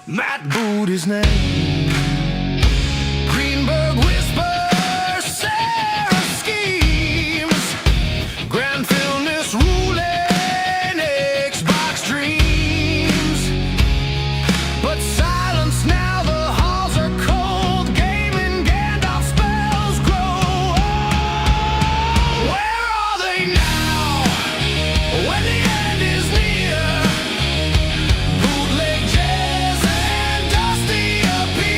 Matt booed his name. Greenberg whispers, Sarah schemes. Grand Philness ruling Xbox dreams. But silence now, the halls are cold. Gaming Gandalf spells grow old. Where are they now? When the end is near, bootleg jazz and dusty appear.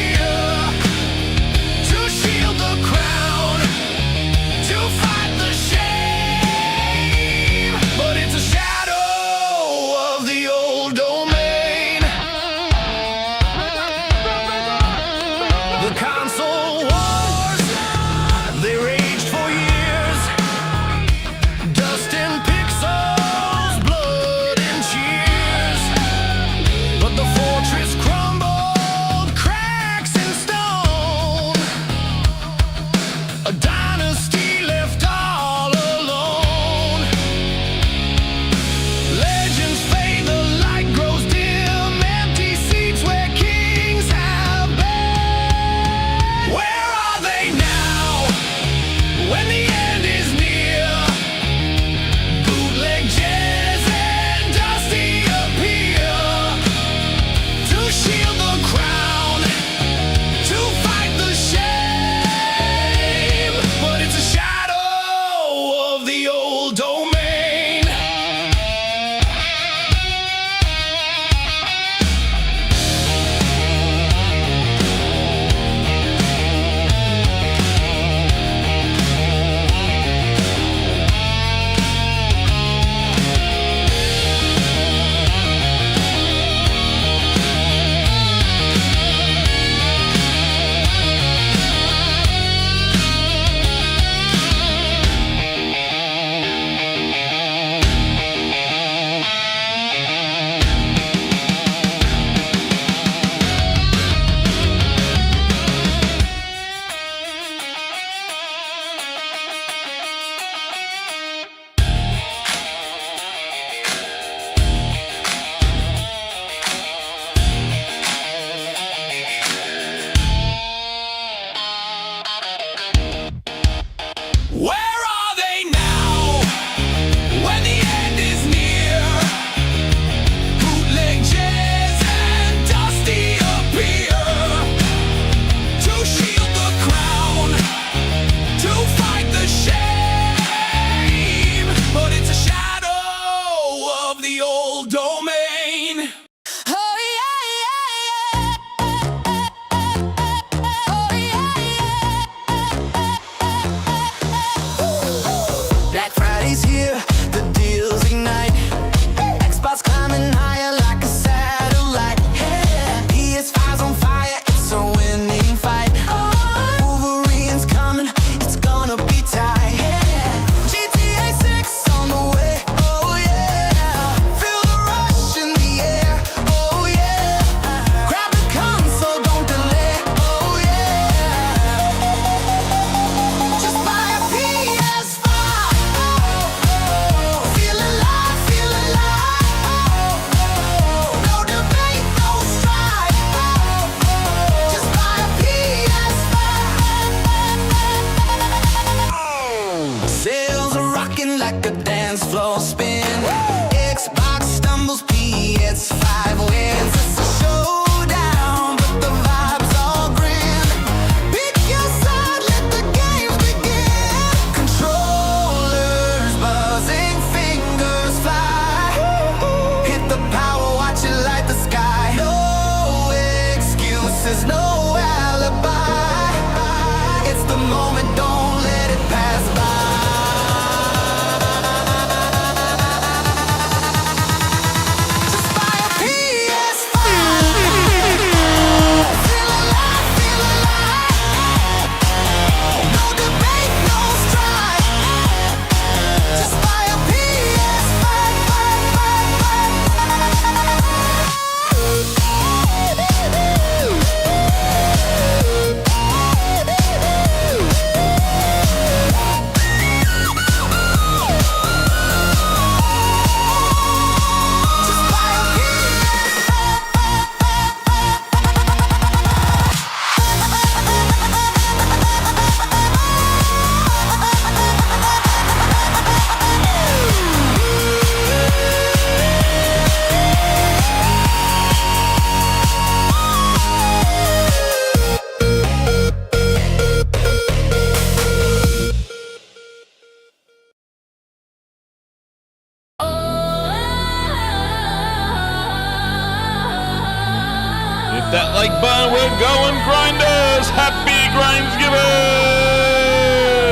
that like button, we're going grinders. Happy Grindsgiving!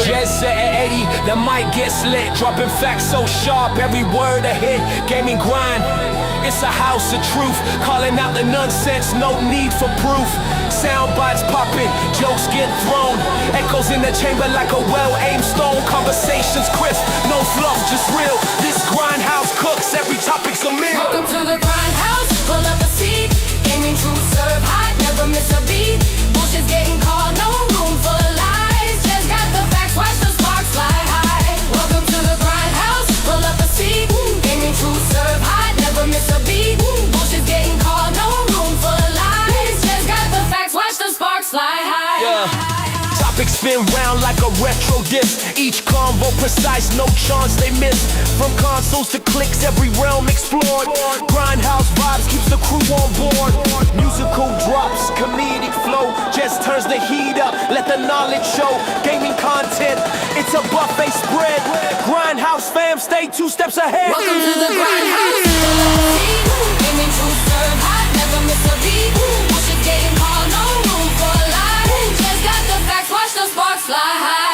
Jessa and Eddie, the mic gets lit. Dropping facts so sharp, every word a hit. Gaming grind, it's a house of truth. Calling out the nonsense, no need for proof. Sound bites popping, jokes get thrown. Echoes in the chamber like a well-aimed stone. Conversations crisp, no fluff, just real. This Grindhouse cooks, every topic's a meal. Welcome to the Grindhouse, pull up a seat. Gaming true, serve hot, never miss a beat. Bullshit's getting called, no room for lies. Just got the facts, watch the sparks fly high. Welcome to the Grindhouse, pull up a seat. Gaming true, serve hot, never miss a beat. Bullshit's getting called, no room for lies. Just got the facts, watch the sparks fly high. Topics spin round like a retro disc. Each convo precise, no chance they miss. From consoles to clicks, every realm explored. Grindhouse vibes keeps the crew on board. Musical drops, comedic flow just turns the heat up. Let the knowledge show. Gaming content, it's a buffet spread. Grindhouse fam, stay 2 steps ahead. Welcome to the Grindhouse, pull up a seat. Gaming true, serve hot, never miss a beat. Bullshit getting called, no room for lies. Just got the facts, watch the sparks fly high.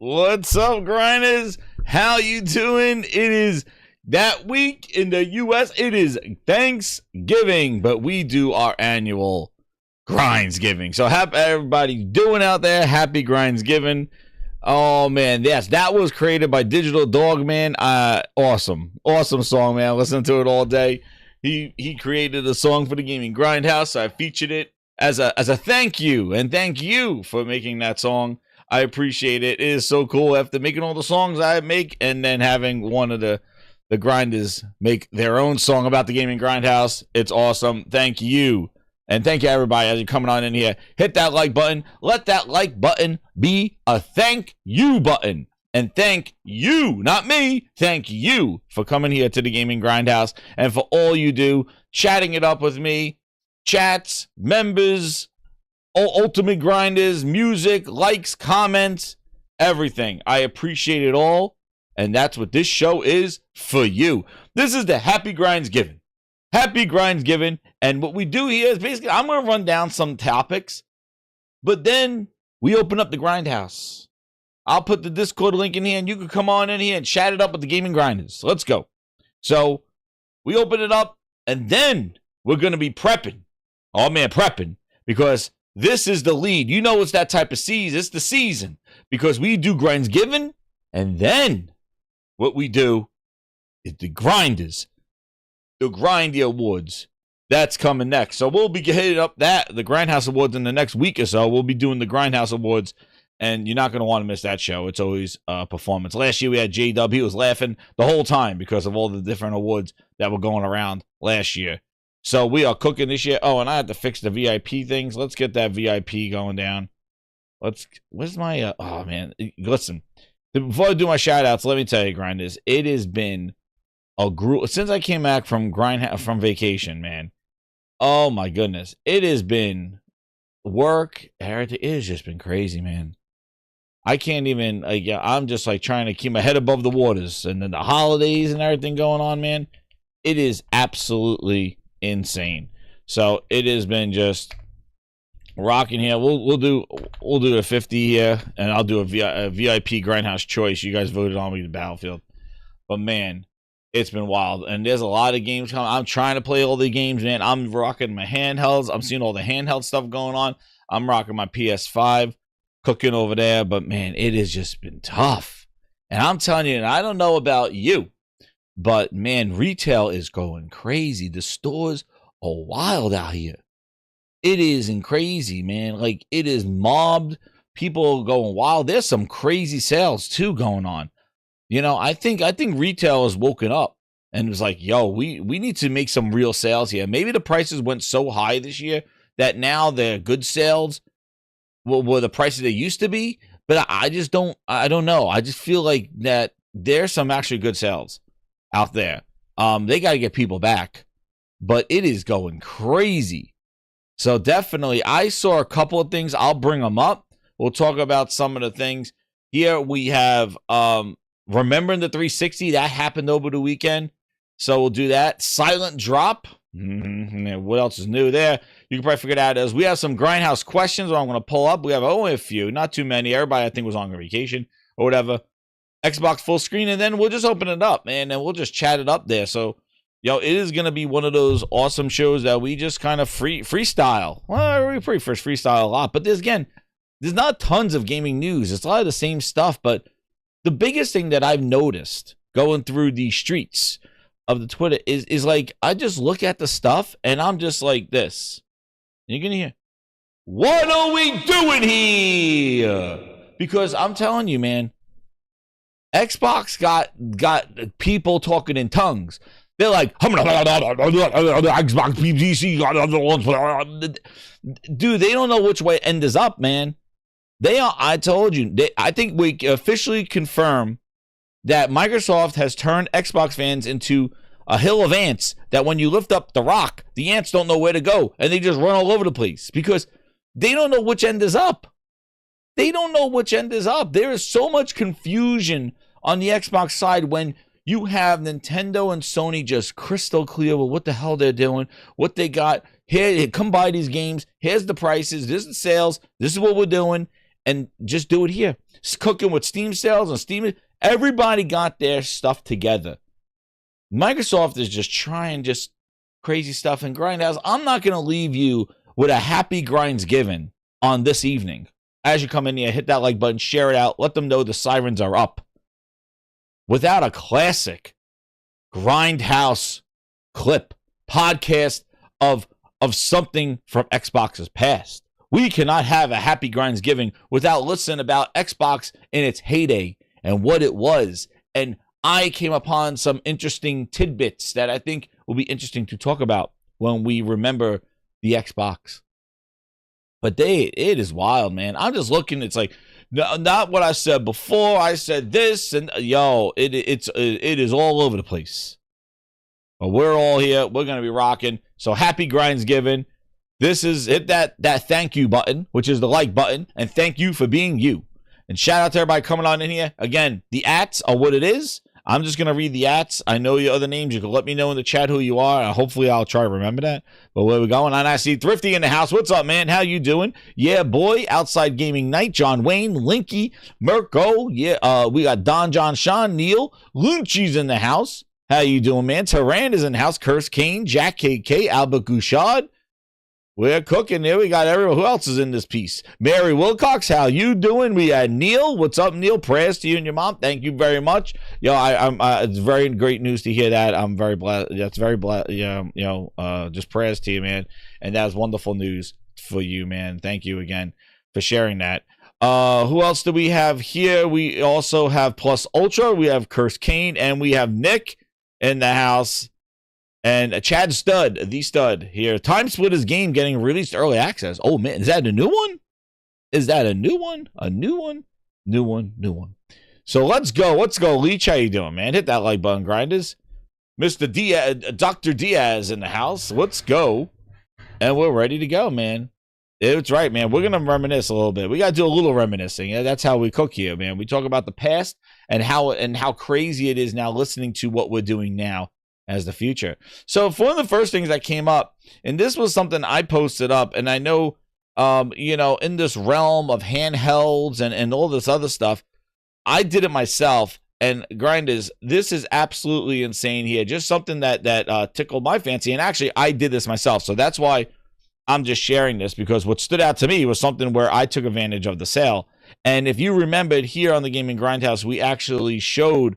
What's up, grinders? How you doing? It is that week in the US. It is Thanksgiving, but we do our annual Grindsgiving. So happy everybody doing out there. Happy Grindsgiving. Oh man, yes, that was created by Digital Dog, man. Awesome song, man. I listened to it all day. He created a song for the Gaming Grindhouse, so I featured it as a thank you, and thank you for making that song. I appreciate it. It is so cool after making all the songs I make and then having one of the grinders make their own song about the Gaming Grindhouse. It's awesome. Thank you. And thank you, everybody, as you're coming on in here. Hit that like button. Let that like button be a thank you button. And thank you, not me, thank you for coming here to the Gaming Grindhouse and for all you do, chatting it up with me, chats, members, ultimate grinders, music, likes, comments, everything. I appreciate it all, and that's what this show is for you. This is the Happy Grindsgiving. Happy Grindsgiving, and what we do here is basically I'm going to run down some topics, but then we open up the Grindhouse. I'll put the Discord link in here, and you can come on in here and chat it up with the Gaming Grinders. Let's go. So we open it up, and then we're going to be prepping. Oh, man, prepping, because this is the lead. You know it's that type of season. It's the season. Because we do Grindsgiving, and then what we do is the Grinders. The Grindy Awards. That's coming next. So we'll be hitting up the Grindhouse Awards in the next week or so. We'll be doing the Grindhouse Awards, and you're not going to want to miss that show. It's always a performance. Last year we had J-Dub. He was laughing the whole time because of all the different awards that were going around last year. So we are cooking this year. Oh, and I had to fix the VIP things. Let's get that VIP going down. Where's my, oh man, listen. Before I do my shout outs, let me tell you, grinders, it has been a group since I came back from vacation, man. Oh my goodness. It has been work. It has just been crazy, man. I can't even, I'm just trying to keep my head above the waters, and then the holidays and everything going on, man. It is absolutely insane. So it has been just rocking here. We'll do a 50 here, and I'll do a VIP Grindhouse choice. You guys voted on me to Battlefield, but man, it's been wild. And there's a lot of games coming. I'm trying to play all the games, man. I'm rocking my handhelds. I'm seeing all the handheld stuff going on. I'm rocking my PS5, cooking over there. But man, it has just been tough. And I'm telling you, and I don't know about you, but man, retail is going crazy. The stores are wild out here. It is crazy, man. It is mobbed. People are going wild. There's some crazy sales too going on. You know, I think retail has woken up and was like, yo, we need to make some real sales here. Maybe the prices went so high this year that now they're good sales were the prices they used to be. But I just don't, I don't know. I just feel like that there's some actually good sales out there. They got to get people back, but it is going crazy. So definitely, I saw a couple of things. I'll bring them up. We'll talk about some of the things. Here we have remembering the 360 that happened over the weekend. So we'll do that. Silent drop. What else is new there? You can probably figure it out as we have some Grindhouse questions. I'm going to pull up. We have only a few, not too many. Everybody I think was on vacation or whatever. Xbox full screen, and then we'll just open it up, man, and we'll just chat it up there. So, it is going to be one of those awesome shows that we just kind of freestyle. Well, we pretty first freestyle a lot, but there's not tons of gaming news. It's a lot of the same stuff, but the biggest thing that I've noticed going through the streets of the Twitter is like, I just look at the stuff, and I'm just like this. You're going to hear, what are we doing here? Because I'm telling you, man, Xbox got people talking in tongues. They're like, Xbox, PC, dude, they don't know which way end is up, man. I told you, I think we officially confirm that Microsoft has turned Xbox fans into a hill of ants that when you lift up the rock, the ants don't know where to go, and they just run all over the place because they don't know which end is up. They don't know which end is up. There is so much confusion on the Xbox side when you have Nintendo and Sony just crystal clear with what the hell they're doing, what they got. Here, come buy these games. Here's the prices. This is the sales. This is what we're doing. And just do it here. It's cooking with Steam sales and Steam. Everybody got their stuff together. Microsoft is just trying just crazy stuff in Grindhouse. I'm not going to leave you with a happy Grindsgiving on this evening. As you come in here, hit that like button, share it out, let them know the sirens are up. Without a classic Grindhouse clip, podcast of something from Xbox's past. We cannot have a happy Grindsgiving without listening about Xbox in its heyday and what it was. And I came upon some interesting tidbits that I think will be interesting to talk about when we remember the Xbox. But it is wild, man. I'm just looking. It's like, not what I said before. I said this, and it is all over the place. But we're all here. We're gonna be rocking. So happy Grindsgiving. This is hit that thank you button, which is the like button, and thank you for being you. And shout out to everybody coming on in here. Again, the ats are what it is. I'm just going to read the ats. I know your other names. You can let me know in the chat who you are. And hopefully, I'll try to remember that. But where we going? And I see Thrifty in the house. What's up, man? How you doing? Yeah, boy. Outside Gaming Night. John Wayne, Linky, Mirko. Yeah, we got Don, John, Sean, Neil. Lunchi's in the house. How you doing, man? Taran is in the house. Curse Kane, Jack KK, Albert Gouchard. We're cooking here. We got everyone. Who else is in this piece? Mary Wilcox, how you doing? We had Neil. What's up, Neil? Prayers to you and your mom. Thank you very much. It's very great news to hear that. I'm very blessed. That's very blessed. Just prayers to you, man. And that's wonderful news for you, man. Thank you again for sharing that. Who else do we have here? We also have Plus Ultra. We have Curse Kane, and we have Nick in the house. And Chad Stud, the Stud here. Time Splitters game getting released early access. Oh, man. Is that a new one? Is that a new one? A new one? New one. So let's go. Leech, how you doing, man? Hit that like button, grinders. Mr. Diaz, Dr. Diaz in the house. Let's go. And we're ready to go, man. It's right, man. We're going to reminisce a little bit. We got to do a little reminiscing. Yeah, that's how we cook here, man. We talk about the past and how crazy it is now listening to what we're doing now as the future. So one of the first things that came up, and this was something I posted up, and I know, in this realm of handhelds and all this other stuff, I did it myself. And grinders, this is absolutely insane here. Just something that tickled my fancy. And actually, I did this myself. So that's why I'm just sharing this, because what stood out to me was something where I took advantage of the sale. And if you remembered here on the Gaming Grindhouse, we actually showed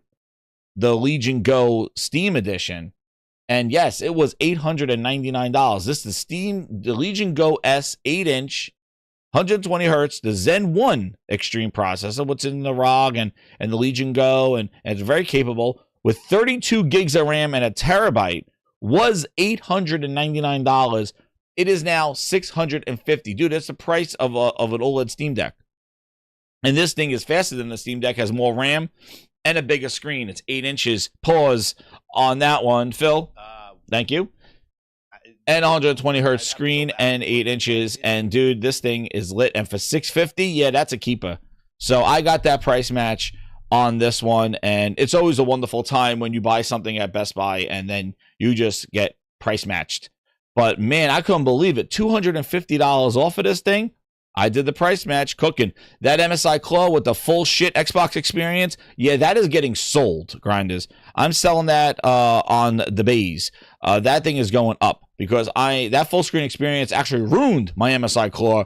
the Legion Go Steam Edition. And yes, it was $899. This is the Legion Go S 8-inch, 120 hertz, the Zen 1 Extreme processor, what's in the ROG and the Legion Go, and it's very capable, with 32 gigs of RAM and a terabyte, was $899. It is now $650. Dude, that's the price of an OLED Steam Deck. And this thing is faster than the Steam Deck, has more RAM and a bigger screen. It's 8 inches. Pause on that one, Phil. Thank you. And 120 hertz screen and 8 inches. And dude, this thing is lit. And for $650, yeah, that's a keeper. So I got that price match on this one. And it's always a wonderful time when you buy something at Best Buy and then you just get price matched. But man, I couldn't believe it. $250 off of this thing. I did the price match, cooking. That MSI Claw with the full shit Xbox experience, yeah, that is getting sold, grinders. I'm selling that on the bays. That thing is going up because that full screen experience actually ruined my MSI Claw.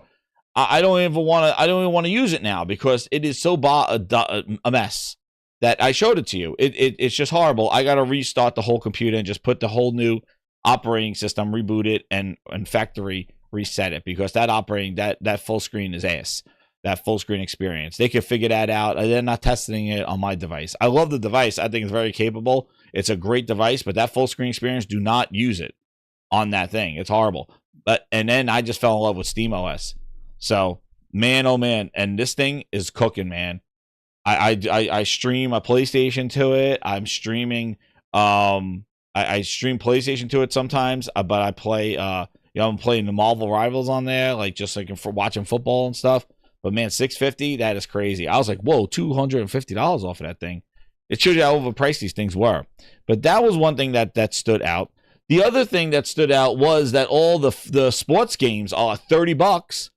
I don't even want to use it now because it is so a mess that I showed it to you. It's just horrible. I got to restart the whole computer and just put the whole new operating system, reboot it, and factory reset it because that full screen is ass. That full screen experience, they could figure that out. They're not testing it on my device. I love the device. I think it's very capable. It's a great device, but that full screen experience, do not use it on that thing. It's horrible. And then I just fell in love with SteamOS. So man, oh man, and this thing is cooking, man. I stream a PlayStation to it. I'm streaming. I stream PlayStation to it sometimes, but I play. I'm playing the Marvel Rivals on there, like just like for watching football and stuff. But man, $650, that is crazy. I was like, whoa, $250 off of that thing. It shows you how overpriced these things were. But that was one thing that stood out. The other thing that stood out was that all the sports games are $30.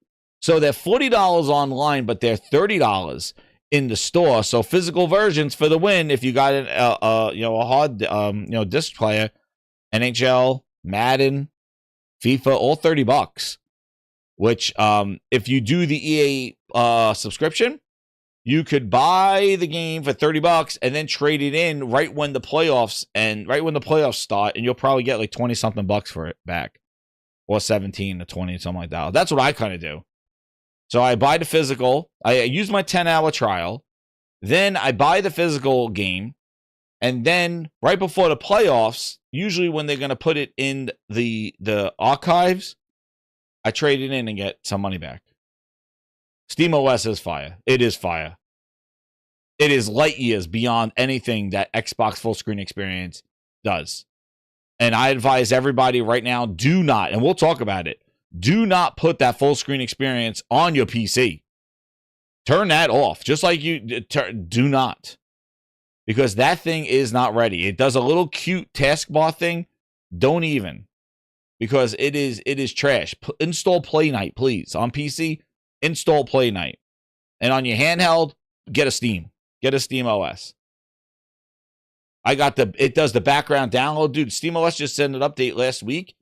So they're $40 online, but they're $30 in the store. So physical versions for the win. If you got a hard disc player, NHL, Madden, FIFA, all $30. Which if you do the EA subscription, you could buy the game for $30 and then trade it in right when the playoffs start, and you'll probably get like 20 something bucks for it back, or 17 to 20, something like that. That's what I kind of do. So I buy the physical, I use my 10-hour trial, then I buy the physical game, and then right before the playoffs, usually when they're going to put it in the archives, I trade it in and get some money back. SteamOS is fire. It is fire. It is light years beyond anything that Xbox full screen experience does. And I advise everybody right now, do not, and we'll talk about it, do not put that full screen experience on your PC. Turn that off. Just like you do not. Because that thing is not ready. It does a little cute taskbar thing. Don't even. Because it is trash. Install Play Night, please. On PC, install Play Night. And on your handheld, get a Steam. Get a SteamOS. It does the background download. Dude, SteamOS just sent an update last week.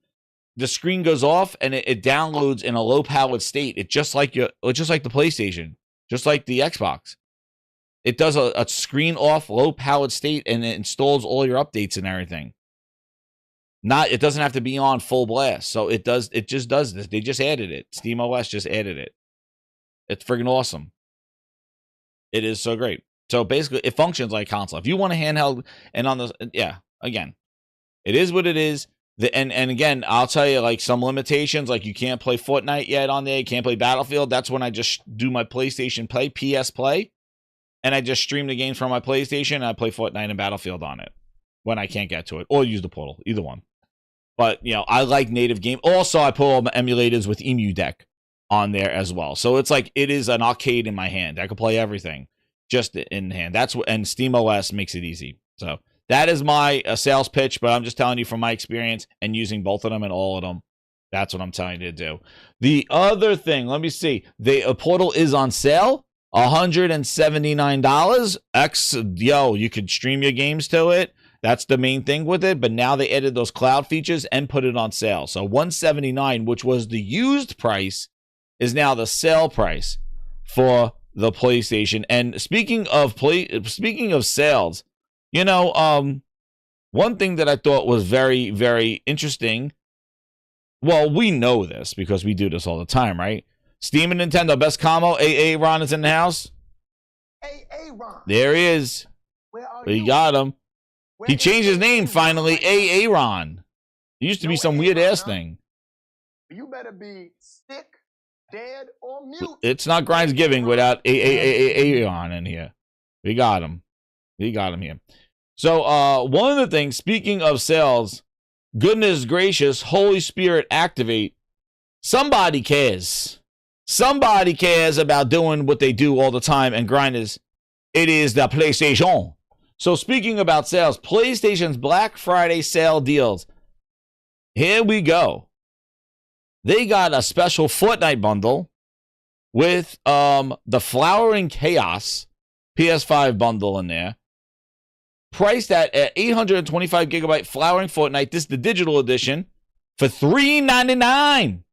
The screen goes off and it downloads in a low powered state. It's just like the PlayStation, just like the Xbox. It does a screen off, low powered state, and it installs all your updates and everything. It doesn't have to be on full blast. So it just does this. They just added it. SteamOS just added it. It's friggin' awesome. It is so great. So basically it functions like a console. If you want a handheld and on the, again, it is what it is. And again, I'll tell you, like, some limitations, like you can't play Fortnite yet on there. You can't play Battlefield. That's when I just do my PlayStation Play, PS Play, and I just stream the games from my PlayStation, and I play Fortnite and Battlefield on it when I can't get to it, or use the portal, either one. But, I like native game. Also, I put all my emulators with Emu Deck on there as well. So it's like it is an arcade in my hand. I can play everything just in hand. And SteamOS makes it easy. So that is my sales pitch, but I'm just telling you from my experience and using both of them and all of them. That's what I'm telling you to do. The other thing, let me see. The portal is on sale, $179. You could stream your games to it. That's the main thing with it. But now they added those cloud features and put it on sale. So $179, which was the used price, is now the sale price for the PlayStation. And speaking of sales, one thing that I thought was very, very interesting. Well, we know this because we do this all the time, right? Steam and Nintendo, best combo. AA Ron is in the house. AA Ron. There he is. Where are We you? got him. Where He is changed his name AA finally. Ron? AA Ron. It used to be some AA weird Ron, ass huh? thing. You better be sick, dead, or mute. It's not Grindsgiving without Aaron in here. We got him. We got him here. So one of the things, speaking of sales, goodness gracious, Holy Spirit activate. Somebody cares. Somebody cares about doing what they do all the time, and grinders, it is the PlayStation. So speaking about sales, PlayStation's Black Friday sale deals. Here we go. They got a special Fortnite bundle with the Flowering Chaos PS5 bundle in there. Priced at 825 gigabyte Flowering Fortnite. This is the digital edition for $399.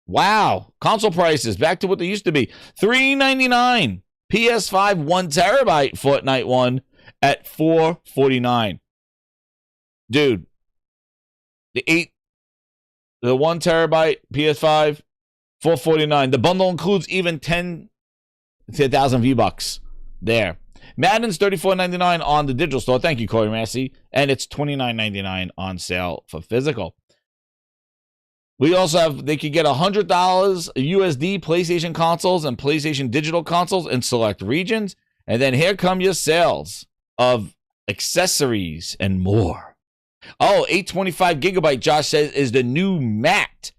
Wow. Console prices back to what they used to be. $399. PS5 1 terabyte Fortnite one at $449. Dude, the 1 terabyte PS5 $449. The bundle includes even 10,000 V-Bucks there. Madden's $34.99 on the digital store. Thank you, Corey Massey. And it's $29.99 on sale for physical. We also have, they could get $100 USD PlayStation consoles and PlayStation digital consoles in select regions. And then here come your sales of accessories and more. Oh, 825 gigabyte, Josh says, is the new matte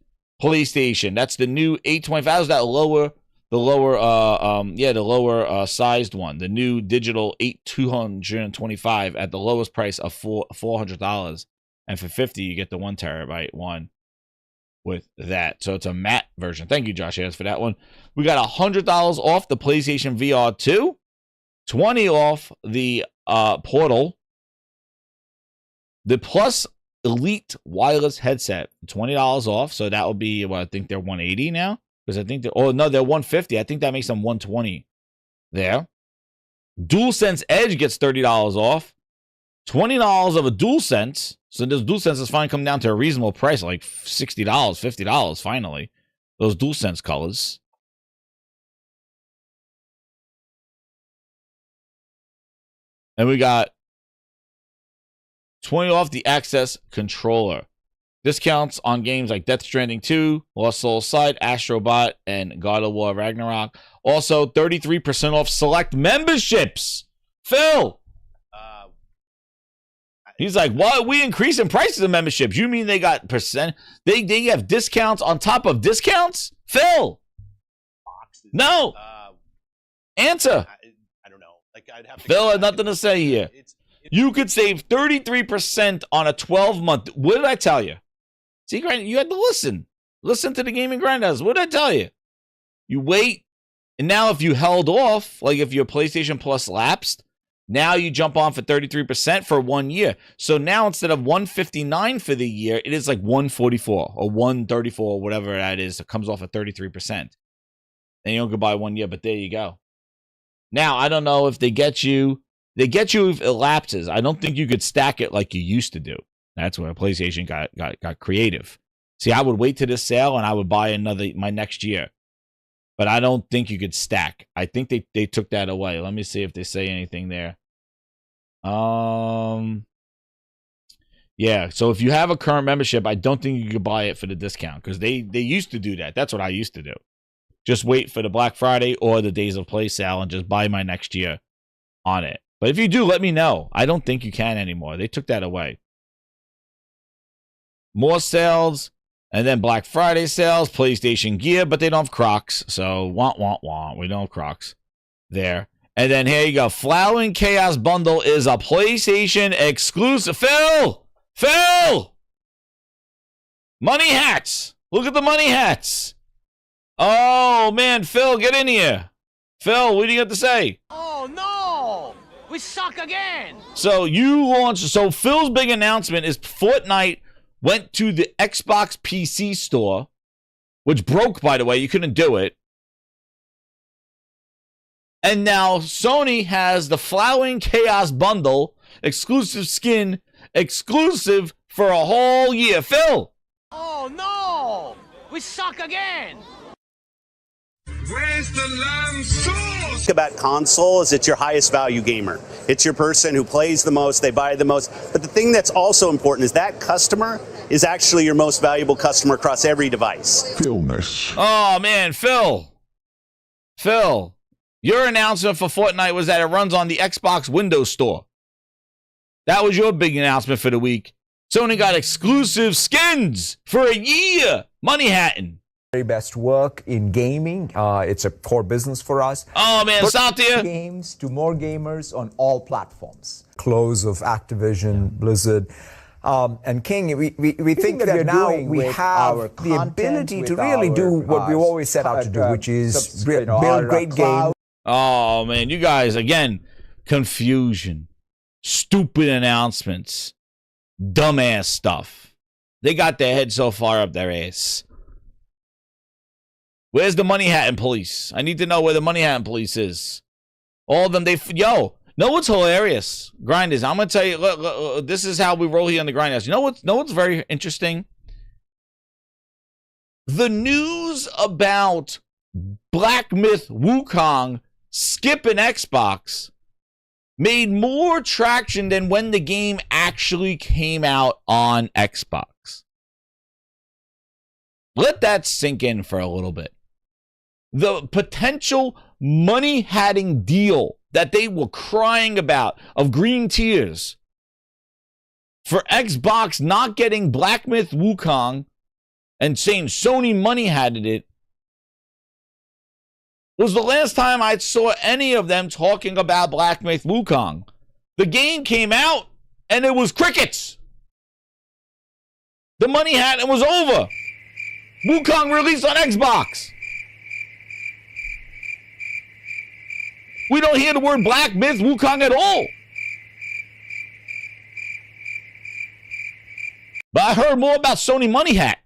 PlayStation. That's the new 825. That was that lower, the lower sized one. The new digital 8225 at the lowest price of $400. And for $50, you get the 1 terabyte one with that. So it's a matte version. Thank you, Josh Ayers, for that one. We got $100 off the PlayStation VR 2, 20 off the Portal, the Plus Elite wireless headset, $20 off. So that would be, well, I think they're $180 now, because I think they're, oh no, they're $150. I think that makes them $120 there. DualSense Edge gets $30 off. $20 of a DualSense. So this DualSense is finally come down to a reasonable price, like $60, $50 finally. Those DualSense colors. And we got 20 off the Access controller. Discounts on games like Death Stranding 2, Lost Soul Side, Astrobot, and God of War Ragnarok. Also, 33% off select memberships. Phil! He's like, what? We increasing prices of memberships. You mean they got percent? They have discounts on top of discounts? Phil! No! Answer! I don't know. Like, I'd have to Phil had nothing to say here. You could save 33% on a 12-month. What did I tell you? See, you had to listen. Listen to the Gaming Grindhouse. What did I tell you? You wait, and now if you held off, like if your PlayStation Plus lapsed, now you jump on for 33% for 1 year. So now instead of $159 for the year, it is like $144 or $134 or whatever that is. It comes off at 33%. And you don't go buy 1 year, but there you go. Now, I don't know if they get you if it lapses. I don't think you could stack it like you used to do. That's where PlayStation got creative. See, I would wait to this sale and I would buy my next year. But I don't think you could stack. I think they took that away. Let me see if they say anything there. Yeah, so if you have a current membership, I don't think you could buy it for the discount, because they used to do that. That's what I used to do. Just wait for the Black Friday or the Days of Play sale and just buy my next year on it. But if you do, let me know. I don't think you can anymore. They took that away. More sales, and then Black Friday sales, PlayStation gear, but they don't have Crocs, so want. We don't have Crocs there. And then here you go. Flowering Chaos bundle is a PlayStation exclusive. Phil! Money hats. Look at the money hats. Oh, man, Phil, get in here. Phil, what do you have to say? Oh, no! We suck again! So Phil's big announcement is Fortnite went to the Xbox PC store, which broke, by the way. You couldn't do it. And now Sony has the Flowering Chaos bundle, exclusive skin, exclusive for a whole year. Phil! Oh, no! We suck again! Where's the lamb sauce? About console is it's your highest value gamer. It's your person who plays the most, they buy the most. But the thing that's also important is that customer is actually your most valuable customer across every device. Philness. Oh, man, Phil, your announcement for Fortnite was that it runs on the Xbox Windows Store. That was your big announcement for the week. Sony got exclusive skins for a year. Money hatting. Very best work in gaming. It's a core business for us. Oh, man, stop there. Games to more gamers on all platforms. Close of Activision, Blizzard. And King, we think that now we have the ability to really do what we've always set out to do, which is build great games. Oh, man, you guys, again, confusion, stupid announcements, dumbass stuff. They got their head so far up their ass. Where's the money hatting police? I need to know where the money hatting police is. All of them, know what's hilarious? Grinders, I'm going to tell you, look, this is how we roll here on the Grindhouse. You know what's very interesting? The news about Black Myth Wukong skipping Xbox made more traction than when the game actually came out on Xbox. Let that sink in for a little bit. The potential money-hatting deal that they were crying about of green tears for Xbox not getting Black Myth Wukong and saying Sony money-hatted it was the last time I saw any of them talking about Black Myth Wukong. The game came out and it was crickets. The money hatting was over. Wukong released on Xbox. We don't hear the word Black Myth Wukong at all. But I heard more about Sony Money Hat.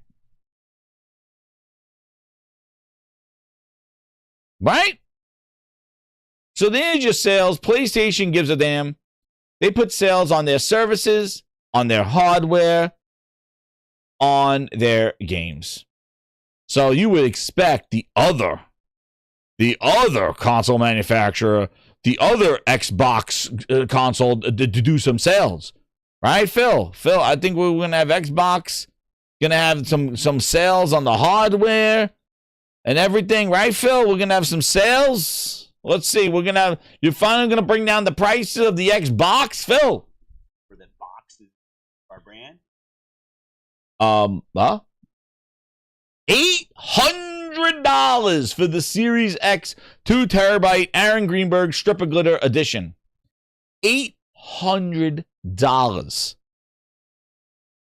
Right? So there's your sales. PlayStation gives a damn. They put sales on their services, on their hardware, on their games. So you would expect the other console manufacturer, the other Xbox console to do some sales. Right, Phil? I think we're going to have Xbox, going to have some sales on the hardware and everything. Right, Phil? We're going to have some sales. Let's see. You're finally going to bring down the prices of the Xbox, Phil. For the box is our brand. $800 for the Series X 2 terabyte Aaron Greenberg Stripper Glitter Edition. $800.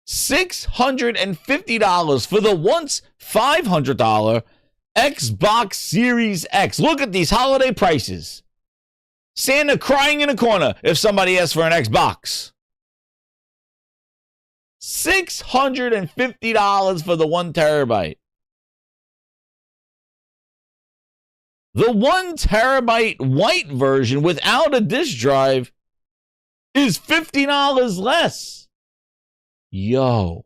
$650 for the once $500 Xbox Series X. Look at these holiday prices. Santa crying in a corner if somebody asks for an Xbox. $650 for the 1 terabyte. The 1 terabyte white version without a disk drive is $50 less. Yo.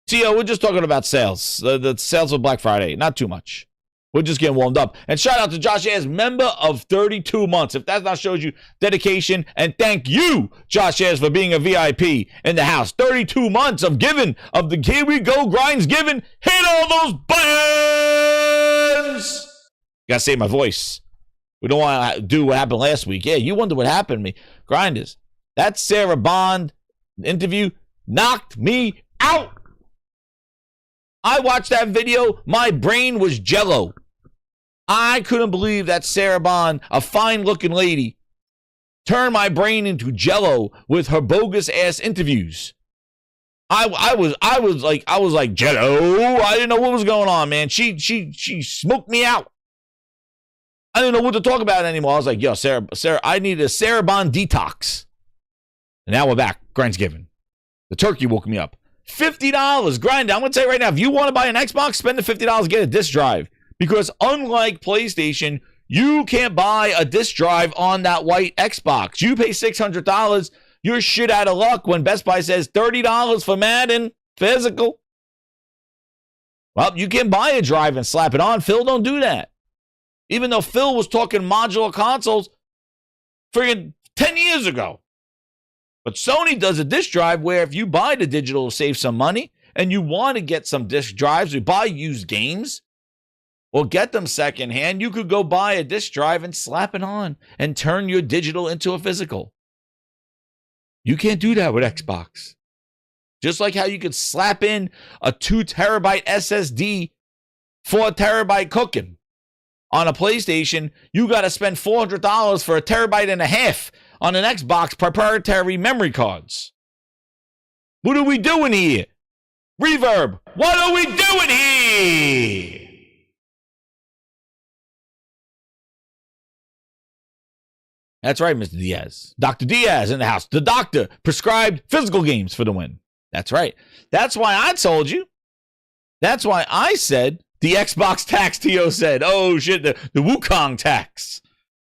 Tio, we're just talking about sales. The sales of Black Friday. Not too much. We're just getting warmed up. And shout out to Josh Ayers, member of 32 months. If that not shows you dedication, and thank you, Josh Ayers, for being a VIP in the house. 32 months of giving, of the Here We Go Grindsgiving. Hit all those buttons! Gotta save my voice. We don't want to do what happened last week. Yeah, you wonder what happened to me. Grinders. That Sarah Bond interview knocked me out. I watched that video. My brain was jello. I couldn't believe that Sarah Bond, a fine-looking lady, turned my brain into jello with her bogus-ass interviews. I was like jello. I didn't know what was going on, man. She smoked me out. I didn't know what to talk about anymore. I was like, yo, Sarah, I need a Sarah Bond detox. And now we're back. Grindsgiving. The turkey woke me up. $50. Grind. I'm going to tell you right now, if you want to buy an Xbox, spend the $50, get a disc drive. Because unlike PlayStation, you can't buy a disc drive on that white Xbox. You pay $600, you're shit out of luck when Best Buy says $30 for Madden physical. Well, you can buy a drive and slap it on. Phil don't do that. Even though Phil was talking modular consoles friggin' 10 years ago. But Sony does a disk drive where if you buy the digital to save some money and you want to get some disk drives or buy used games or get them secondhand, you could go buy a disk drive and slap it on and turn your digital into a physical. You can't do that with Xbox. Just like how you could slap in a 2 terabyte SSD, 4 terabyte cooking. On a PlayStation, you got to spend $400 for a terabyte and a half on an Xbox proprietary memory cards. What are we doing here? Reverb, what are we doing here? That's right, Mr. Diaz. Dr. Diaz in the house. The doctor prescribed physical games for the win. That's right. That's why I told you. That's why I said the Xbox tax, Tio said. Oh, shit, the Wukong tax.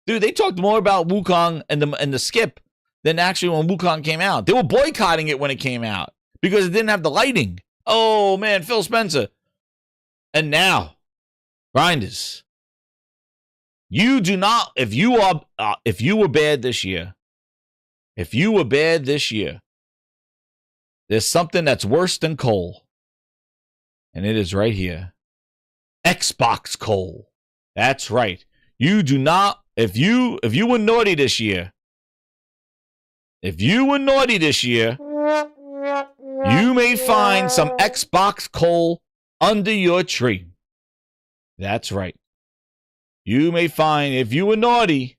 Dude, they talked more about Wukong and the skip than actually when Wukong came out. They were boycotting it when it came out because it didn't have the lighting. Oh, man, Phil Spencer. And now, grinders, you do not, if you were bad this year, there's something that's worse than coal. And it is right here. Xbox coal. That's right. You do not, if you were naughty this year, you may find some Xbox coal under your tree. That's right. You may find, if you were naughty,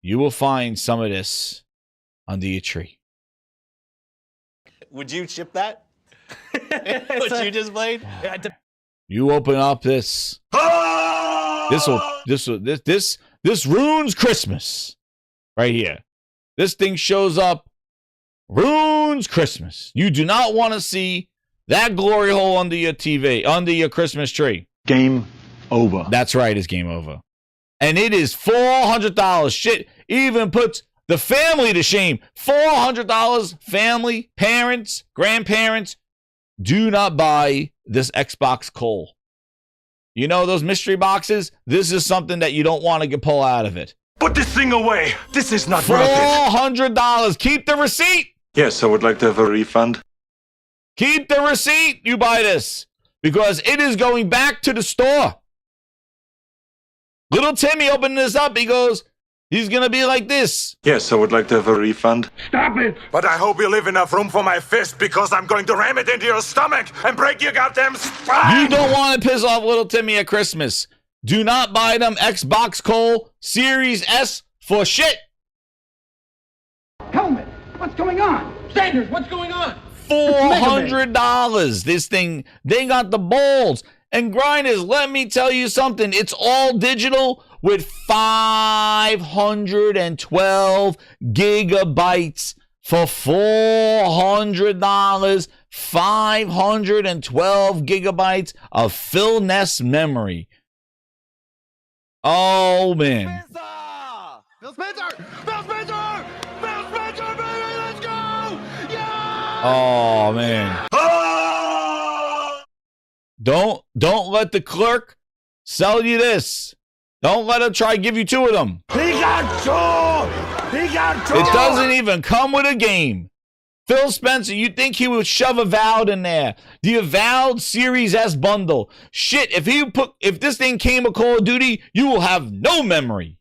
you will find some of this under your tree. Would you ship that? What you just played? You open up this. This ruins Christmas. Right here. This thing shows up. Ruins Christmas. You do not want to see that glory hole under your TV, under your Christmas tree. Game over. That's right, it's game over. And it is $400. Shit, even puts the family to shame. $400. Family, parents, grandparents, do not buy this Xbox coal. You know those mystery boxes? This is something that you don't want to pull out of it. Put this thing away. This is not worth it. $400. Keep the receipt. Yes, I would like to have a refund. Keep the receipt. You buy this because it is going back to the store. Little Timmy opened this up. He goes, he's going to be like this. Yes, I would like to have a refund. Stop it! But I hope you leave enough room for my fist because I'm going to ram it into your stomach and break your goddamn spine! You don't want to piss off little Timmy at Christmas. Do not buy them Xbox Coal Series S for shit. Helmet! What's going on? Sanders, what's going on? $400. This thing, they got the balls. And grinders, let me tell you something. It's all digital with 512 gigabytes for $400. 512 gigabytes of Philness memory. Oh, man. Phil Spencer! Phil Spencer! Phil Spencer, baby, let's go! Yeah! Oh, man. Don't let the clerk sell you this. Don't let him try to give you two of them. He got two! He got two! It doesn't even come with a game. Phil Spencer, you think he would shove Avowed in there? The Avowed Series S bundle. Shit, if this thing came with Call of Duty, you will have no memory.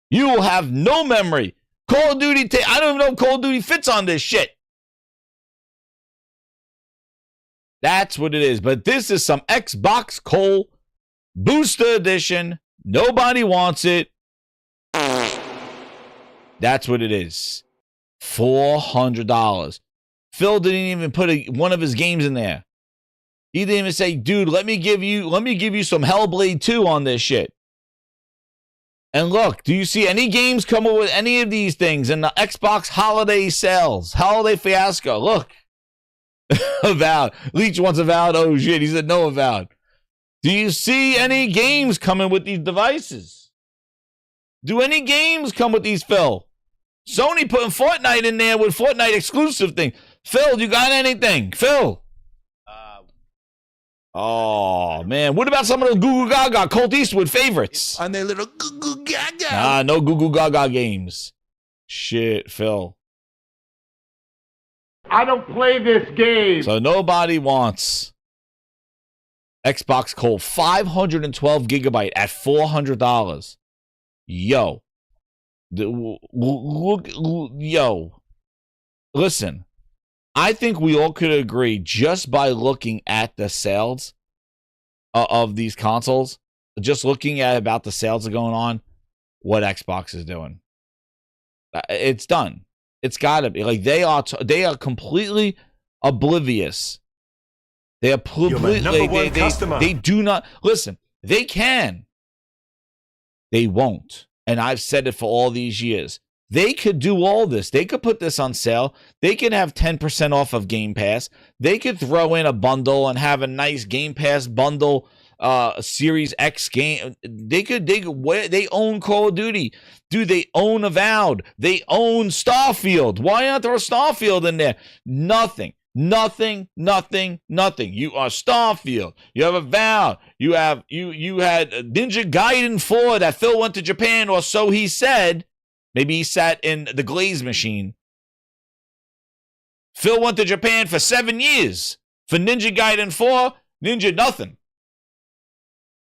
You will have no memory. Call of Duty, I don't even know if Call of Duty fits on this shit. That's what it is. But this is some Xbox Coal Booster Edition. Nobody wants it. That's what it is. $400. Phil didn't even put one of his games in there. He didn't even say, dude, let me give you some Hellblade 2 on this shit. And look, do you see any games coming with any of these things in the Xbox holiday sales? Holiday fiasco. Look. Avowed. Leech wants Avowed. Oh shit, he said no Avowed. Do you see any games coming with these devices? Do any games come with these, Phil? Sony putting Fortnite in there with Fortnite exclusive thing. Phil, you got anything? Phil? Oh, man. What about some of those Goo Goo Gaga Colt Eastwood favorites? On their little Goo Goo Gaga. Nah, no Goo Goo Gaga games. Shit, Phil. I don't play this game. So nobody wants Xbox Colt 512 gigabyte at $400. Yo. Yo. Listen. I think we all could agree just by looking at the sales of these consoles, just looking at about the sales that are going on, what Xbox is doing. It's done. It's got to be. Like, they are completely oblivious. They are completely, they do not, listen, they can. They won't. And I've said it for all these years. They could do all this. They could put this on sale. They could have 10% off of Game Pass. They could throw in a bundle and have a nice Game Pass bundle, Series X game. They own Call of Duty. Dude, they own Avowed. They own Starfield. Why not throw Starfield in there? Nothing. You are Starfield. You have Avowed. You had Ninja Gaiden 4 that Phil went to Japan, or so he said. Maybe he sat in the glaze machine. Phil went to Japan for 7 years. For Ninja Gaiden 4, Ninja nothing.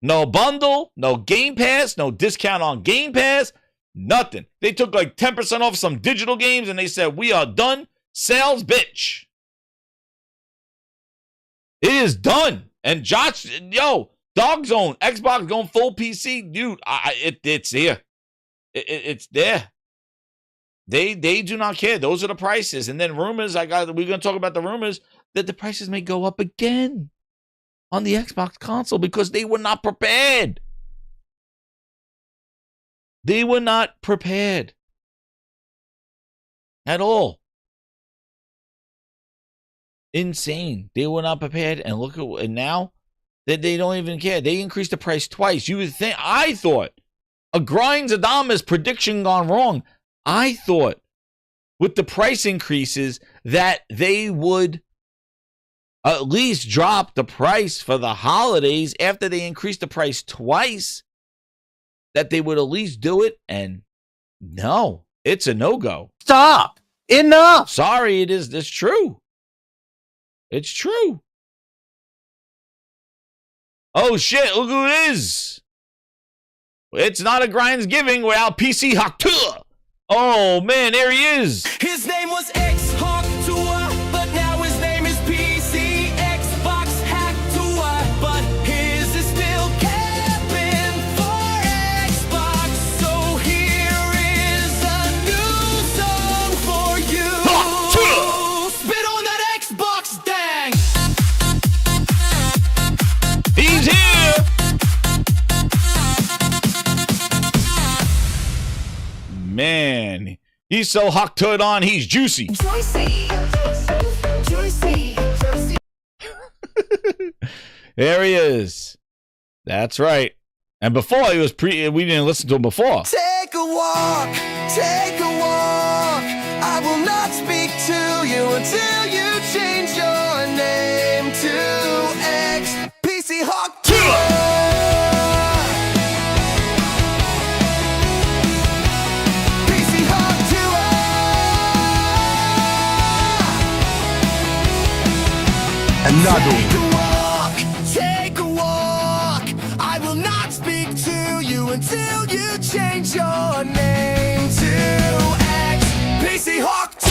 No bundle, no Game Pass, no discount on Game Pass, nothing. They took like 10% off some digital games and they said, we are done. Sales, bitch. It is done. And Josh, Dog Zone, Xbox going full PC. Dude, it's there. It's there. They do not care. Those are the prices. And then rumors, we're going to talk about the rumors that the prices may go up again on the Xbox console because they were not prepared. They were not prepared at all. Insane. They were not prepared. And look at, and now that they don't even care. They increased the price twice. You would think, I thought, a Grindsadamas prediction gone wrong. I thought with the price increases that they would at least drop the price for the holidays after they increased the price twice, that they would at least do it. And no, it's a no-go. Stop. Enough. Sorry, it's true. It's true. Oh shit, look who it is. It's not a Grindsgiving without PC Haktua. Oh man, there he is. His name was X Hawk Tua, but now his name is PC Xbox Hack Tua, but his is still capping for Xbox. So here is a new song for you. Spit on that Xbox, dang. He's here. Man, he's so hot to it on, he's juicy. Juicy. There he is. That's right. And before he was we didn't listen to him before. Take a walk, I will not speak to you until you change your name to X PC Hawk Tua. Take a walk. I will not speak to you until you change your name to X PC Hawk 2.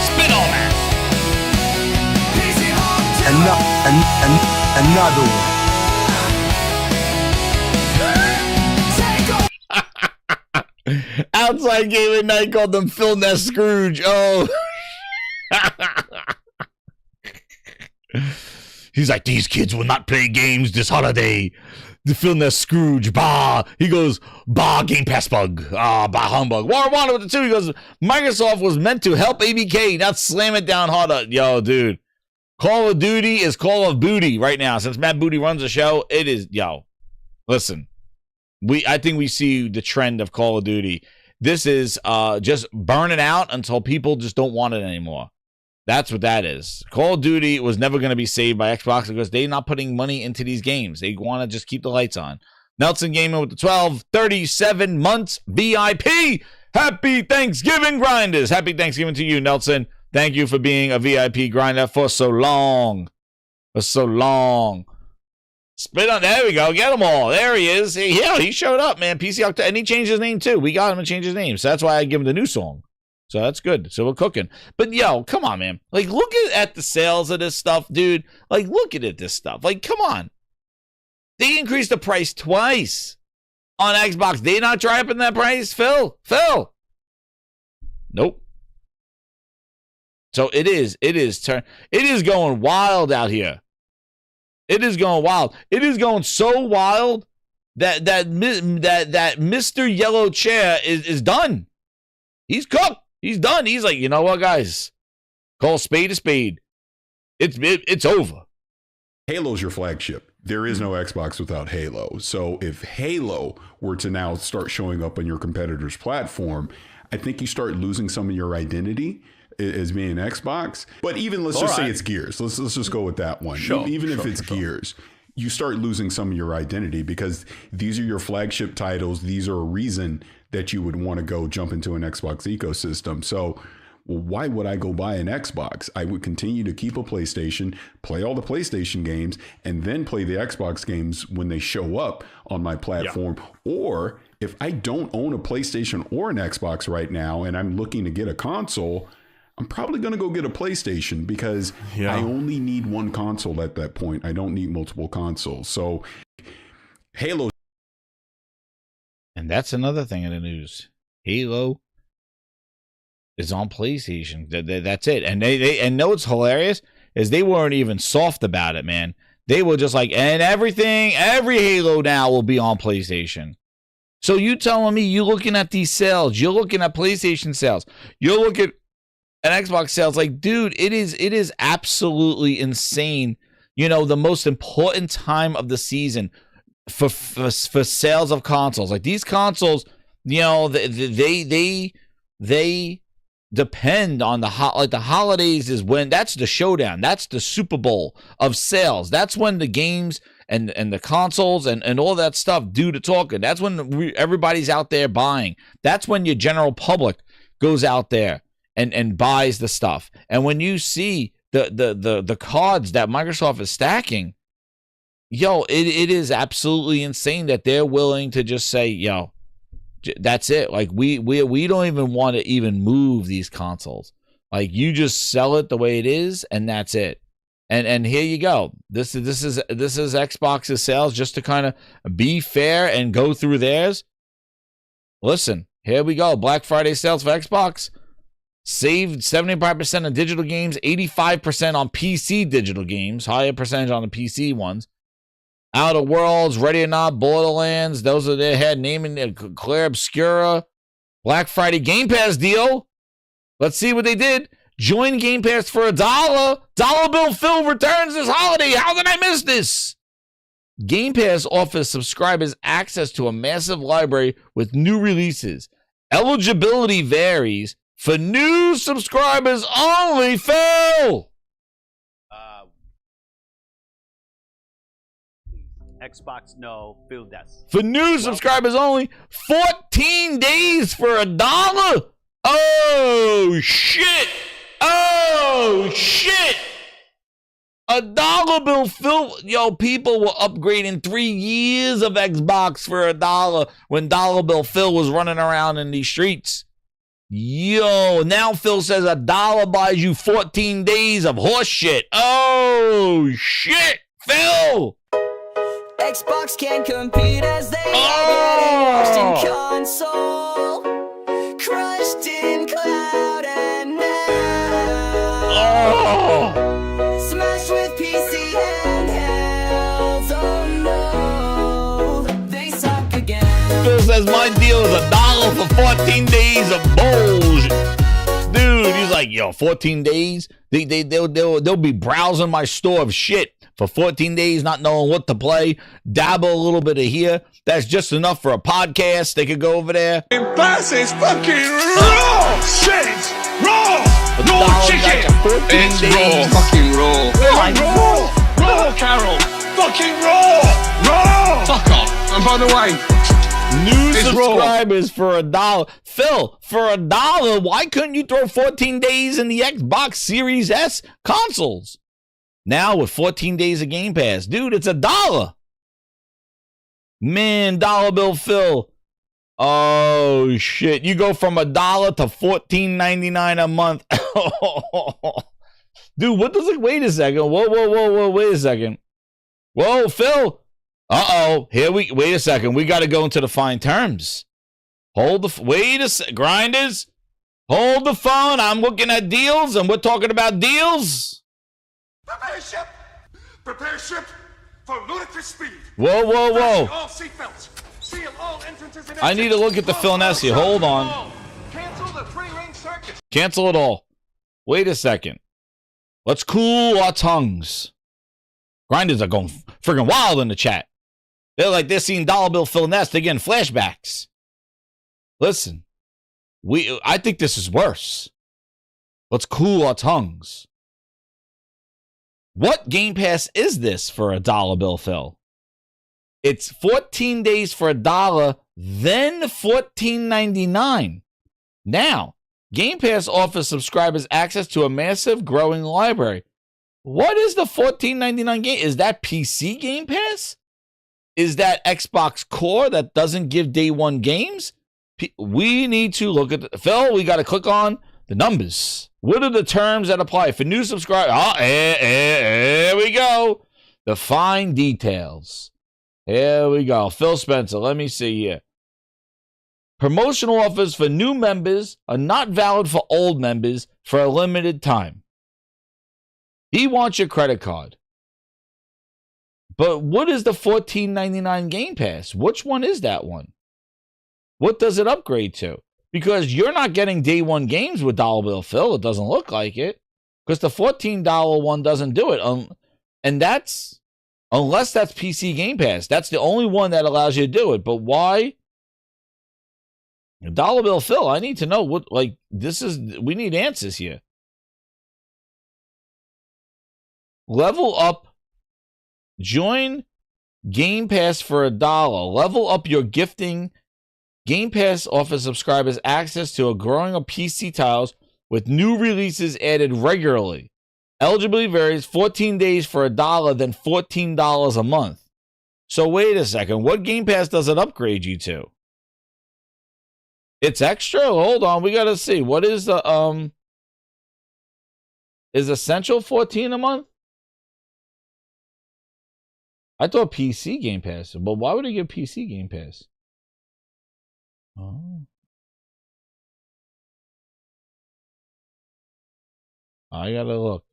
Spit on that. PC Hawk 2. Another one. Outside game at night called them Philness Scrooge. Oh. He's like, these kids will not play games this holiday. The Philness Scrooge, bah. He goes, bah, Game Pass bug. Ah, bah, humbug. One with the two. He goes, Microsoft was meant to help ABK, not slam it down harder. Yo, dude. Call of Duty is Call of Booty right now. Since Matt Booty runs the show, it is, yo. Listen, I think we see the trend of Call of Duty. This is just burning out until people just don't want it anymore. That's what that is. Call of Duty was never going to be saved by Xbox because they're not putting money into these games. They want to just keep the lights on. Nelson Gamer with the 12, 37 months VIP. Happy Thanksgiving, grinders. Happy Thanksgiving to you, Nelson. Thank you for being a VIP grinder for so long. For so long. Spit on. There we go. Get them all. There he is. Yeah, he showed up, man. PC October. And he changed his name, too. We got him to change his name. So that's why I give him the new song. So that's good. So we're cooking. But, yo, come on, man. Like, look at the sales of this stuff, dude. Like, look at this stuff. Like, come on. They increased the price twice on Xbox. They not dropping that price, Phil? Nope. So it is going wild out here. It is going wild. It is going so wild that Mr. Yellow Chair is done. He's cooked. He's done. He's like, you know what, guys? Call spade a spade. It's over. Halo's your flagship. There is no Xbox without Halo. So if Halo were to now start showing up on your competitor's platform, I think you start losing some of your identity as being Xbox. But even let's just say it's Gears. Let's just go with that one. Even if it's Gears, you start losing some of your identity because these are your flagship titles. These are a reason that you would want to go jump into an Xbox ecosystem. So why would I go buy an Xbox? I would continue to keep a PlayStation, play all the PlayStation games, and then play the Xbox games when they show up on my platform. Yeah. Or if I don't own a PlayStation or an Xbox right now and I'm looking to get a console, I'm probably going to go get a PlayStation because I only need one console at that point. I don't need multiple consoles. So Halo. And that's another thing in the news. Halo is on PlayStation. That's it. And they know what's hilarious is they weren't even soft about it, man. They were just like, and every Halo now will be on PlayStation. So you telling me you're looking at these sales, you're looking at PlayStation sales, you're looking at Xbox sales, like, dude, it is absolutely insane. You know, the most important time of the season for sales of consoles. Like these consoles, you know, they depend on the holidays is when that's the showdown. That's the Super Bowl of sales. That's when the games and the consoles and all that stuff do the talking. That's when everybody's out there buying. That's when your general public goes out there and buys the stuff. And when you see the cards that Microsoft is stacking, yo, it is absolutely insane that they're willing to just say, yo, that's it. Like we don't even want to even move these consoles. Like you just sell it the way it is, and that's it. And here you go. This is Xbox's sales just to kind of be fair and go through theirs. Listen, here we go. Black Friday sales for Xbox saved 75% on digital games, 85% on PC digital games, higher percentage on the PC ones. Outer Worlds, Ready or Not, Borderlands, those are their head naming Claire Obscura. Black Friday Game Pass deal. Let's see what they did. Join Game Pass for $1. Dollar Bill Phil returns this holiday. How did I miss this? Game Pass offers subscribers access to a massive library with new releases. Eligibility varies for new subscribers only, Phil. Xbox, no. Philness. For new subscribers only, 14 days for $1. Oh, shit. Oh, shit. $1 bill Phil. Yo, people were upgrading 3 years of Xbox for $1 when Dollar Bill Phil was running around in these streets. Yo, now Phil says $1 buys you 14 days of horse shit. Oh, shit, Phil. Xbox can't compete as they are getting washed in console, crushed in cloud and now smashed with PC handhelds. Oh no, they suck again. Phil says my deal is $1 for 14 days of bullshit. Dude, he's like, yo, 14 days? They'll be browsing my store of shit for 14 days, not knowing what to play, dabble a little bit of here. That's just enough for a podcast. They could go over there. This is fucking raw shit! Raw! No chicken! 14 It's days. raw. Fucking raw. Raw, Carol! Fucking raw! Raw! Fuck off. And by the way, New it's subscribers for $1. Phil, for $1, why couldn't you throw 14 days in the Xbox Series S consoles? Now with 14 days of Game Pass. Dude, it's $1. Man, dollar bill Phil. Oh, shit. You go from $1 to $14.99 a month. Dude, what does it... Wait a second. Whoa. Wait a second. Whoa, Phil. Uh-oh. Wait a second. We got to go into the fine terms. Wait a sec. Grinders. Hold the phone. I'm looking at deals, and we're talking about deals. Prepare ship! Prepare ship for ludicrous speed. Whoa. All seatbelts. Seal all entrances and I need to look at the Philness here. Hold on. Cancel the three-ring circus. Cancel it all. Wait a second. Let's cool our tongues. Grinders are going friggin' wild in the chat. They're seeing dollar bill Philness. They're getting flashbacks. Listen, I think this is worse. Let's cool our tongues. What Game Pass is this for $1 bill, Phil? It's 14 days for $1, then $14.99. Now, Game Pass offers subscribers access to a massive growing library. What is the $14.99 game? Is that PC Game Pass? Is that Xbox Core that doesn't give day one games? We need to look at Phil, we got to click on the numbers. What are the terms that apply for new subscribers? Here we go. The fine details. Here we go. Phil Spencer, let me see here. Promotional offers for new members are not valid for old members for a limited time. He wants your credit card. But what is the $14.99 Game Pass? Which one is that one? What does it upgrade to? Because you're not getting day one games with dollar bill Phil. It doesn't look like it. Because the $14 one doesn't do it. And that's, unless that's PC Game Pass. That's the only one that allows you to do it. But why? Dollar bill Phil, I need to know what, we need answers here. Level up. Join Game Pass for $1. Level up your gifting. Game Pass offers subscribers access to a growing of PC titles with new releases added regularly. Eligibility varies 14 days for $1, then $14 a month. So wait a second. What Game Pass does it upgrade you to? It's extra? Hold on. We got to see. What is the, is Essential 14 a month? I thought PC Game Pass, but why would I give PC Game Pass? Oh. I gotta look.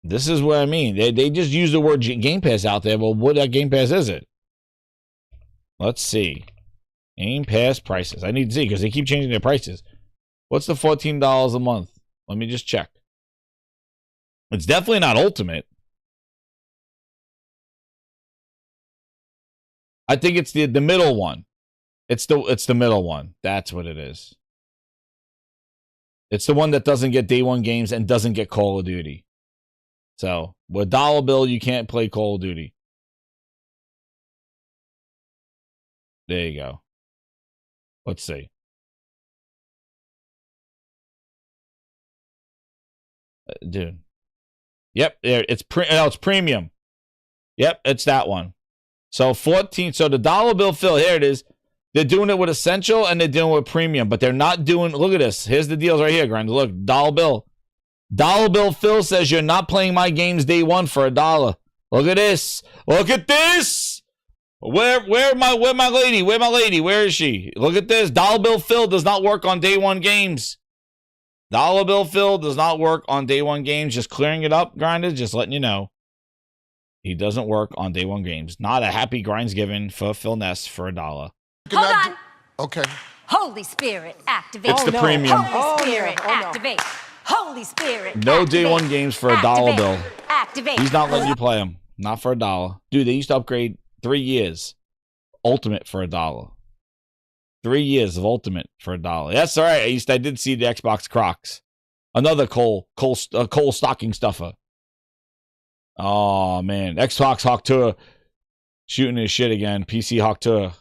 This is what I mean. They just use the word Game Pass out there, but what Game Pass is it? Let's see. Game Pass prices. I need to see because they keep changing their prices. What's the $14 a month? Let me just check. It's definitely not Ultimate. I think it's the middle one. It's the middle one. That's what it is. It's the one that doesn't get day one games and doesn't get Call of Duty. So with dollar bill, you can't play Call of Duty. There you go. Let's see. Dude. Yep, it's premium. Yep, it's that one. So 14. So the dollar bill Phil, here it is. They're doing it with Essential and they're doing it with Premium, but they're not doing. Look at this. Here's the deals right here, Grind. Look, dollar bill. Dollar bill Phil says you're not playing my games day one for $1. Look at this. Look at this. Where my lady? Where my lady? Where is she? Look at this. Dollar bill Phil does not work on day one games. Dollar bill Phil does not work on day one games. Just clearing it up, Grinders. Just letting you know. He doesn't work on day one games. Not a happy Grindsgiving for Philness for $1. Hold on. Okay. Holy Spirit, activate. It's the premium. Holy Spirit, activate. Holy Spirit. No day one games for $1 bill. Activate. He's not letting you play them. Not for $1. Dude, they used to upgrade 3 years. Ultimate for $1. 3 years of Ultimate for $1. That's all right. I did see the Xbox Crocs. Another Cole stocking stuffer. Oh, man. Xbox Hawk Tour shooting his shit again. PC Hawk Tour.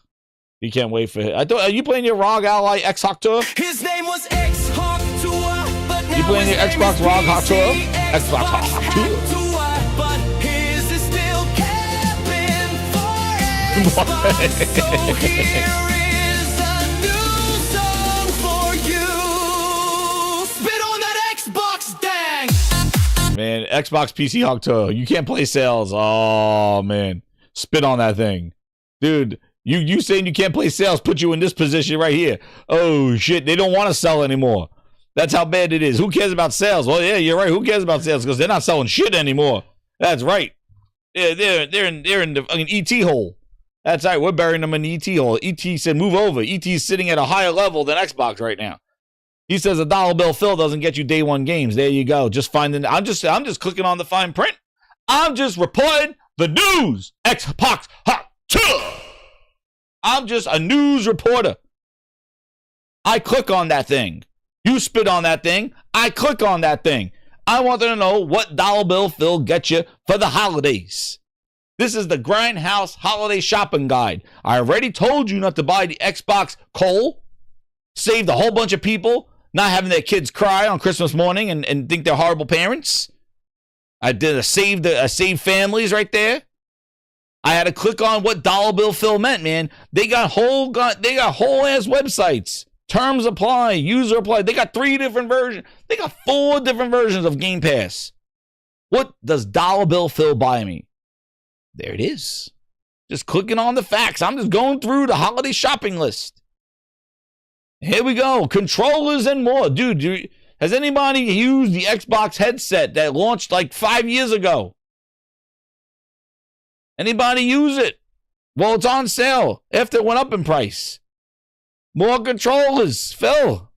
You can't wait for it. Are you playing your ROG Ally X Hawk Tour? His name was X Hawk Tour, but now You playing your his name Xbox is ROG Hawk Tour? PC Xbox Hawk Tour. But his is still capping for Xbox. So here is a new song for you. Spit on that Xbox, dang. Man, Xbox PC Hawk Tour. You can't play sales. Oh, man. Spit on that thing. Dude, you saying you can't play sales put you in this position right here. Oh, shit. They don't want to sell anymore. That's how bad it is. Who cares about sales? Well, yeah, you're right. Who cares about sales? Because they're not selling shit anymore. That's right. Yeah, they're in the fucking ET hole. That's right. We're burying them in the ET hole. ET said move over. ET's sitting at a higher level than Xbox right now. He says a dollar bill Phil doesn't get you day one games. There you go. Just finding. I'm just clicking on the fine print. I'm just reporting the news. Xbox Hot Tour. I'm just a news reporter. I click on that thing. You spit on that thing. I click on that thing. I want to know what dollar bill Phil gets you for the holidays. This is the Grindhouse Holiday Shopping Guide. I already told you not to buy the Xbox Cole. Saved a whole bunch of people not having their kids cry on Christmas morning and think they're horrible parents. I did a save families right there. I had to click on what dollar bill Phil meant, man. They got whole ass websites. Terms apply, user apply. They got 3 different versions. They got 4 different versions of Game Pass. What does dollar bill Phil buy me? There it is. Just clicking on the facts. I'm just going through the holiday shopping list. Here we go. Controllers and more. Dude, has anybody used the Xbox headset that launched like 5 years ago? Anybody use it? Well, it's on sale after it went up in price. More controllers, Phil.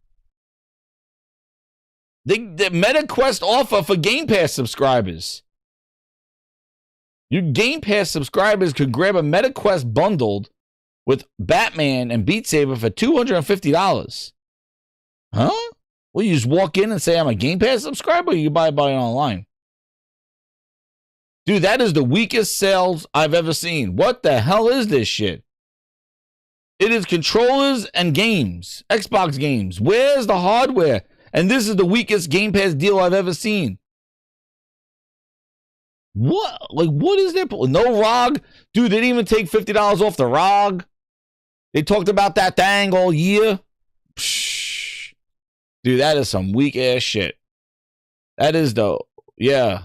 The MetaQuest offer for Game Pass subscribers. Your Game Pass subscribers could grab a MetaQuest bundled with Batman and Beat Saber for $250. Huh? Well, you just walk in and say, I'm a Game Pass subscriber, or you buy it online? Dude, that is the weakest sales I've ever seen. What the hell is this shit? It is controllers and games. Xbox games. Where's the hardware? And this is the weakest Game Pass deal I've ever seen. What? Like, what is there? No ROG? Dude, they didn't even take $50 off the ROG. They talked about that thing all year. Psh. Dude, that is some weak ass shit. That is yeah.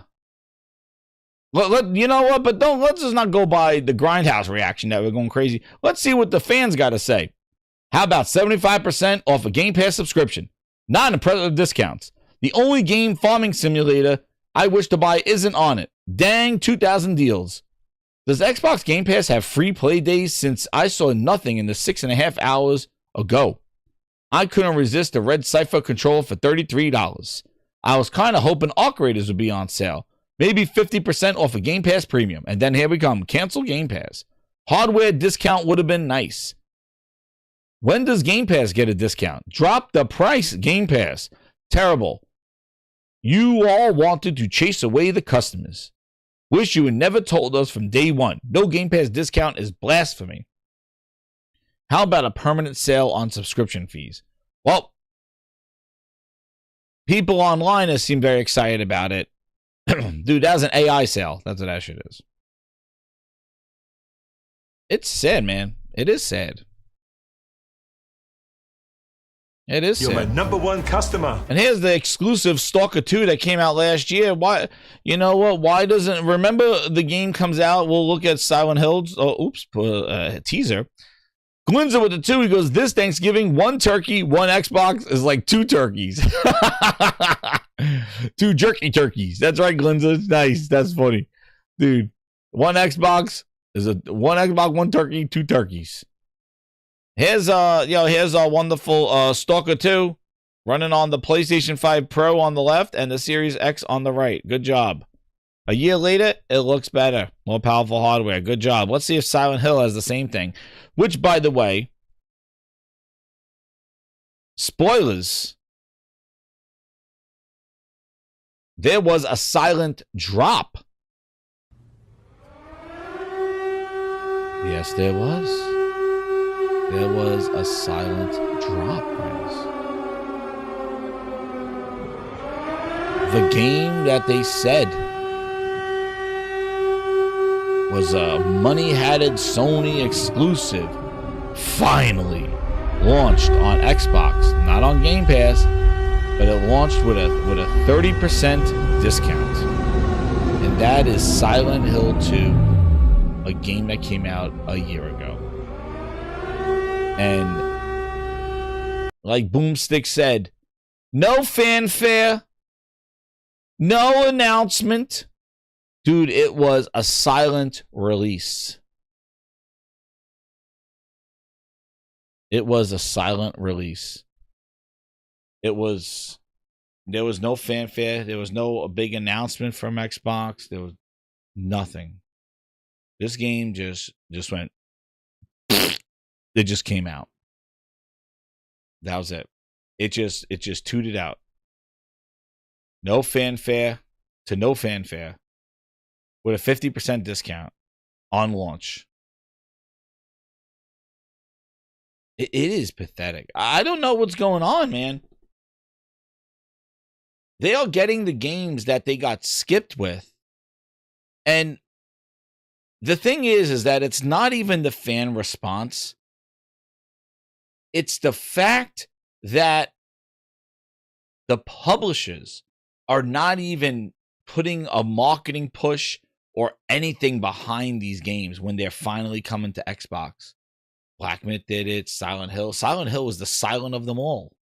You know what? But let's just not go by the Grindhouse reaction that we're going crazy. Let's see what the fans got to say. How about 75% off a Game Pass subscription? Not in present discounts. The only game farming simulator I wish to buy isn't on it. Dang 2,000 deals. Does Xbox Game Pass have free play days since I saw nothing in the 6.5 hours ago? I couldn't resist the red Cypher controller for $33. I was kind of hoping Arc Raiders would be on sale. Maybe 50% off a Game Pass Premium. And then here we come. Cancel Game Pass. Hardware discount would have been nice. When does Game Pass get a discount? Drop the price, Game Pass. Terrible. You all wanted to chase away the customers. Wish you had never told us from day one. No Game Pass discount is blasphemy. How about a permanent sale on subscription fees? Well, people online seem very excited about it. Dude, that was an AI sale. That's what that shit is. It's sad, man. It is sad. It is You're sad. my #1 customer. And here's the exclusive Stalker 2 that came out last year. Why? You know what? Why doesn't... Remember the game comes out. We'll look at Silent Hills. Oh, oops. Teaser. Glinza with the 2. He goes, this Thanksgiving, 1 turkey, 1 Xbox is like 2 turkeys. 2 jerky turkeys. That's right, Glinza. Nice. That's funny. Dude, 1 Xbox is 1 Xbox, 1 turkey, 2 turkeys. Here's a wonderful Stalker 2 running on the PlayStation 5 Pro on the left and the Series X on the right. Good job. A year later, it looks better. More powerful hardware. Good job. Let's see if Silent Hill has the same thing. Which, by the way, spoilers. there was a silent drop. Yes, there was. There was a silent drop, guys. The game that they said was a money-hatted Sony exclusive finally launched on Xbox, not on Game Pass, but it launched with a 30% discount. And that is Silent Hill 2, a game that came out a year ago. And like Boomstick said, no fanfare, no announcement. Dude, it was a silent release. It was a silent release. There was no fanfare. There was no big announcement from Xbox. There was nothing. This game just went. It just came out. That was it. It just tooted out. No fanfare to no fanfare. With a 50% discount on launch. It is pathetic. I don't know what's going on, man. They are getting the games that they got skipped with. And the thing is that it's not even the fan response. It's the fact that the publishers are not even putting a marketing push or anything behind these games when they're finally coming to Xbox. Black Myth did it. Silent Hill. Silent Hill was the silent of them all.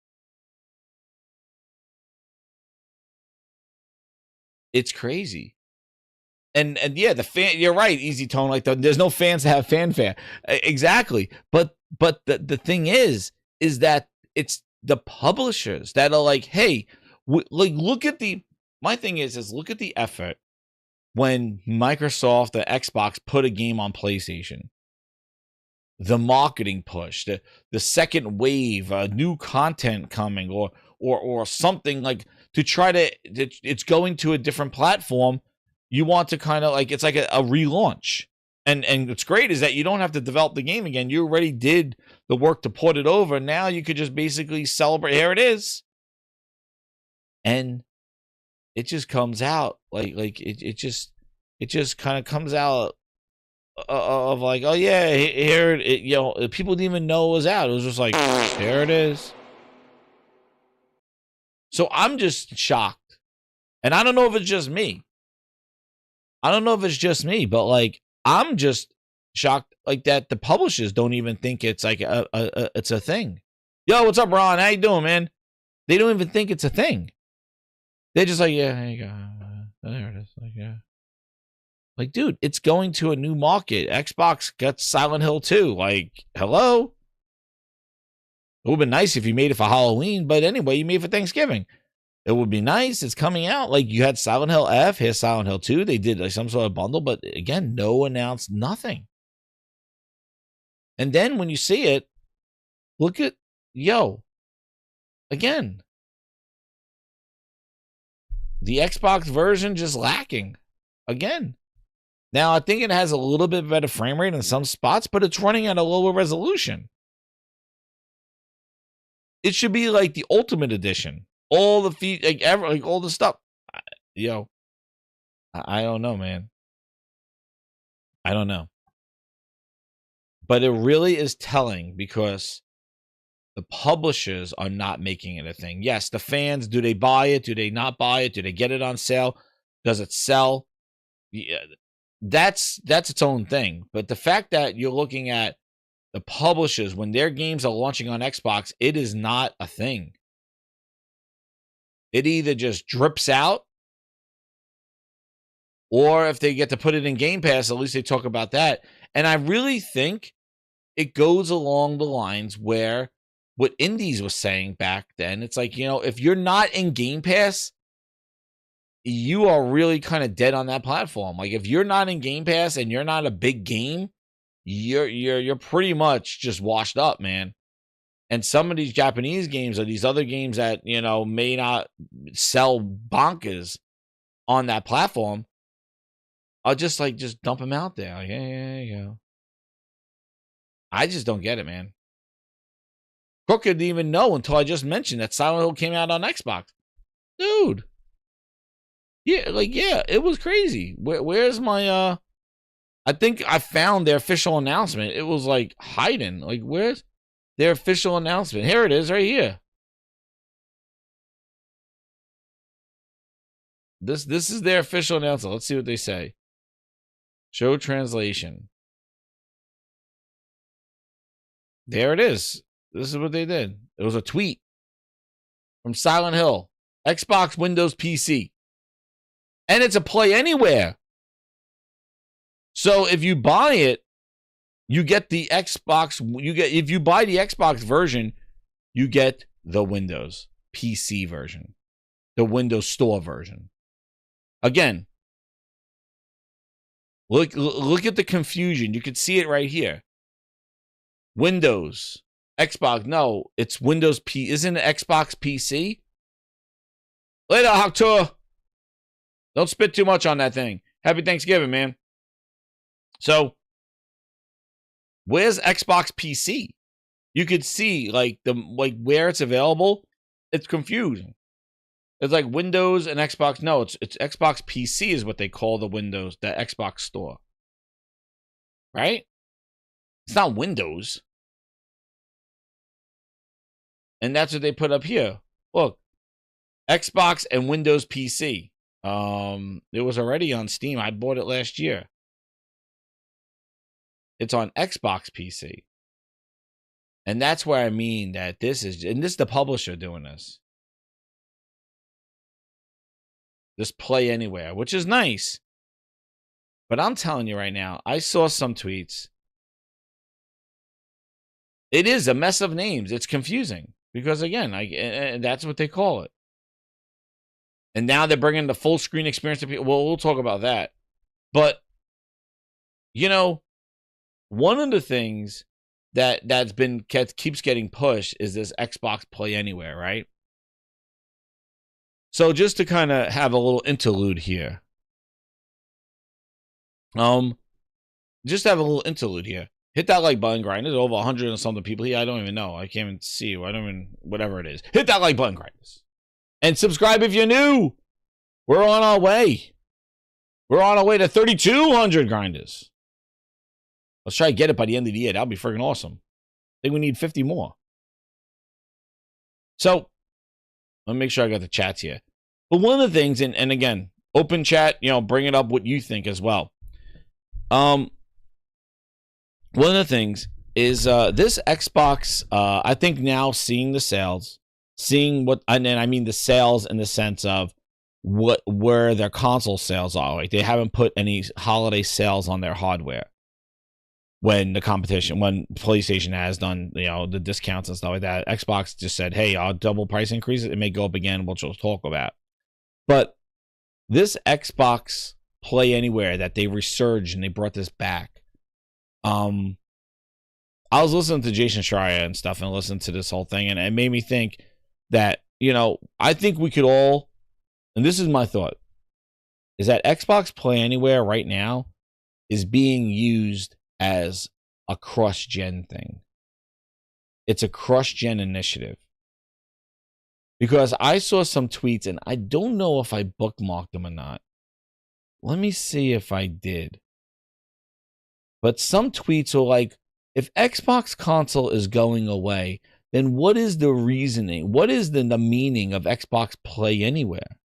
It's crazy. And yeah, the fan. You're right, Easy Tone. Like there's no fans to have fanfare. Exactly. But the thing is that it's the publishers that are like, hey, look at the. My thing is look at the effort when Microsoft or Xbox put a game on PlayStation. The marketing push, the second wave, new content coming, or something like to try to. It's going to a different platform. You want to kind of like it's like a relaunch, and what's great is that you don't have to develop the game again. You already did the work to port it over. Now you could just basically celebrate. Here it is, and it just comes out like it just kind of comes out. Of like, oh yeah, here people didn't even know it was out. It was just like, there it is. So I'm just shocked, and I don't know if it's just me. But like, I'm just shocked, like that the publishers don't even think it's like it's a thing. Yo, what's up, Ron? How you doing, man? They don't even think it's a thing. They're just like, yeah, there you go. There it is. Like, yeah. Like, dude, it's going to a new market. Xbox got Silent Hill 2. Like, hello? It would have been nice if you made it for Halloween, but anyway, you made it for Thanksgiving. It would be nice. It's coming out. Like, you had Silent Hill F, here's Silent Hill 2. They did like some sort of bundle, but again, no announced, nothing. And then when you see it, look at, again, the Xbox version just lacking. Again. Now, I think it has a little bit better frame rate in some spots, but it's running at a lower resolution. It should be like the Ultimate Edition. All the all the stuff. I don't know, man. I don't know. But it really is telling because the publishers are not making it a thing. Yes, the fans, do they buy it? Do they not buy it? Do they get it on sale? Does it sell? Yeah. That's its own thing. But the fact that you're looking at the publishers, when their games are launching on Xbox, it is not a thing. It either just drips out, or if they get to put it in Game Pass, at least they talk about that. And I really think it goes along the lines where what Indies was saying back then. It's like, if you're not in Game Pass, you are really kind of dead on that platform. Like if you're not in Game Pass and you're not a big game, you're pretty much just washed up, man. And some of these Japanese games or these other games that, may not sell bonkers, on that platform, I'll just dump them out there. Like, yeah, you go. I just don't get it, man. Crook didn't even know until I just mentioned that Silent Hill came out on Xbox. Dude. Yeah, it was crazy. Where's my I think I found their official announcement. It was like hiding. Like, where's their official announcement? Here it is, right here. This is their official announcement. Let's see what they say. Show translation. There it is. This is what they did. It was a tweet from Silent Hill. Xbox, Windows, PC. And it's a play anywhere. So if you buy it, you get the Xbox. If you buy the Xbox version, you get the Windows PC version, the Windows Store version. Again, look at the confusion. You can see it right here. Windows, Xbox. No, it's Windows P. Isn't it Xbox PC? Later, Hector. Don't spit too much on that thing. Happy Thanksgiving, man. So, where's Xbox PC? You could see where it's available. It's confusing. It's like Windows and Xbox. No, it's Xbox PC is what they call the Windows, the Xbox store. Right? It's not Windows. And that's what they put up here. Look, Xbox and Windows PC. It was already on Steam. I bought it last year. It's on Xbox PC. And that's where I mean that this is the publisher doing this. This play anywhere, which is nice. But I'm telling you right now, I saw some tweets. It is a mess of names. It's confusing. Because again, and that's what they call it. And now they're bringing the full screen experience to people. Well, we'll talk about that. But, you know, one of the things that keeps getting pushed is this Xbox Play Anywhere, right? So just to kind of have a little interlude here. Just have a little interlude here. Hit that like button, grind. There's over 100 and something people here. I don't even know. I can't even see you. I don't even, whatever it is. Hit that like button, grinders. And subscribe if you're new. We're on our way. We're on our way to 3,200 grinders. Let's try to get it by the end of the year. That'll be freaking awesome. I think we need 50 more. So, let me make sure I got the chats here. But one of the things, and again, open chat, bring it up what you think as well. One of the things is this Xbox, I think now seeing the sales, seeing what, and I mean the sales in the sense of where their console sales are. Like they haven't put any holiday sales on their hardware. When PlayStation has done, the discounts and stuff like that, Xbox just said, hey, I'll double price increases. It may go up again, which we'll talk about. But this Xbox Play Anywhere that they resurged and they brought this back. I was listening to Jason Schreier and stuff and listening to this whole thing, and it made me think that, I think we could all, and this is my thought, is that Xbox Play Anywhere right now is being used as a cross-gen thing. It's a cross-gen initiative. Because I saw some tweets, and I don't know if I bookmarked them or not. Let me see if I did. But some tweets are like, if Xbox console is going away, then what is the reasoning? What is the meaning of Xbox Play Anywhere?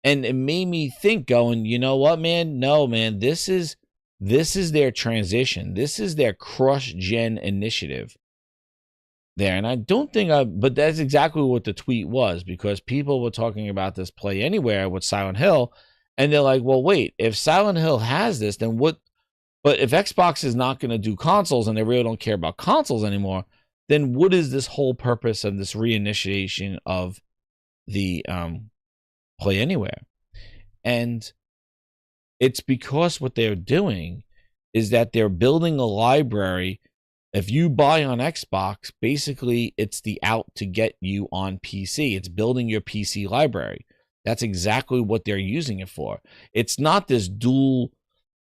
And it made me think, going, you know what, man? No, man, this is their transition. This is their cross-gen initiative there. And I don't think but that's exactly what the tweet was, because people were talking about this Play Anywhere with Silent Hill, and they're like, well, wait, if Silent Hill has this, then what? But if Xbox is not going to do consoles and they really don't care about consoles anymore, then what is this whole purpose of this reinitiation of the Play Anywhere? And it's because what they're doing is that they're building a library. If you buy on Xbox, basically it's the out to get you on PC. It's building your PC library. That's exactly what they're using it for. It's not this dual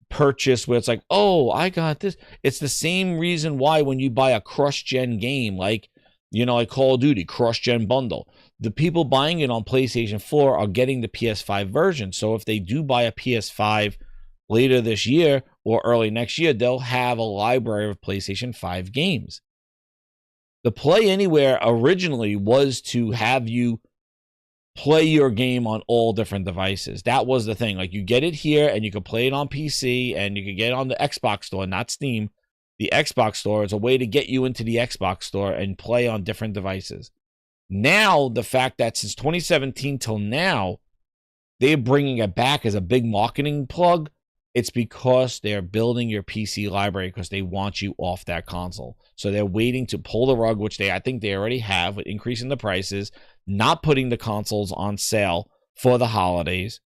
purchase where it's like, oh, I got this. It's the same reason why when you buy a cross-gen game, like, you know, like Call of Duty, cross-gen bundle, the people buying it on PlayStation 4 are getting the PS5 version. So if they do buy a PS5 later this year or early next year, they'll have a library of PlayStation 5 games. The Play Anywhere originally was to have you play your game on all different devices. That was the thing. Like, you get it here and you can play it on PC and you can get it on the Xbox store, not Steam. The Xbox store is a way to get you into the Xbox store and play on different devices. Now, the fact that since 2017 till now, they're bringing it back as a big marketing plug, it's because they're building your PC library because they want you off that console. So they're waiting to pull the rug, which I think they already have, with increasing the prices, not putting the consoles on sale for the holidays,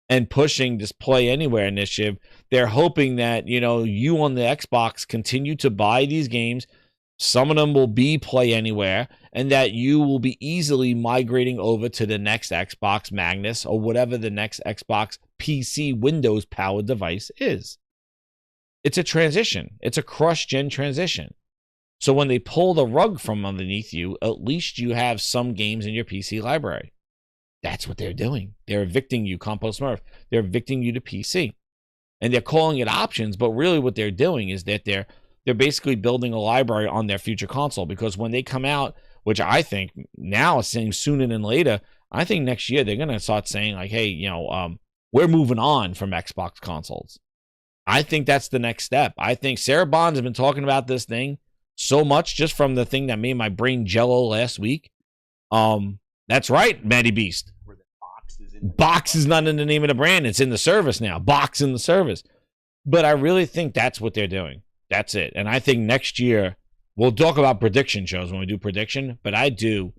and pushing this Play Anywhere initiative. They're hoping that, you know, you on the Xbox continue to buy these games. Some of them will be Play Anywhere, and that you will be easily migrating over to the next Xbox Magnus or whatever the next Xbox PC Windows-powered device is. It's a transition. It's a cross-gen transition. So when they pull the rug from underneath you, at least you have some games in your PC library. That's what they're doing. They're evicting you, Compost Smurf. They're evicting you to PC. And they're calling it options, but really what they're doing is that they're basically building a library on their future console, because when they come out, which I think now it seems sooner than later, I think next year they're going to start saying like, hey, you know, we're moving on from Xbox consoles. I think that's the next step. I think Sarah Bonds has been talking about this thing so much, just from the thing that made my brain jello last week. That's right, Matty Beast. Box is not in the name of the brand. It's in the service now. Box in the service. But I really think that's what they're doing. That's it. And I think next year, we'll talk about prediction shows when we do prediction, but I do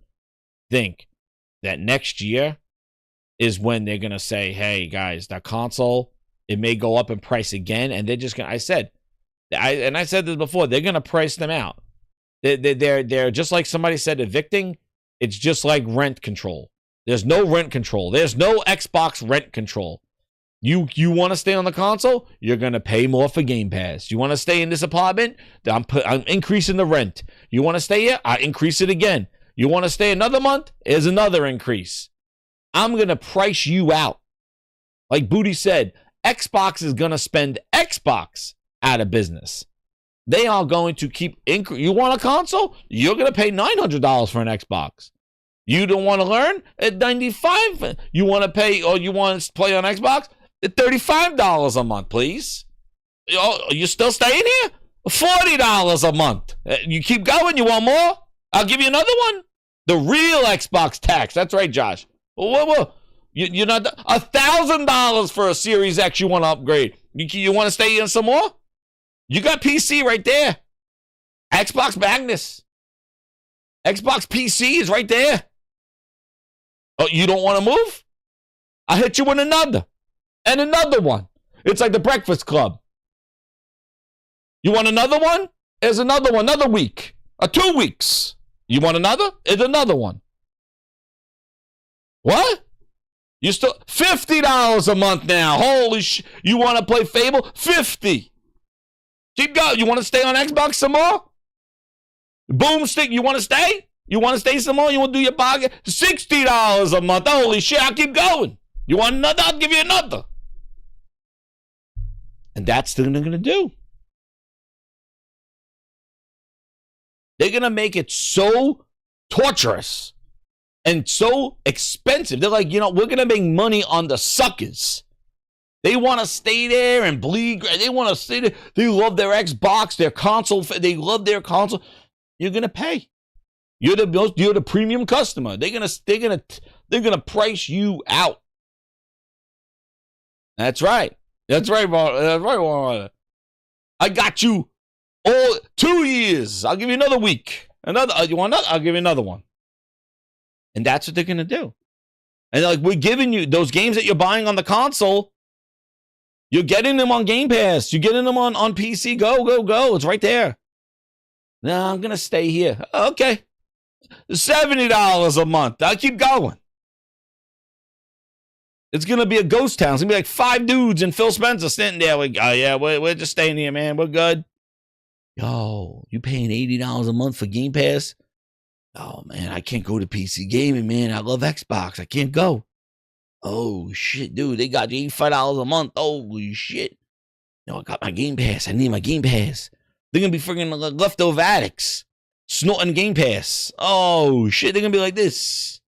think that next year is when they're going to say, hey, guys, that console, it may go up in price again. And they're just going to, I said this before, they're going to price them out. They're just like somebody said, evicting. It's just like rent control. There's no rent control. There's no Xbox rent control. You want to stay on the console? You're going to pay more for Game Pass. You want to stay in this apartment? I'm increasing the rent. You want to stay here? I increase it again. You want to stay another month? There's another increase. I'm going to price you out. Like Booty said, Xbox is going to spend Xbox out of business. They are going to keep You want a console? You're going to pay $900 for an Xbox. You don't want to learn? At $95. You want to pay, or you want to play on Xbox? At $35 a month, please. You still staying here? $40 a month. You keep going? You want more? I'll give you another one. The real Xbox tax. That's right, Josh. Whoa. You're not $1,000 for a Series X. You want to upgrade? You want to stay in some more? You got PC right there. Xbox Magnus. Xbox PC is right there. Oh, you don't want to move? I'll hit you with another. And another one. It's like the Breakfast Club. You want another one? There's another one, another week. 2 weeks. You want another? It's another one. What? You still $50 a month now. Holy sh! You want to play Fable? $50. Keep going. You want to stay on Xbox some more? Boomstick, you want to stay? You want to stay some more? You want to do your bargain? $60 a month. Holy shit, I'll keep going. You want another? I'll give you another. And that's what they're going to do. They're going to make it so torturous and so expensive. They're like, you know, we're going to make money on the suckers. They want to stay there and bleed. They want to stay there. They love their Xbox, their console. They love their console. You're going to pay. You're the premium customer. They're gonna price you out. That's right. That's right, Warren. I got you all 2 years. I'll give you another week. You want another? I'll give you another one. And that's what they're gonna do. And like, we're giving you those games that you're buying on the console. You're getting them on Game Pass. You're getting them on PC. Go. It's right there. No, I'm gonna stay here. Okay. $70 a month. I'll keep going. It's going to be a ghost town. It's going to be like 5 dudes and Phil Spencer sitting there like, oh, yeah, we're just staying here, man. We're good. Yo, you paying $80 a month for Game Pass? Oh, man, I can't go to PC gaming, man. I love Xbox. I can't go. Oh, shit, dude. They got you $85 a month. Holy shit. No, I got my Game Pass. I need my Game Pass. They're going to be freaking leftover addicts snorting Game Pass. Oh, shit. They're going to be like this.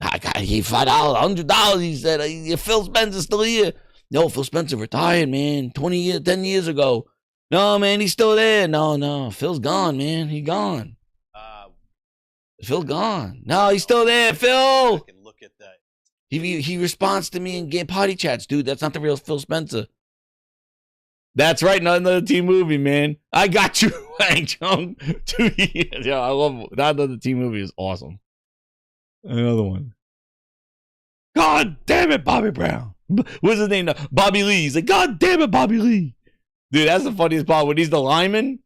I got $5, $100. He said, Phil Spencer's still here. No, Phil Spencer retired, man. 10 years ago. No, man, he's still there. No. Phil's gone, man. He gone. Phil gone. No, he's still there. Phil. I can look at that. He responds to me in game party chats, dude. That's not the real Phil Spencer. That's right, not another team movie, man. I got you, Wang Chung. 2 years. Yeah, I love that. Another team movie is awesome. Another one. God damn it, Bobby Brown. What's his name now? Bobby Lee. He's like, God damn it, Bobby Lee. Dude, that's the funniest part. When he's the lineman,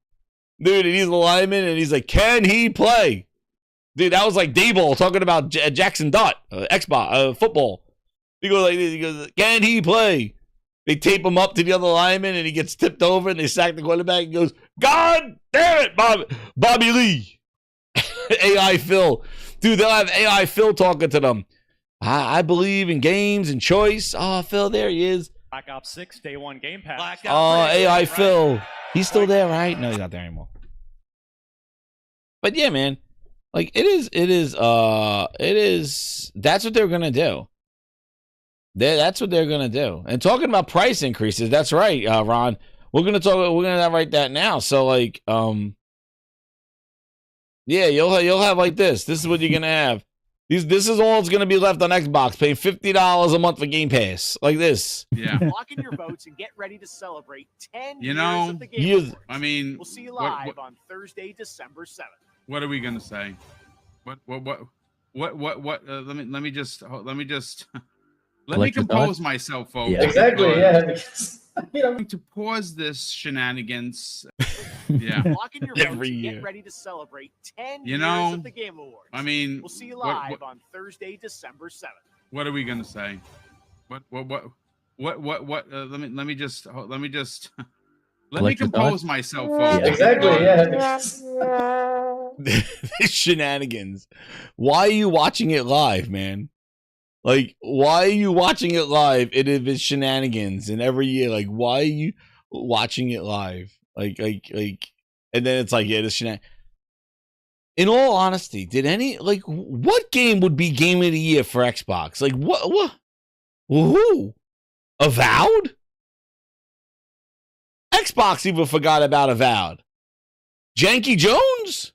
dude, and he's the lineman, and he's like, can he play? Dude, that was like Dayball talking about Jackson Dot, Xbox, football. He goes like this. He goes, can he play? They tape him up to the other lineman, and he gets tipped over, and they sack the quarterback. And goes, God damn it, Bobby Lee. AI Phil. Dude, they'll have AI Phil talking to them. I believe in games and choice. Oh, Phil, there he is. Black Ops 6, day 1 Game Pass. Black Oh, Ops 6, AI right? Phil. He's still there, right? No, he's not there anymore. But yeah, man. Like, it is, that's what they're going to do. That's what they're going to do. And talking about price increases, that's right, Ron. We're going to write that now. So, like, yeah, you'll have like this. This is what you're going to have. This is all that's going to be left on Xbox, paying $50 a month for Game Pass. Like this. Yeah. Lock in your votes and get ready to celebrate 10 You years know, of the Game Awards. I mean, We'll see you live on Thursday, December 7th. What are we gonna say? What? Let me just let me compose myself, folks. Yeah. Exactly. Yeah. I'm going to pause this shenanigans. Yeah. Lock in your votes Every and year. get ready to celebrate 10 You years know, of the Game Awards. I mean, we'll see you live on Thursday, December 7th. What are we gonna say? What? Let me just let me compose myself, folks. Yeah. Exactly. Yeah. Shenanigans. Why are you watching it live, man? Like, why are you watching it live? It is shenanigans, and every year, like, why are you watching it live? Like, and then it's like, yeah, this shenanigans. In all honesty, what game would be game of the year for Xbox? Like, what? Who? Avowed? Xbox even forgot about Avowed. Janky Jones?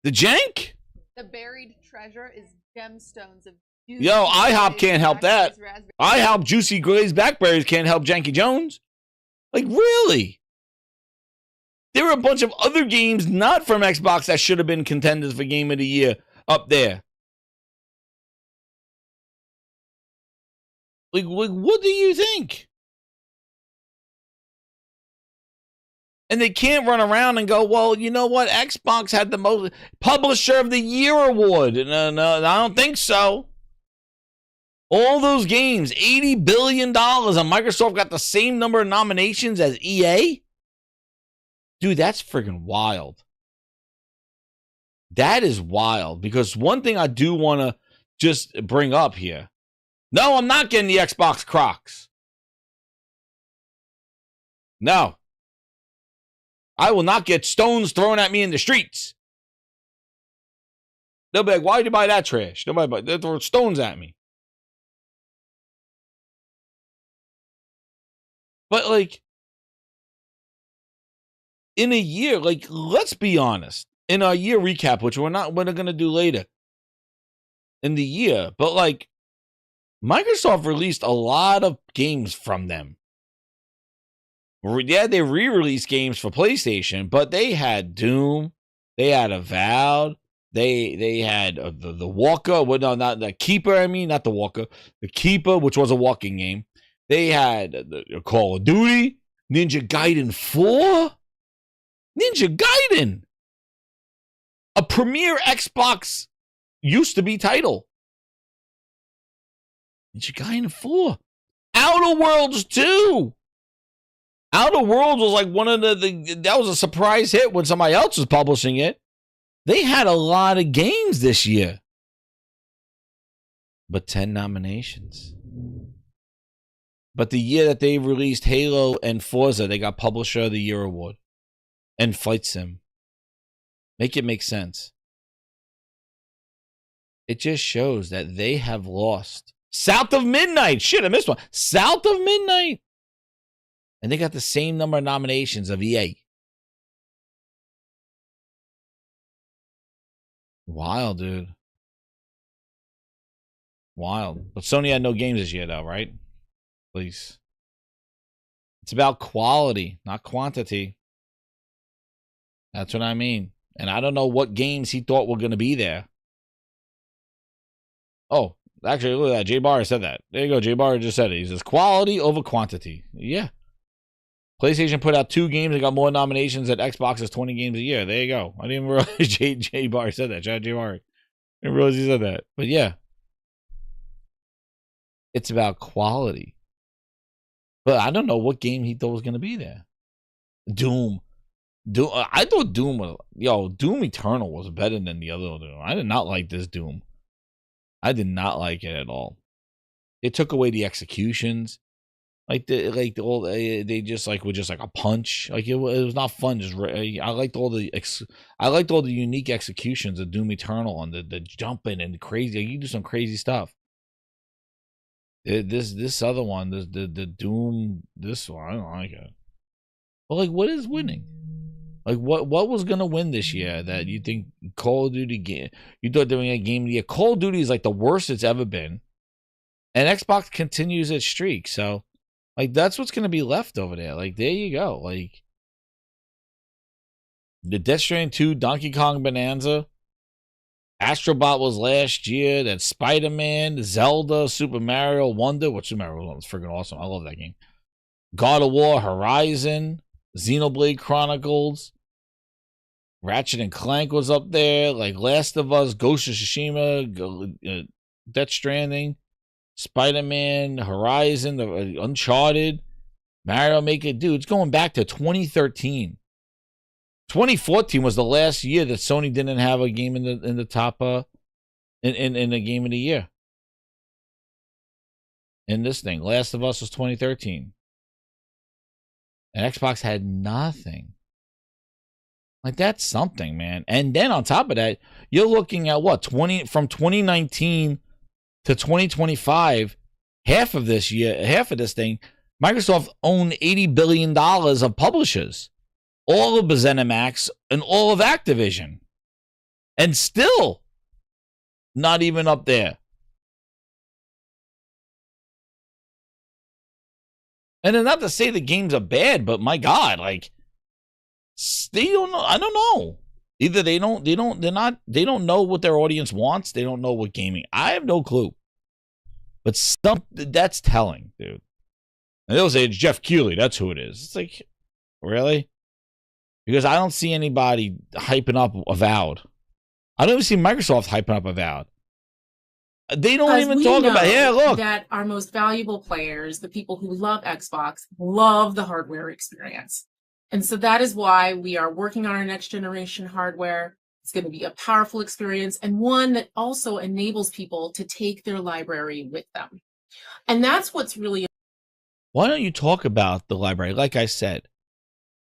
The Jank? The buried treasure is gemstones of. Yo, IHOP can't help that. IHOP Juicy Glazed Blackberries can't help Janky Jones. Like, really? There were a bunch of other games not from Xbox that should have been contenders for Game of the Year up there. Like, what do you think? And they can't run around and go, well, you know what? Xbox had the most Publisher of the Year award. No, I don't think so. All those games, $80 billion, and Microsoft got the same number of nominations as EA? Dude, that's friggin' wild. That is wild. Because one thing I do want to just bring up here. No, I'm not getting the Xbox Crocs. No. I will not get stones thrown at me in the streets. They'll be like, why did you buy that trash? They'll throw stones at me. But, like, in a year, like, let's be honest. In our year recap, which we're going to do later in the year, but, like, Microsoft released a lot of games from them. Yeah, they re-released games for PlayStation, but they had Doom, they had Avowed, they had the Walker, well, no, not the Keeper, I mean, not the Walker, the Keeper, which was a walking game. They had the Call of Duty, Ninja Gaiden 4, Ninja Gaiden, a premier Xbox used to be title. It's your guy in 4. Outer Worlds 2. Outer Worlds was like one of that was a surprise hit when somebody else was publishing it. They had a lot of games this year. But 10 nominations. But the year that they released Halo and Forza, they got Publisher of the Year award. And Flight Sim. Make it make sense. It just shows that they have lost. South of Midnight. Shit, I missed one. South of Midnight. And they got the same number of nominations of EA. Wild, dude. Wild. But Sony had no games this year, though, right? Please. It's about quality, not quantity. That's what I mean. And I don't know what games he thought were going to be there. Oh, actually, look at that. Jay Barr said that. There you go. Jay Barr just said it. He says quality over quantity. Yeah. PlayStation put out 2 games that got more nominations than Xbox's 20 games a year. There you go. I didn't even realize Jay Barr said that. Jay Barr. I didn't realize he said that. But yeah. It's about quality. But I don't know what game he thought was going to be there. Doom. I thought Doom was... Doom Eternal was better than the other Doom. I did not like this Doom. I did not like it at all. They took away the executions. They just like were just like a punch. Like it was not fun. I liked all the unique executions of Doom Eternal and the jumping and the crazy. You do some crazy stuff. This other one, the Doom, this one, I don't like it. But like, what is winning? Like what was gonna win this year that you think Call of Duty game? You thought doing a game of the year. Call of Duty is like the worst it's ever been, and Xbox continues its streak. So, like that's what's gonna be left over there. Like there you go. Like the Death Stranding 2, Donkey Kong Bonanza, Astrobot was last year. That Spider-Man, Zelda, Super Mario Wonder, which Super Mario Wonder was freaking awesome. I love that game. God of War, Horizon, Xenoblade Chronicles, Ratchet and Clank was up there, like Last of Us, Ghost of Tsushima, Death Stranding, Spider-Man, Horizon, Uncharted, Mario Maker. Dude, it's going back to 2013. 2014 was the last year that Sony didn't have a game in the top in the game of the year. In this thing, Last of Us was 2013. And Xbox had nothing. Like that's something, man. And then on top of that, you're looking at what, from 2019 to 2025, half of this thing, Microsoft owned $80 billion of publishers, all of ZeniMax and all of Activision, and still not even up there. And then not to say the games are bad, but my God, like they don't know. I don't know. Either they don't know what their audience wants. They don't know what gaming. I have no clue. But that's telling, dude. And they'll say it's Jeff Keighley. That's who it is. It's like, really? Because I don't see anybody hyping up Avowed. I don't even see Microsoft hyping up Avowed. They don't even talk about, yeah, look. That our most valuable players, the people who love Xbox, love the hardware experience. And so that is why we are working on our next generation hardware. It's going to be a powerful experience and one that also enables people to take their library with them. And that's what's really... Why don't you talk about the library? Like I said,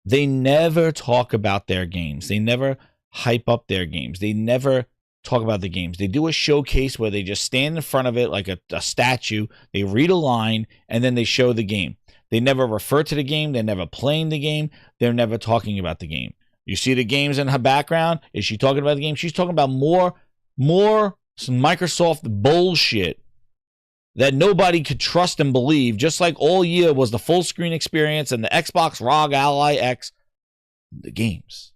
they never talk about their games. They never hype up their games. They never talk about the games. They do a showcase where they just stand in front of it like a statue. They read a line and then they show the game. They never refer to the game. They're never playing the game. They're never talking about the game. You see the games in her background. Is she talking about the game? She's talking about more Microsoft bullshit that nobody could trust and believe, just like all year was the full screen experience and the Xbox ROG Ally X. The games.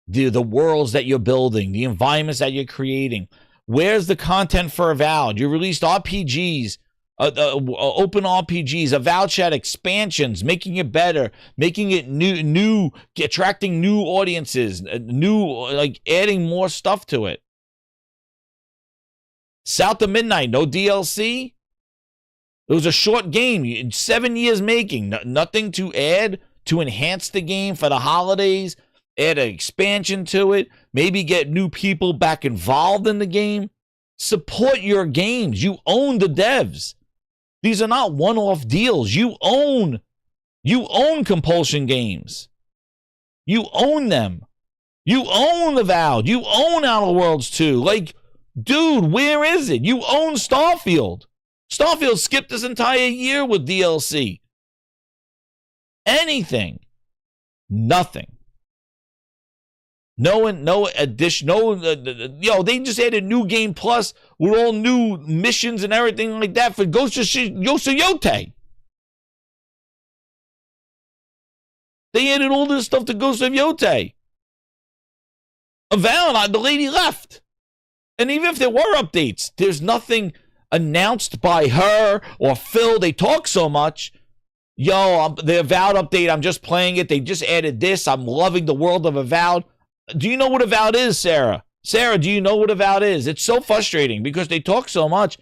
The worlds that you're building, the environments that you're creating. Where's the content for Avowed? You released RPGs, open RPGs, Avowed Chat expansions, making it better, making it new, attracting new audiences, like adding more stuff to it. South of Midnight, no DLC. It was a short game, 7 years making. Nothing to add to enhance the game for the holidays. Add an expansion to it. Maybe get new people back involved in the game. Support your games. You own the devs. These are not one-off deals. You own Compulsion Games. You own them. You own Avowed. You own Outer Worlds 2. Like, dude, where is it? You own Starfield. Starfield skipped this entire year with DLC. Anything. Nothing. No addition. They just added New Game Plus with all new missions and everything like that for Ghost of Yote. They added all this stuff to Ghost of Yote. Avowed, the lady left. And even if there were updates, there's nothing announced by her or Phil. They talk so much. The Avowed update, I'm just playing it. They just added this. I'm loving the world of Avowed. Do you know what Avowed is, Sarah? Sarah, do you know what Avowed is? It's so frustrating because they talk so much,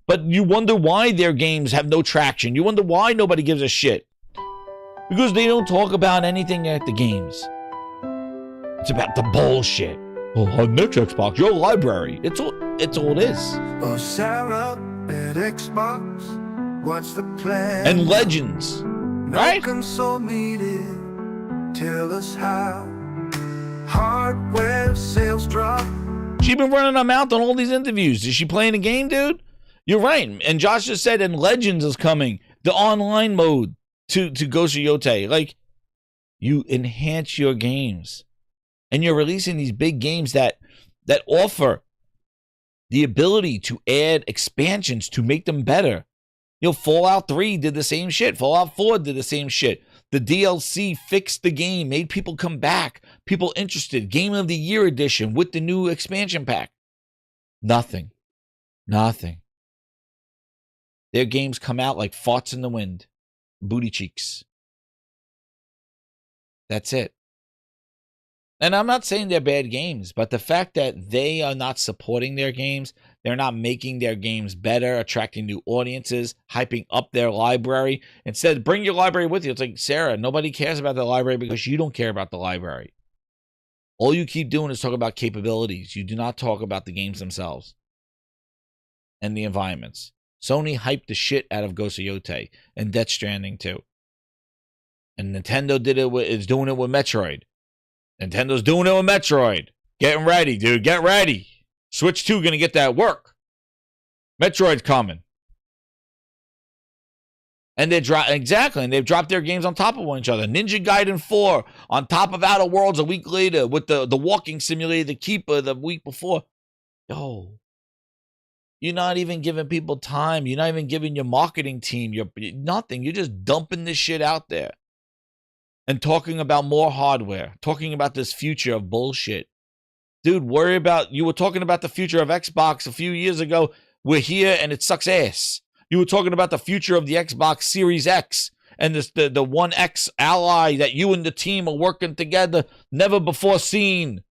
but you wonder why their games have no traction. You wonder why nobody gives a shit. Because they don't talk about anything at the games. It's about the bullshit. Oh, on next Xbox, your library. It's all it is. Oh, Sarah at Xbox, what's the plan? And Legends, right? No console needed. Tell us how. Hardware sales drop. She's been running her mouth on all these interviews. Is she playing a game, dude? You're right. And Josh just said, and Legends is coming. The online mode to Ghost of Yote. Like, you enhance your games. And you're releasing these big games that offer the ability to add expansions to make them better. Fallout 3 did the same shit. Fallout 4 did the same shit. The DLC fixed the game, made people come back, people interested. Game of the Year edition with the new expansion pack. Nothing. Their games come out like farts in the wind. Booty cheeks. That's it. And I'm not saying they're bad games, but the fact that they are not supporting their games, they're not making their games better, attracting new audiences, hyping up their library. Instead, bring your library with you. It's like, Sarah, nobody cares about the library because you don't care about the library. All you keep doing is talk about capabilities. You do not talk about the games themselves and the environments. Sony hyped the shit out of Ghost of Yote and Death Stranding too. And Nintendo is doing it with Metroid. Nintendo's doing it with Metroid. Getting ready, dude. Get ready. Switch 2 gonna get that work. Metroid's coming. And they've dropped their games on top of one another. Ninja Gaiden 4 on top of Outer Worlds a week later with the walking simulator, the Keeper the week before. Yo. You're not even giving people time. You're not even giving your marketing team nothing. You're just dumping this shit out there. And talking about more hardware, talking about this future of bullshit. Dude, you were talking about the future of Xbox a few years ago. We're here and it sucks ass. You were talking about the future of the Xbox Series X and the One X Ally that you and the team are working together, never before seen.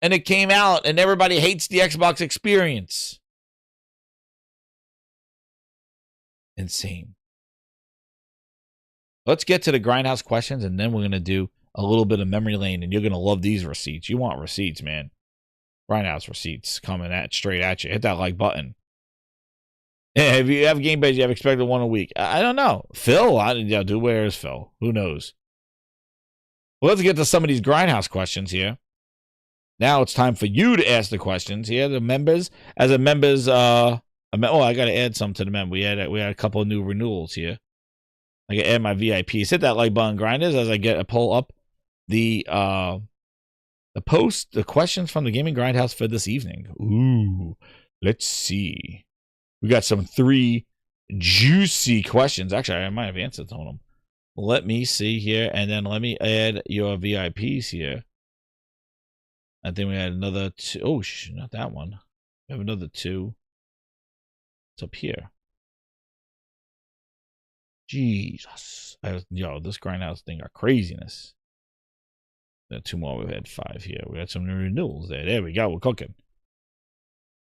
And it came out and everybody hates the Xbox experience. Insane. Let's get to the Grindhouse questions, and then we're going to do a little bit of memory lane, and you're going to love these receipts. You want receipts, man. Grindhouse receipts coming straight at you. Hit that like button. Yeah, if you have game base, you have expected one a week. I don't know. Phil? Dude, where is Phil? Who knows? Well, let's get to some of these Grindhouse questions here. Now it's time for you to ask the questions here. The members, I got to add some to the members. We had a couple of new renewals here. I can add my VIPs. Hit that like button, grinders, as I pull up the questions from the Gaming Grindhouse for this evening. Ooh, let's see. We got some 3 juicy questions. Actually, I might have answered some of them. Let me see here, and then let me add your VIPs here. I think we had another 2. Oh, not that one. We have another 2. It's up here. Jesus. This Grindhouse thing are craziness. There are 2 more. We had 5 here. We had some new renewals there. There we go. We're cooking.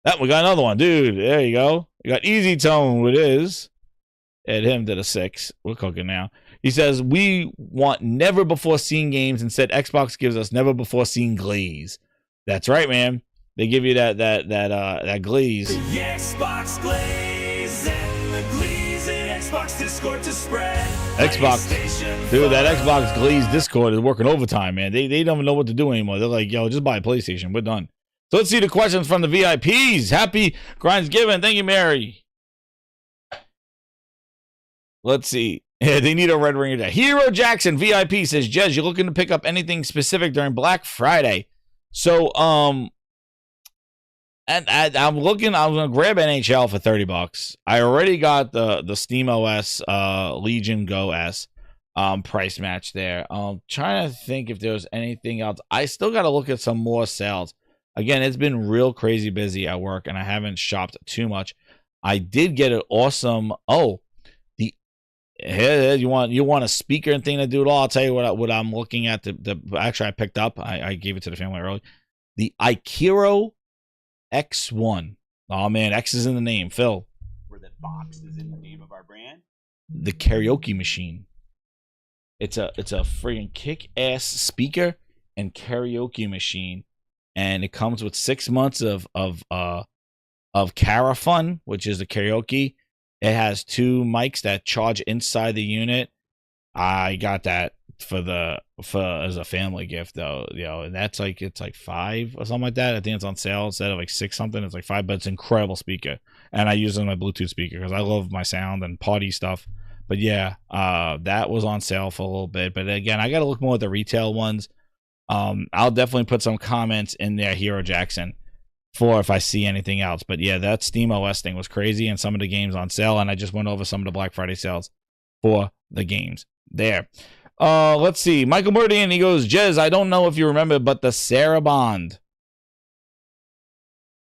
That we got another one, dude. There you go. We got Easy Tone with his. Add him to the 6. We're cooking now. He says we want never before seen games. Instead, Xbox gives us never before seen glaze. That's right, man. They give you that glaze. The Xbox glaze and the glaze in Xbox Discord to spread. Xbox, dude, that Xbox glaze Discord is working overtime, man. They don't even know what to do anymore. They're like, yo, just buy a PlayStation. We're done. So let's see the questions from the VIPs. Happy Grindsgiving. Thank you, Mary. Let's see. Yeah, they need a red ringer day. Hero Jackson VIP says, Jez, you're looking to pick up anything specific during Black Friday? So, and I'm gonna grab NHL for $30. I already got the Steam OS Legion Go S price match there. Trying to think if there's anything else. I still got to look at some more sales. Again, it's been real crazy busy at work, and I haven't shopped too much. I did get an awesome. Oh, you want a speaker and thing to do it all? I'll tell you what I'm looking at. Actually, I picked up. I gave it to the family early. The Ikero X1. Oh man, X is in the name, Phil. Where the box is in the name of our brand. The karaoke machine. It's a freaking kick-ass speaker and karaoke machine, and it comes with 6 months of Cara Fun, which is the karaoke. It has 2 mics that charge inside the unit. I got that for as a family gift though, and that's like it's like $5 or something like that. I think it's on sale instead of like $6 something. It's like $5, but it's an incredible speaker, and I use it on my Bluetooth speaker because I love my sound and party stuff. But yeah, that was on sale for a little bit. But again, I got to look more at the retail ones. I'll definitely put some comments in there, Hero Jackson, for if I see anything else. But yeah, that Steam OS thing was crazy, and some of the games on sale, and I just went over some of the Black Friday sales for the games there. Let's see. Michael Murdian, he goes, Jez, I don't know if you remember, but the Sarah Bond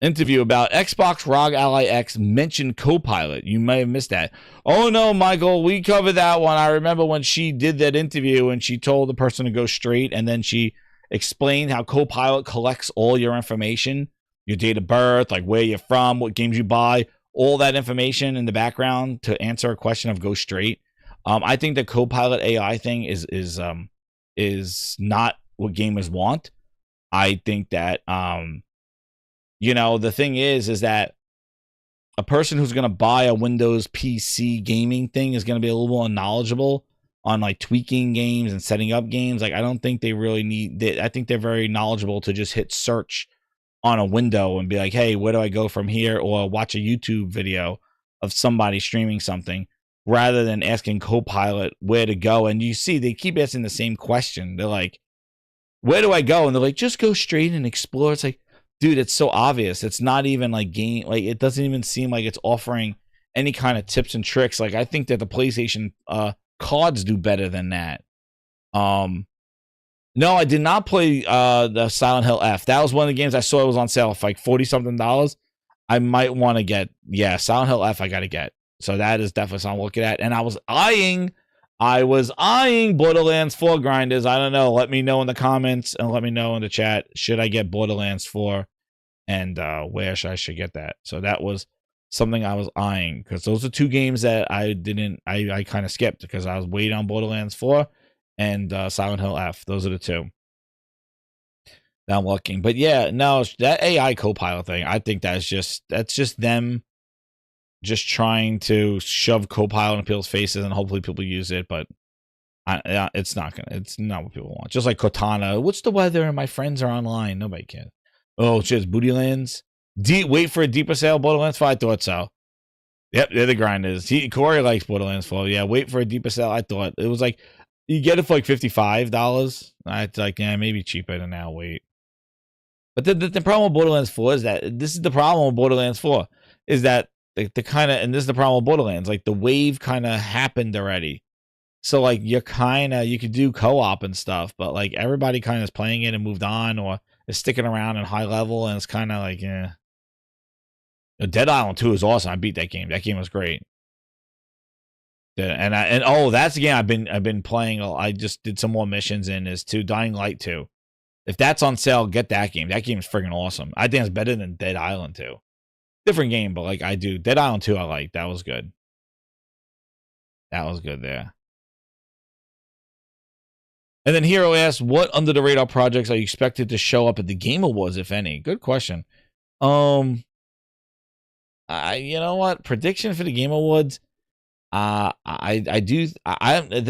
interview about Xbox ROG Ally X mentioned Copilot. You may have missed that. Oh no, Michael, we covered that one. I remember when she did that interview and she told the person to go straight, and then she explained how Copilot collects all your information, your date of birth, like where you're from, what games you buy, all that information in the background to answer a question of go straight. I think the Copilot AI thing is not what gamers want. I think that the thing is that a person who's going to buy a Windows PC gaming thing is going to be a little more knowledgeable on like tweaking games and setting up games. Like I don't think they really need that. I think they're very knowledgeable to just hit search on a window and be like, hey, where do I go from here? Or watch a YouTube video of somebody streaming something, rather than asking Copilot where to go. And you see, they keep asking the same question. They're like, where do I go? And they're like, just go straight and explore. It's like, dude, it's so obvious. It's not even like game. Like it doesn't even seem like it's offering any kind of tips and tricks. Like I think that the PlayStation cards do better than that. No, I did not play the Silent Hill F. That was one of the games I saw it was on sale for like $40-something. I might want to get, Silent Hill F I got to get. So that is definitely something I'm looking at. And I was eyeing Borderlands 4 grinders. I don't know. Let me know in the comments and let me know in the chat. Should I get Borderlands 4 and where I should get that? So that was something I was eyeing, because those are 2 games that I kind of skipped because I was waiting on Borderlands 4 and Silent Hill F. Those are the 2 that I'm looking. But yeah, no, that AI Copilot thing, I think that's just them just trying to shove Copilot in people's faces, and hopefully people use it. But it's not what people want. Just like Cortana, what's the weather? And my friends are online. Nobody can. Oh, it's just Bootylands. Wait for a deeper sale. Borderlands 5. I thought so. Yep, they're the grinders. Corey likes Borderlands 4. Yeah, wait for a deeper sale. I thought it was like you get it for like $55. I like, maybe cheaper than now. Wait. But the problem with Borderlands 4 is that this is the problem with Borderlands 4 is that the kind of, and this is the problem with Borderlands, like the wave kind of happened already. So like you could do co-op and stuff, but like everybody kind of is playing it and moved on or is sticking around in high level, and it's kind of like, Dead Island 2 is awesome. I beat that game. That game was great. And that's the game I've been playing. I just did some more missions in is to Dying Light 2. If that's on sale, get that game. That game is freaking awesome. I think it's better than Dead Island 2. Different game, but like I do. Dead Island 2 I like. That was good. That was good there. And then Hero asks, what under the radar projects are you expected to show up at the Game Awards, if any? Good question. You know what? Prediction for the Game Awards. The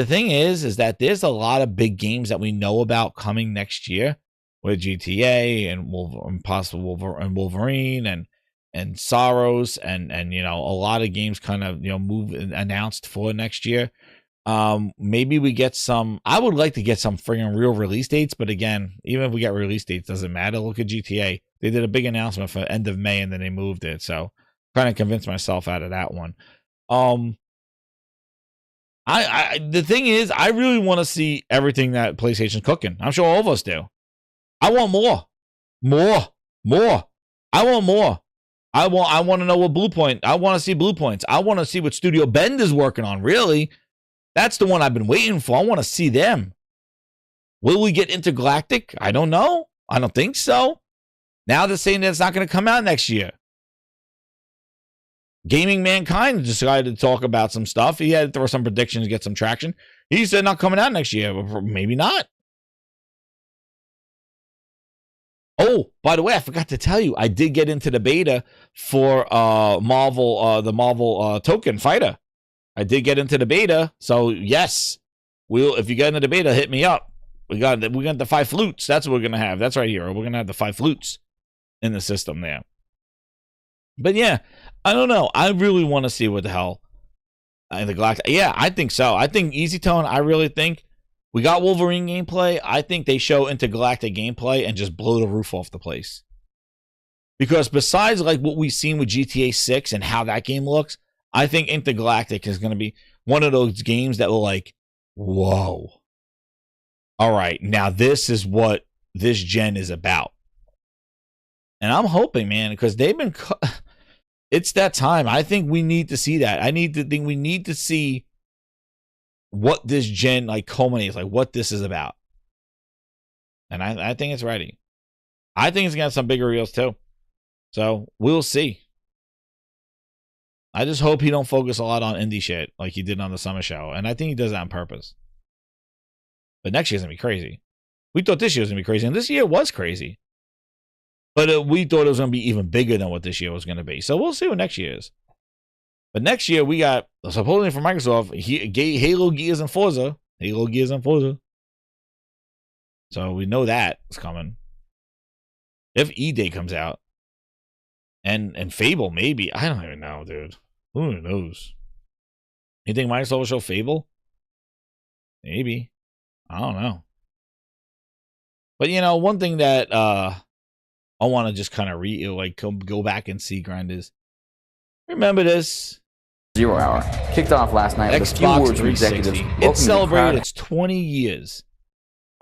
thing is that there's a lot of big games that we know about coming next year with GTA and possible Wolverine and Sorrows and you know, a lot of games kind of, you know, announced for next year. Maybe we get some. I would like to get some friggin' real release dates, but again, even if we get release dates, doesn't matter. Look at GTA. They did a big announcement for end of May and then they moved it. So trying to convince myself out of that one. The thing is, I really want to see everything that PlayStation's cooking. I'm sure all of us do. I want more. I want more. I want to know what Bluepoint. I want to see Bluepoints. I want to see what Studio Bend is working on. Really, that's the one I've been waiting for. I want to see them. Will we get Intergalactic? I don't know. I don't think so. Now they're saying that it's not going to come out next year. Gaming Mankind decided to talk about some stuff. He had to throw some predictions to get some traction. He said not coming out next year. Maybe not. Oh, by the way, I forgot to tell you, I did get into the beta for Marvel, the Marvel Token Fighter. I did get into the beta, so yes, if you get into the beta, hit me up. We got the 5 flutes. That's what we're gonna have. That's right here. We're gonna have the 5 flutes in the system there. But yeah, I don't know. I really want to see what the hell the Galactic. Yeah, I think so. I think Easy Tone. I really think we got Wolverine gameplay. I think they show Intergalactic gameplay and just blow the roof off the place. Because besides like what we've seen with GTA 6 and how that game looks, I think Intergalactic is going to be one of those games that will like, whoa. All right, now this is what this gen is about. And I'm hoping, man, because they've been... It's that time. I think we need to see that. We need to see what this gen like culminates, like what this is about. And I think it's ready. I think it's gonna have some bigger reels too. So we'll see. I just hope he don't focus a lot on indie shit like he did on the summer show. And I think he does that on purpose. But next year's gonna be crazy. We thought this year was gonna be crazy, and this year was crazy. But we thought it was going to be even bigger than what this year was going to be. So we'll see what next year is. But next year, we got, supposedly from Microsoft, Halo, Gears, and Forza. Halo, Gears, and Forza. So we know that is coming. If E-Day comes out. And Fable, maybe. I don't even know, dude. Who knows? You think Microsoft will show Fable? Maybe. I don't know. But, you know, one thing that... I want to just kind of go back and see grind is. Remember this? 0 Hour kicked off last night with a few words from executives. It celebrated its 20 years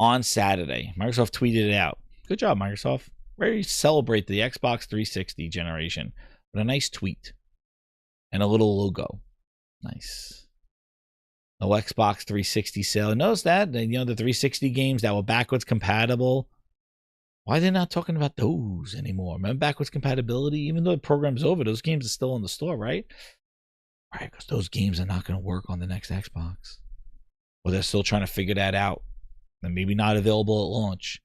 on Saturday. Microsoft tweeted it out. Good job, Microsoft. Ready to celebrate the Xbox 360 generation with a nice tweet and a little logo. Nice. No Xbox 360 sale. Notice that, you know, the 360 games that were backwards compatible. Why are they not talking about those anymore? Remember backwards compatibility? Even though the program's over, those games are still in the store, right? Right, because those games are not going to work on the next Xbox. Or they're still trying to figure that out. And maybe not available at launch.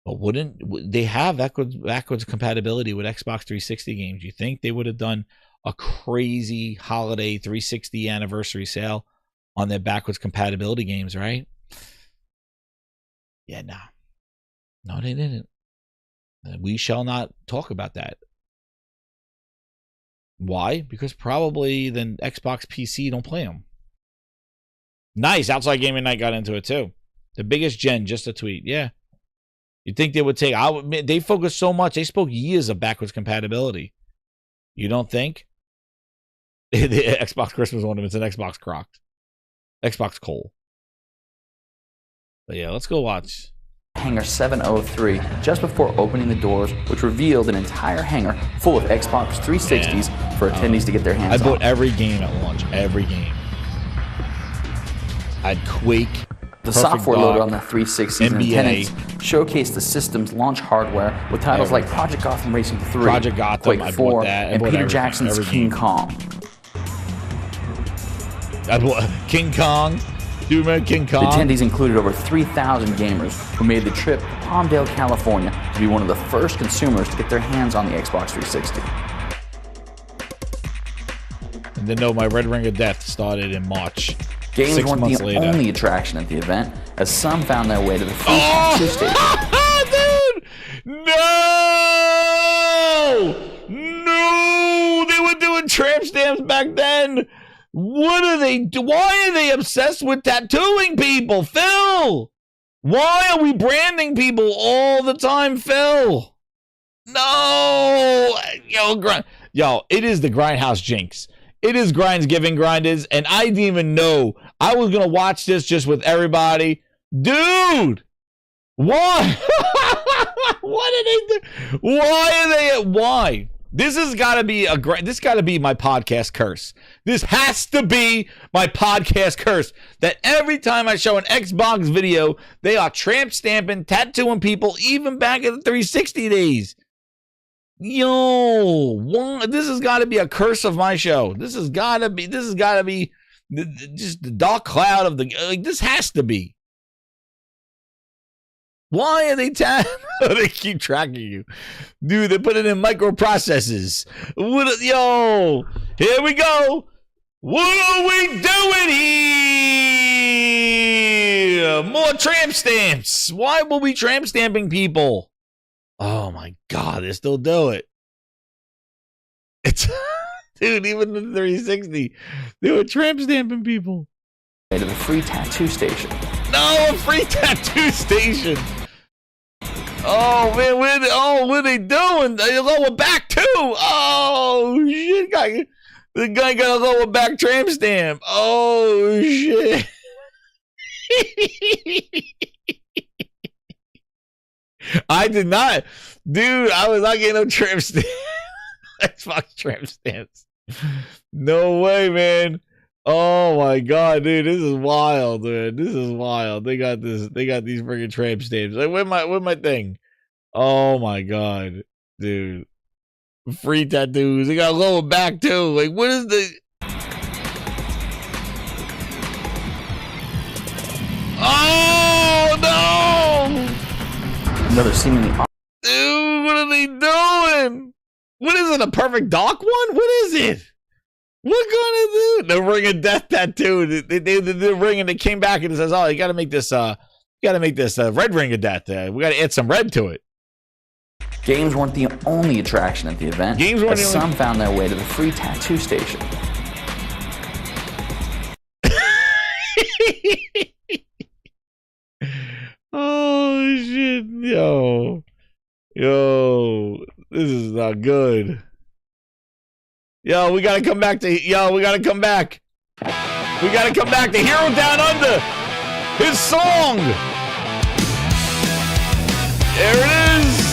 But wouldn't they have backwards compatibility with Xbox 360 games? You think they would have done a crazy holiday 360 anniversary sale on their backwards compatibility games, right? Yeah, nah. No, they didn't. We shall not talk about that. Why? Because probably the Xbox PC don't play them. Nice. Outside Gaming Night got into it too. The biggest gen, just a tweet. Yeah. You'd think they would take... they focused so much. They spoke years of backwards compatibility. You don't think? The Xbox Christmas ornaments and Xbox Crocs. Xbox Cole. But yeah, let's go watch... Hangar 703 just before opening the doors, which revealed an entire hangar full of Xbox 360s for attendees to get their hands on. I bought every game at launch. Every game. I had Quake, The Perfect software Dog, loaded on the 360s and NBA. antennas showcased the system's launch hardware with titles like Project Gotham Racing 3, Project Gotham, Quake I 4, bought that. I and bought Peter everything, Jackson's every King game. Kong. King Kong. Do you remember King Kong? Attendees included over 3,000 gamers who made the trip to Palmdale, California to be one of the first consumers to get their hands on the Xbox 360. And then, no, my Red Ring of Death started in March. Games 6 weren't months the later. only attraction at the event, as some found their way to the free tattoo station. Dude! No! No! They were doing tramp stamps back then. What are they do? Why are they obsessed with tattooing people, Phil? Why are we branding people all the time, Phil? No! Yo, it is the Grindhouse jinx. It is Grindsgiving, Grinders, and I didn't even know. I was going to watch this just with everybody. Dude! Why? What did they do? Why? This has got to be this got to be my podcast curse. This has to be my podcast curse. That every time I show an Xbox video, they are tramp stamping, tattooing people, even back in the 360 days. Yo, this has got to be a curse of my show. This has got to be just the dark cloud of the, like, this has to be. Why are they they keep tracking you? Dude, they put it in microprocessors. Yo, here we go. What are we doing here? More tramp stamps. Why will we tramp stamping people? Oh my God, they still do it. It's dude, even the 360, they were tramp stamping people. To the free tattoo station. No, a free tattoo station. Oh man, what are they doing? They lower back too. Oh shit, the guy got a lower back tramp stamp. Oh shit. I did not, dude. I was not getting no tramp stamps. Xbox tramp stamps. No way, man. Oh my God, dude, this is wild, dude. This is wild. They got this. They got these freaking tramp stamps. Like, where's my thing? Oh my God, dude. Free tattoos. They got a lower back too. Like, what is the? Oh no! Another seemingly. Dude, what are they doing? What is it? A perfect dark one? What is it? What gonna do? The Ring of Death tattoo. The ring, and they came back and it says, "Oh, you got to make this. Red Ring of Death. We got to add some red to it." Games weren't the only attraction at the event. Games weren't as some found their way to the free tattoo station. Oh shit, yo, this is not good. Yo, we gotta come back to. We gotta come back to Hero Down Under. His song. There it is.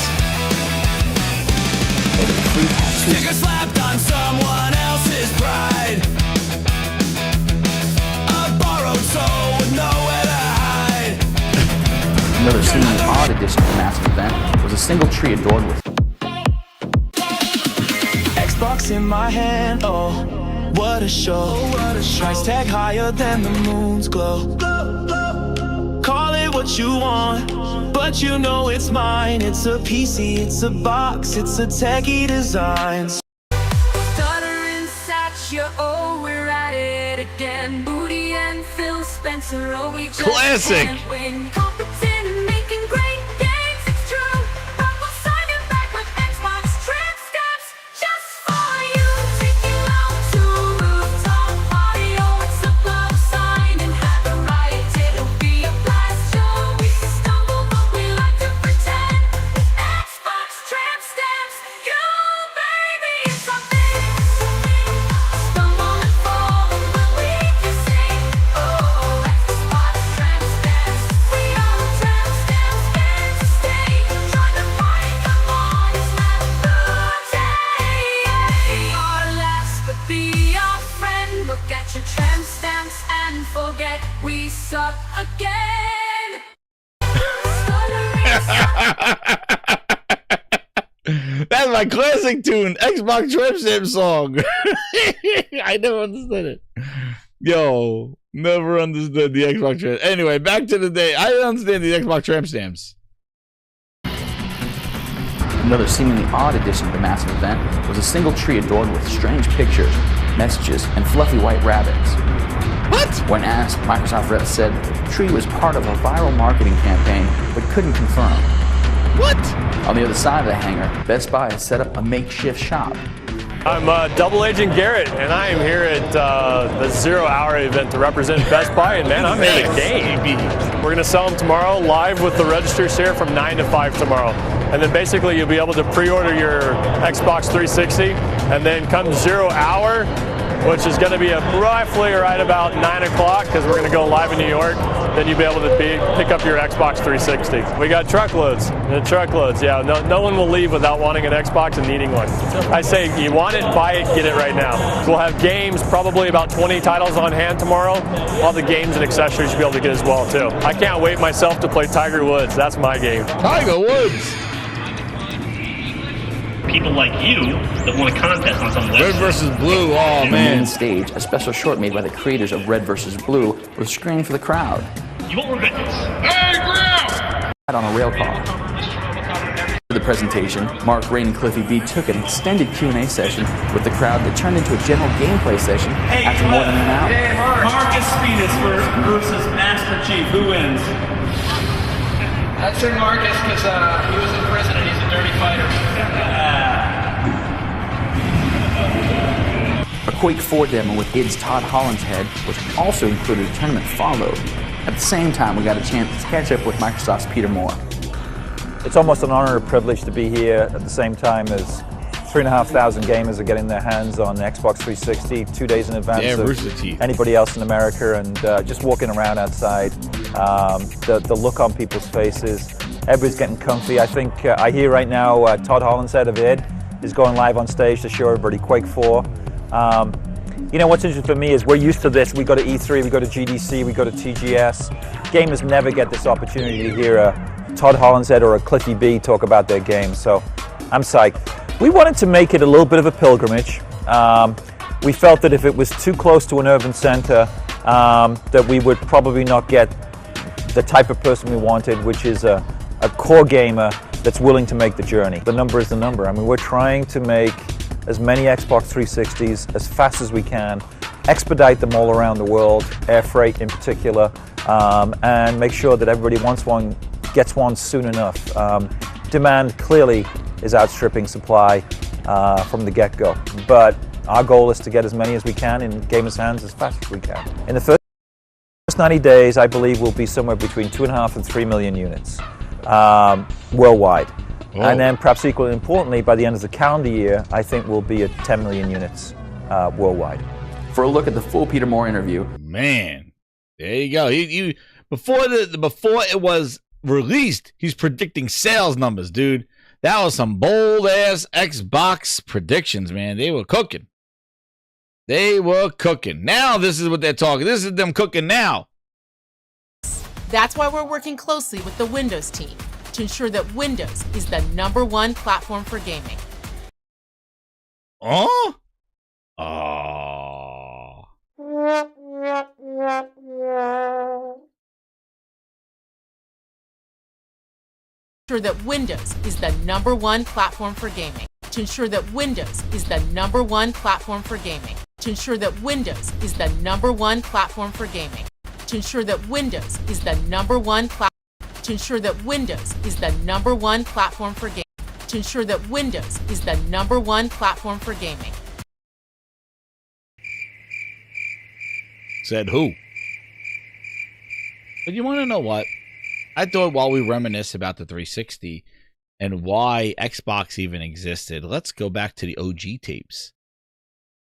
Take a slap on someone else's pride. A borrowed soul with nowhere to hide. Another seemingly odd addition to the massive event was a single tree adored with. Xbox in my hand, oh, what a show. Price tag higher than the moon's glow. Call it what you want, but you know it's mine. It's a PC, it's a box, it's a techie design. Stuttering Satya, oh, we're at it again. Booty and Phil Spencer, oh, we just Classic. can't win. Competent and making great games, it's true. But we'll sign it back with Xbox tramp stamps just for you. Take you out to rooftop party, oh, it's a love sign and have a right. It'll be a blast show. We stumble, but we like to pretend. Xbox tramp stamps, you baby, it's our thing. Stumble and fall, but we can sing. Oh, Xbox tramp stamps, we are of my classic tune, Xbox Tramp Stamp song. I never understood it. Yo, never understood the Xbox Tramp. Anyway, back to the day. I didn't understand the Xbox Tramp Stamps. Another seemingly odd addition to the massive event was a single tree adorned with strange pictures, messages, and fluffy white rabbits. What? When asked, Microsoft reps said the tree was part of a viral marketing campaign, but couldn't confirm. What? On the other side of the hangar, Best Buy has set up a makeshift shop. I'm Double Agent Garrett, and I am here at the 0 Hour event to represent Best Buy, and man, I'm here to game. We're going to sell them tomorrow live with the register share from 9 to 5 tomorrow. And then basically you'll be able to pre-order your Xbox 360, and then come 0 Hour, which is going to be roughly right about 9 o'clock because we're going to go live in New York. Then you'll be able to pick up your Xbox 360. We got truckloads. Yeah, no one will leave without wanting an Xbox and needing one. I say you want it, buy it, get it right now. We'll have games, probably about 20 titles on hand tomorrow. All the games and accessories you'll be able to get as well too. I can't wait myself to play Tiger Woods. That's my game. Tiger Woods. People like you that want a contest on some website. Red versus Blue, oh On the man. main stage, a special short made by the creators of Red vs. Blue was screened for the crowd. You won't regret this. Hey, Griff! On a rail car. For the presentation, Mark, Rain, and Cliffy B took an extended Q&A session with the crowd that turned into a general gameplay session after more than an hour. Hey, Marcus Phoenix versus Master Chief. Who wins? I'd say Marcus because he was in prison and he's a dirty fighter. A Quake 4 demo with id's Todd Holland's head, which also included a tournament followed. At the same time, we got a chance to catch up with Microsoft's Peter Moore. It's almost an honor and a privilege to be here at the same time as 3,500 gamers are getting their hands on Xbox 360 2 days in advance of anybody else in America, and just walking around outside, the look on people's faces, everybody's getting comfy. I think I hear right now Todd Holland's head of id is going live on stage to show everybody Quake 4. You know, what's interesting for me is we're used to this. We go to E3, we go to GDC, we go to TGS. Gamers never get this opportunity to hear a Todd Holland's head or a Cliffy B talk about their game, so I'm psyched. We wanted to make it a little bit of a pilgrimage. We felt that if it was too close to an urban center, that we would probably not get the type of person we wanted, which is a core gamer that's willing to make the journey. The number is the number. I mean, we're trying to make as many Xbox 360s as fast as we can, expedite them all around the world, air freight in particular, and make sure that everybody wants one, gets one soon enough. Demand clearly is outstripping supply from the get-go, but our goal is to get as many as we can in gamers' hands as fast as we can. In the first 90 days, I believe we'll be somewhere between 2.5 and 3 million units worldwide. Oh. And then perhaps equally importantly, by the end of the calendar year, I think we'll be at 10 million units worldwide. For a look at the full Peter Moore interview. Man, there you go. You before it was released, he's predicting sales numbers, dude. That was some bold ass Xbox predictions, man. They were cooking. Now this is what they're talking. This is them cooking now. That's why we're working closely with the Windows team to ensure that Windows is the #1 platform for gaming. Oh? To ensure that Windows is the #1 platform for gaming. To ensure that Windows is the #1 platform for gaming. To ensure that Windows is the #1 platform for gaming. To ensure that Windows is the #1 platform. To ensure that Windows is the #1 platform for gaming. To ensure that Windows is the #1 platform for gaming. Said who? But you want to know what? I thought while we reminisce about the 360 and why Xbox even existed, let's go back to the OG tapes.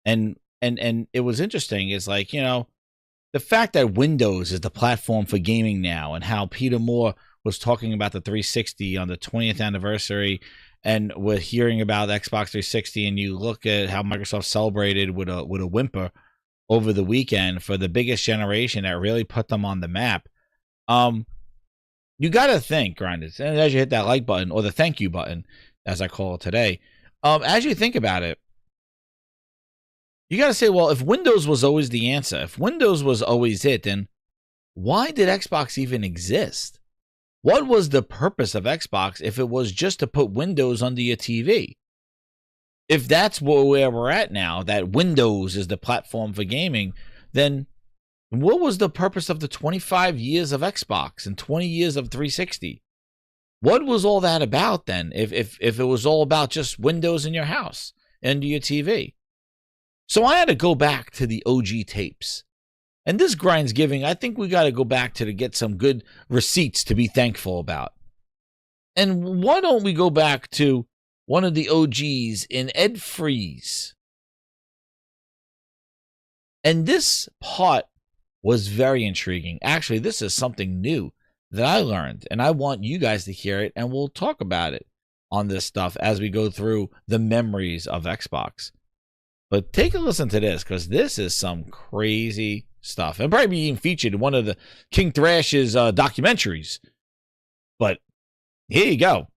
And it was interesting. It's like, you know, the fact that Windows is the platform for gaming now, and how Peter Moore was talking about the 360 on the 20th anniversary, and we're hearing about Xbox 360, and you look at how Microsoft celebrated with a whimper over the weekend for the biggest generation that really put them on the map. You got to think, Grinders, and as you hit that like button, or the thank you button, as I call it today, as you think about it, you got to say, well, if Windows was always the answer, if Windows was always it, then why did Xbox even exist? What was the purpose of Xbox if it was just to put Windows under your TV? If that's where we're at now, that Windows is the platform for gaming, then what was the purpose of the 25 years of Xbox and 20 years of 360? What was all that about then, if it was all about just Windows in your house, under your TV? So I had to go back to the OG tapes. And this Grindsgiving, I think we got to go back to get some good receipts to be thankful about. And why don't we go back to one of the OGs in Ed Freeze? And this part was very intriguing. Actually, this is something new that I learned, and I want you guys to hear it, and we'll talk about it on this stuff as we go through the memories of Xbox. But take a listen to this, because this is some crazy stuff, and probably being featured in one of the King Thrash's documentaries. But here you go.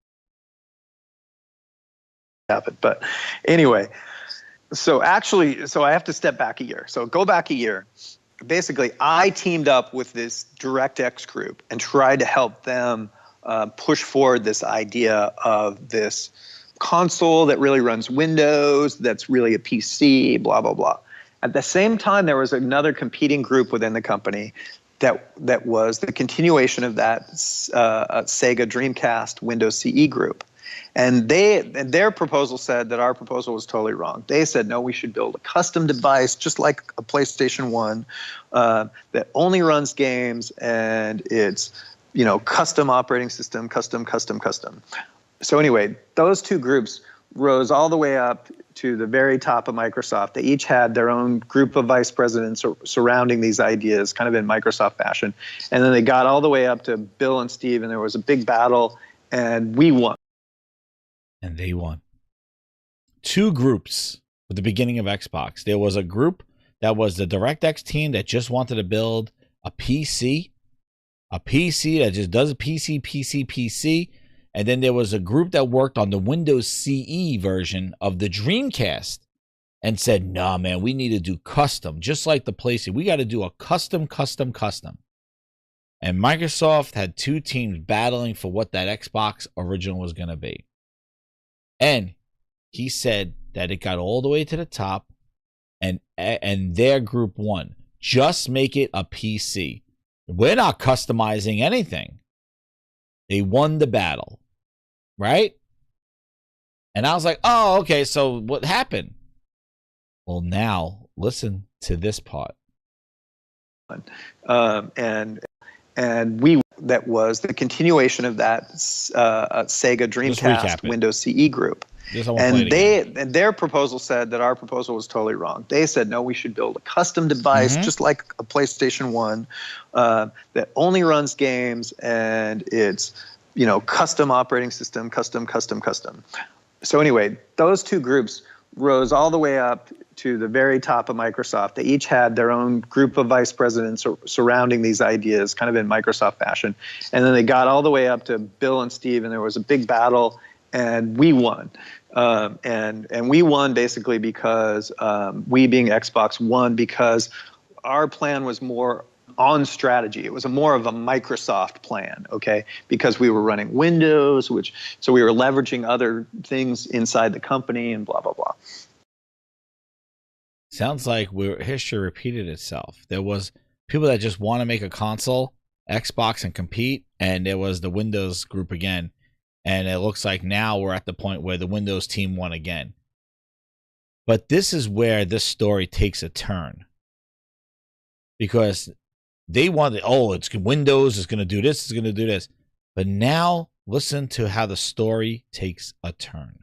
But anyway, so I have to step back a year. So go back a year. Basically, I teamed up with this DirectX group and tried to help them push forward this idea of this console that really runs Windows, that's really a PC, blah, blah, blah. At the same time, there was another competing group within the company that was the continuation of that Sega Dreamcast Windows CE group. And their proposal said that our proposal was totally wrong. They said, no, we should build a custom device, just like a PlayStation 1, that only runs games, and it's, custom operating system, custom. So anyway, those two groups rose all the way up to the very top of Microsoft. They each had their own group of vice presidents surrounding these ideas, kind of in Microsoft fashion. And then they got all the way up to Bill and Steve, and there was a big battle, and we won. And they won. Two groups at the beginning of Xbox. There was a group that was the DirectX team that just wanted to build a PC that just does a PC. And then there was a group that worked on the Windows CE version of the Dreamcast and said, nah, man, we need to do custom, just like the PlayStation. We got to do a custom. And Microsoft had two teams battling for what that Xbox original was going to be. And he said that it got all the way to the top, and their group won. Just make it a PC. We're not customizing anything. They won the battle, right? And I was like, oh, okay, so what happened? Well, now listen to this part. That was the continuation of that Sega Dreamcast Windows CE group. And their proposal said that our proposal was totally wrong. They said, no, we should build a custom device, just like a PlayStation 1, that only runs games, and it's, custom operating system, custom. So anyway, those two groups rose all the way up to the very top of Microsoft. They each had their own group of vice presidents surrounding these ideas, kind of in Microsoft fashion. And then they got all the way up to Bill and Steve, and there was a big battle, and we won. And we won basically because we, being Xbox, won because our plan was more on strategy. It was more of a Microsoft plan, okay? Because we were running Windows, so we were leveraging other things inside the company and blah, blah, blah. Sounds like history repeated itself. There was people that just want to make a console, Xbox, and compete, and there was the Windows group again. And it looks like now we're at the point where the Windows team won again. But this is where this story takes a turn. Because they wanted, it's Windows, it's going to do this, it's going to do this. But now listen to how the story takes a turn.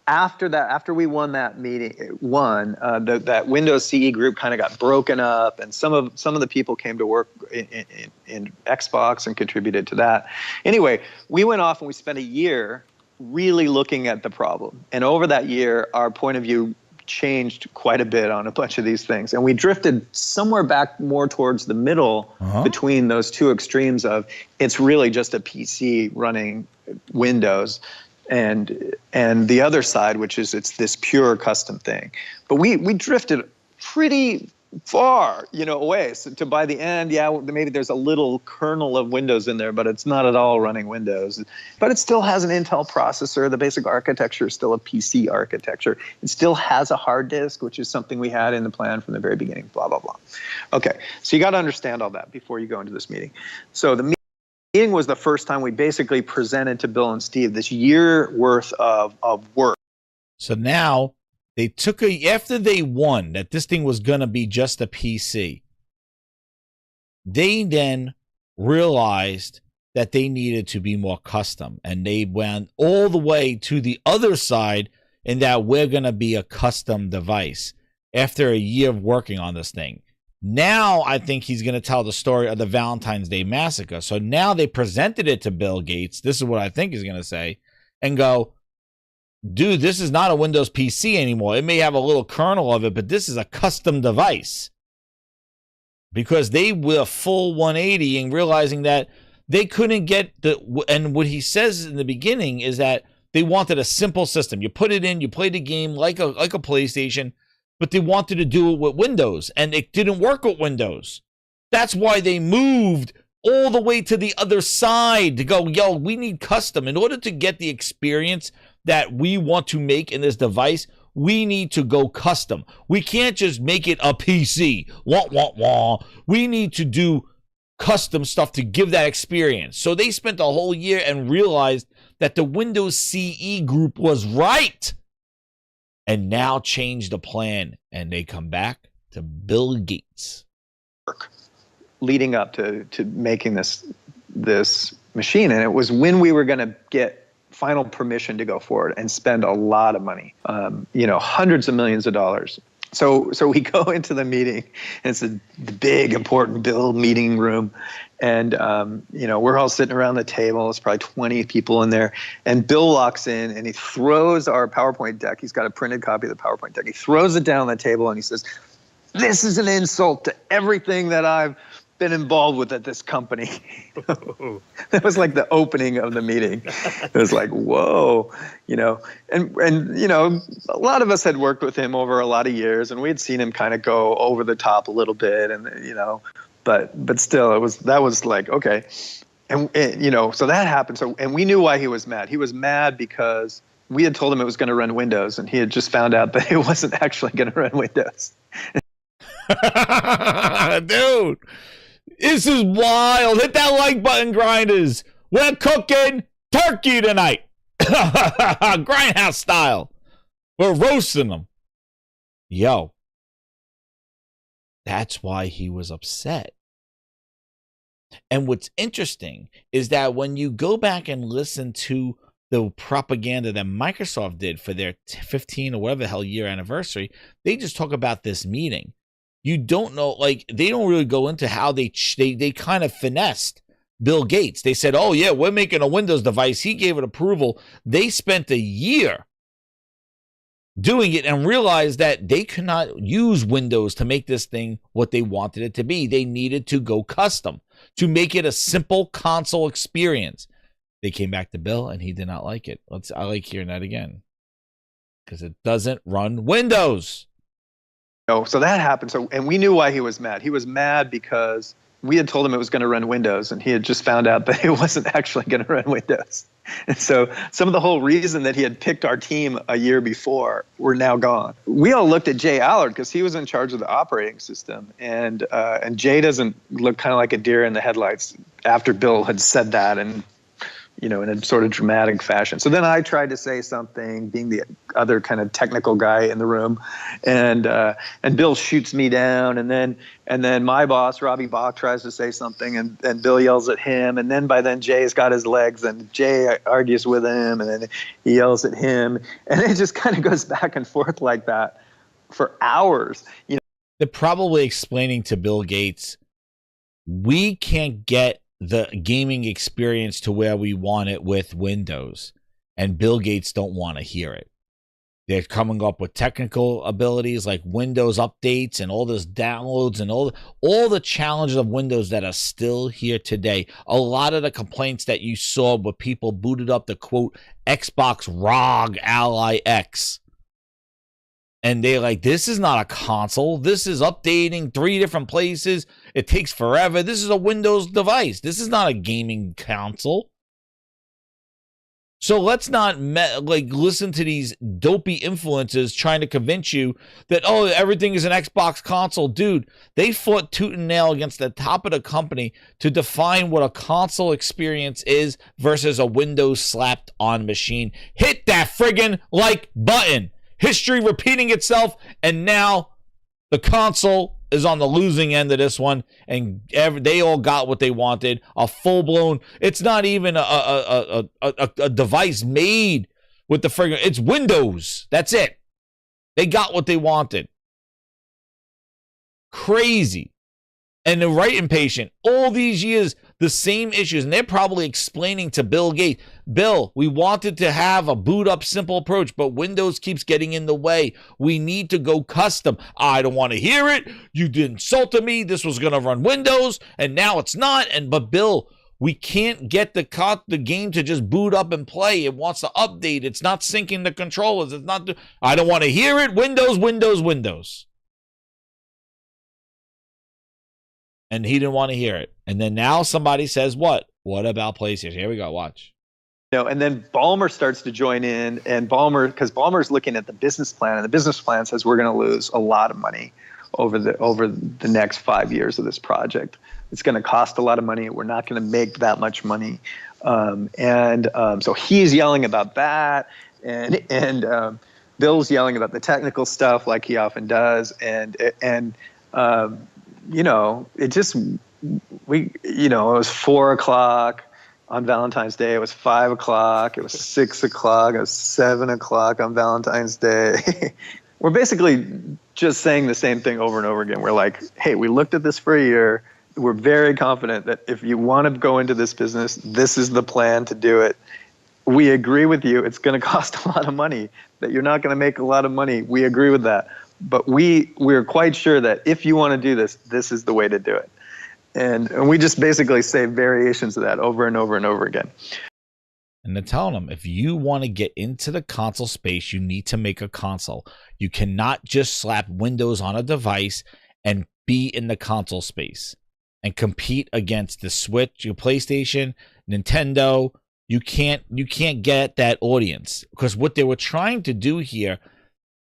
After we won that meeting, that Windows CE group kind of got broken up, and some of the people came to work in Xbox and contributed to that. Anyway, we went off and we spent a year really looking at the problem. And over that year, our point of view changed quite a bit on a bunch of these things. And we drifted somewhere back more towards the middle between those two extremes of it's really just a PC running Windows. and the other side, which is it's this pure custom thing. But we drifted pretty far, away. So to by the end, maybe there's a little kernel of Windows in there, but it's not at all running Windows. But it still has an Intel processor. The basic architecture is still a PC architecture. It still has a hard disk, which is something we had in the plan from the very beginning, blah, blah, blah. Okay, so you got to understand all that before you go into this meeting. So the meeting was the first time we basically presented to Bill and Steve this year worth of work. So now they took after they won that this thing was going to be just a PC, they then realized that they needed to be more custom, and they went all the way to the other side in that we're going to be a custom device after a year of working on this thing. Now I think he's going to tell the story of the Valentine's Day massacre. So now they presented it to Bill Gates. This is what I think he's going to say, and go, dude, this is not a Windows PC anymore. It may have a little kernel of it, but this is a custom device. Because they were full 180 and realizing that they couldn't get and what he says in the beginning is that they wanted a simple system. You put it in, you play the game like a PlayStation, but they wanted to do it with Windows, and it didn't work with Windows. That's why they moved all the way to the other side to go, yo, we need custom. In order to get the experience that we want to make in this device, we need to go custom. We can't just make it a PC. Wah, wah, wah. We need to do custom stuff to give that experience. So they spent a whole year and realized that the Windows CE group was right, and now changed the plan, and they come back to Bill Gates. Leading up to making this machine, and it was when we were going to get final permission to go forward and spend a lot of money, hundreds of millions of dollars. So we go into the meeting, and it's the big important Bill meeting room, and we're all sitting around the table. It's probably 20 people in there, and Bill walks in and he throws our PowerPoint deck. He's got a printed copy of the PowerPoint deck. He throws it down on the table and he says, "This is an insult to everything that I've been involved with at this company." That was like the opening of the meeting. It was like, whoa, and a lot of us had worked with him over a lot of years, and we had seen him kind of go over the top a little bit, and but still that was like, okay. And so that happened. So, and we knew why he was mad. He was mad because we had told him it was going to run Windows, and he had just found out that it wasn't actually going to run Windows. Dude, this is wild. Hit that like button, grinders. We're cooking turkey tonight. Grindhouse style. We're roasting them. Yo, that's why he was upset. And what's interesting is that when you go back and listen to the propaganda that Microsoft did for their 15 or whatever the hell year anniversary, they just talk about this meeting. You don't know, like, they don't really go into how they kind of finessed Bill Gates. They said, oh, yeah, we're making a Windows device. He gave it approval. They spent a year doing it and realized that they could not use Windows to make this thing what they wanted it to be. They needed to go custom to make it a simple console experience. They came back to Bill, and he did not like it. I like hearing that again because it doesn't run Windows. So that happened. So, and we knew why he was mad. He was mad because we had told him it was going to run Windows, and he had just found out that it wasn't actually going to run Windows. And so some of the whole reason that he had picked our team a year before were now gone. We all looked at Jay Allard because he was in charge of the operating system, and Jay doesn't look kind of like a deer in the headlights after Bill had said that, and in a sort of dramatic fashion. So then I tried to say something, being the other kind of technical guy in the room, and Bill shoots me down, and then my boss, Robbie Bach, tries to say something, and Bill yells at him, and then by then Jay's got his legs, and Jay argues with him, and then he yells at him, and it just kind of goes back and forth like that for hours. They're probably explaining to Bill Gates, we can't get the gaming experience to where we want it with Windows, and Bill Gates don't want to hear it. They're coming up with technical abilities like Windows updates and all this downloads and all the challenges of Windows that are still here today. A lot of the complaints that you saw where people booted up the quote Xbox ROG Ally X. And they're like, this is not a console. This is updating 3 different places. It takes forever. This is a Windows device. This is not a gaming console. So let's not listen to these dopey influencers trying to convince you that, oh, everything is an Xbox console. Dude, they fought tooth and nail against the top of the company to define what a console experience is versus a Windows slapped on machine. Hit that friggin' like button. History repeating itself, and now the console is on the losing end of this one, and they all got what they wanted. A full-blown, it's not even a device made with the friggin', it's Windows. That's it. They got what they wanted. Crazy. And they're right impatient. All these years, the same issues, and they're probably explaining to Bill Gates, Bill, we wanted to have a boot up simple approach, but Windows keeps getting in the way. We need to go custom. I don't want to hear it. You insulted me. This was going to run Windows, and now it's not. But Bill, we can't get the game to just boot up and play. It wants to update. It's not syncing the controllers. It's not. I don't want to hear it. Windows, Windows, Windows. And he didn't want to hear it. And then now somebody says, what? What about PlayStation? Here we go. Watch. And then Ballmer starts to join in, and because Ballmer's looking at the business plan, and the business plan says we're going to lose a lot of money over the next 5 years of this project. It's going to cost a lot of money. We're not going to make that much money. So he's yelling about that, and Bill's yelling about the technical stuff like he often does, it was 4 o'clock on Valentine's Day. It was 5 o'clock. It was 6 o'clock. It was 7 o'clock on Valentine's Day. We're basically just saying the same thing over and over again. We're like, hey, we looked at this for a year. We're very confident that if you want to go into this business, this is the plan to do it. We agree with you. It's going to cost a lot of money, that you're not going to make a lot of money. We agree with that. But we're quite sure that if you want to do this, this is the way to do it. And we just basically say variations of that over and over and over again. And they're telling them, if you want to get into the console space, you need to make a console. You cannot just slap Windows on a device and be in the console space and compete against the Switch, your PlayStation, Nintendo. You can't get that audience, because what they were trying to do here.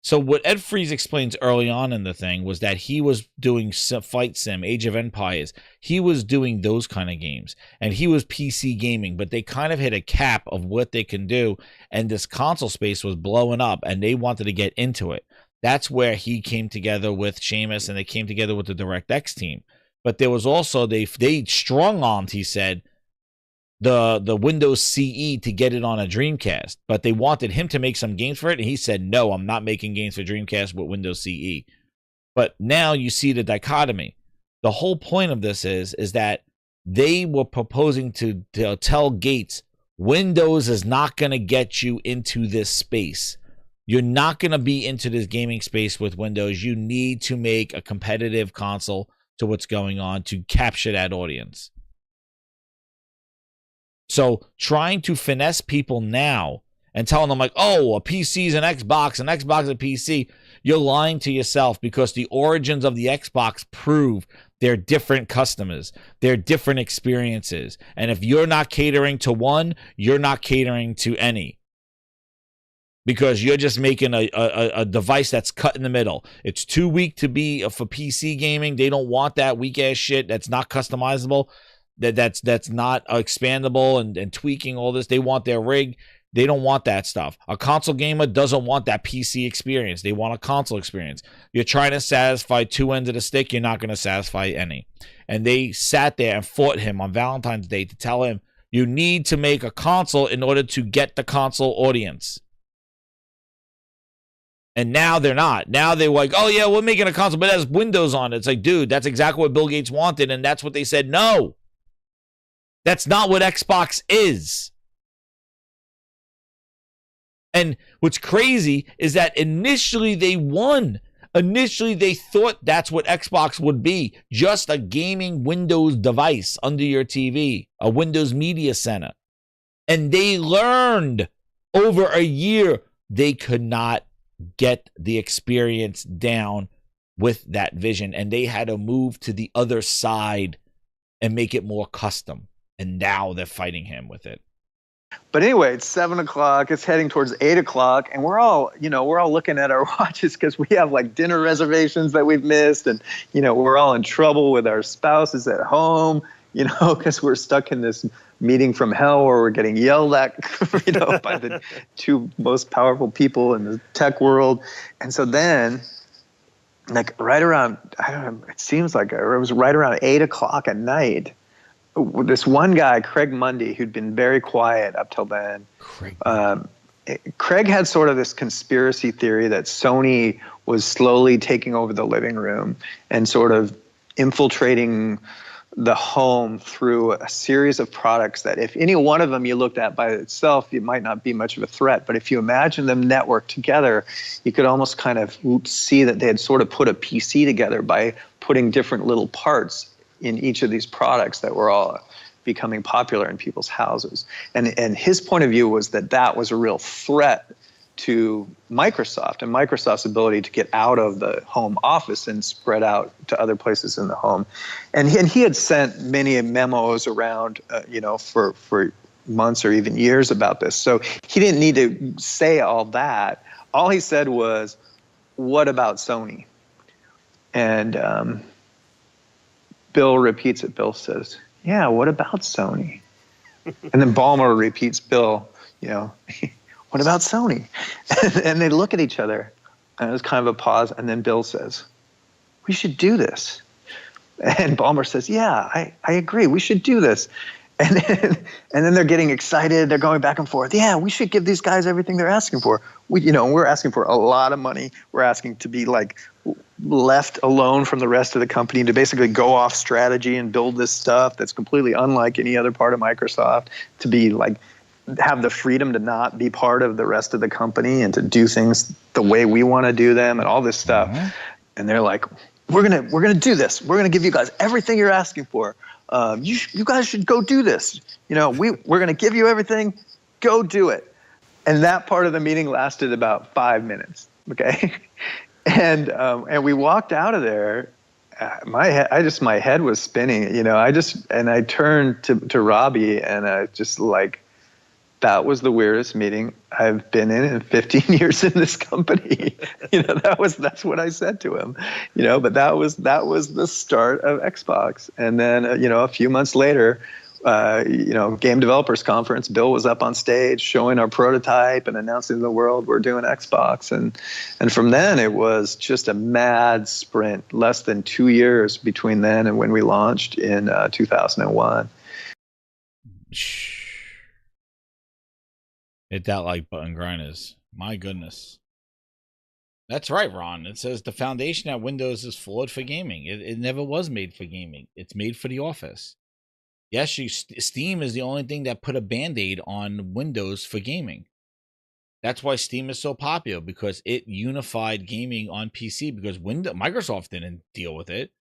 So what Ed Freeze explains early on in the thing was that he was doing Fight Sim, Age of Empires. He was doing those kind of games, and he was PC gaming, but they kind of hit a cap of what they can do, and this console space was blowing up, and they wanted to get into it. That's where he came together with Seamus, and they came together with the DirectX team. But there was also, they strong-armed, he said, the Windows CE to get it on a Dreamcast, but they wanted him to make some games for it, and he said, no, I'm not making games for Dreamcast with Windows CE. But now you see the dichotomy. The whole point of this is that they were proposing to tell Gates, Windows is not going to get you into this space. You're not going to be into this gaming space with Windows. You need to make a competitive console to what's going on to capture that audience. So trying to finesse people now and telling them like, oh, a PC is an Xbox, a PC, you're lying to yourself, because the origins of the Xbox prove they're different customers. They're different experiences. And if you're not catering to one, you're not catering to any. Because you're just making a device that's cut in the middle. It's too weak to be for PC gaming. They don't want that weak-ass shit that's not customizable. That's not expandable and tweaking all this. They want their rig. They don't want that stuff. A console gamer doesn't want that PC experience. They want a console experience. You're trying to satisfy two ends of the stick. You're not going to satisfy any. And they sat there and fought him on Valentine's Day to tell him, you need to make a console in order to get the console audience. And now they're not. Now they're like, oh yeah, we're making a console, but it has Windows on it. It's like, dude, that's exactly what Bill Gates wanted, and that's what they said. No. That's not what Xbox is. And what's crazy is that initially they won. Initially, they thought that's what Xbox would be, just a gaming Windows device under your TV, a Windows Media Center. And they learned over a year they could not get the experience down with that vision. And they had to move to the other side and make it more custom. And now they're fighting him with it. But anyway, it's 7 o'clock. It's heading towards 8 o'clock, and we're all looking at our watches because we have like dinner reservations that we've missed, and we're all in trouble with our spouses at home, because we're stuck in this meeting from hell where we're getting yelled at, by the two most powerful people in the tech world. And so then, like right around, I don't know, it seems like it was right around 8 o'clock at night. This one guy, Craig Mundy, who'd been very quiet up till then, Craig had sort of this conspiracy theory that Sony was slowly taking over the living room and sort of infiltrating the home through a series of products that if any one of them you looked at by itself, it might not be much of a threat. But if you imagine them networked together, you could almost kind of see that they had sort of put a PC together by putting different little parts in each of these products that were all becoming popular in people's houses. And his point of view was that that was a real threat to Microsoft and Microsoft's ability to get out of the home office and spread out to other places in the home. And he had sent many memos around, for months or even years about this. So he didn't need to say all that. All he said was, what about Sony? And Bill repeats it. Bill says, yeah, what about Sony? And then Ballmer repeats Bill, what about Sony? And they look at each other, and there's kind of a pause, and then Bill says, we should do this. And Ballmer says, yeah, I agree, we should do this. And then they're getting excited, they're going back and forth. Yeah, we should give these guys everything they're asking for. We're asking for a lot of money. We're asking to be like left alone from the rest of the company to basically go off strategy and build this stuff that's completely unlike any other part of Microsoft, to be like have the freedom to not be part of the rest of the company and to do things the way we want to do them and all this stuff. Mm-hmm. And they're like, we're gonna do this. We're gonna give you guys everything you're asking for. You guys should go do this. We're gonna give you everything. Go do it. And that part of the meeting lasted about 5 minutes. Okay. And we walked out of there. My head was spinning. I turned to Robbie, and I just like, that was the weirdest meeting I've been in 15 years in this company. That's what I said to him. But that was the start of Xbox. And then a few months later, Game Developers Conference, Bill was up on stage showing our prototype and announcing to the world we're doing Xbox. And from then it was just a mad sprint, less than 2 years between then and when we launched in 2001. Hit that like button, grinders. My goodness. That's right, Ron. It says the foundation at Windows is flawed for gaming. It never was made for gaming. It's made for the office. Yes, Steam is the only thing that put a Band-Aid on Windows for gaming. That's why Steam is so popular, because it unified gaming on PC, because Microsoft didn't deal with it.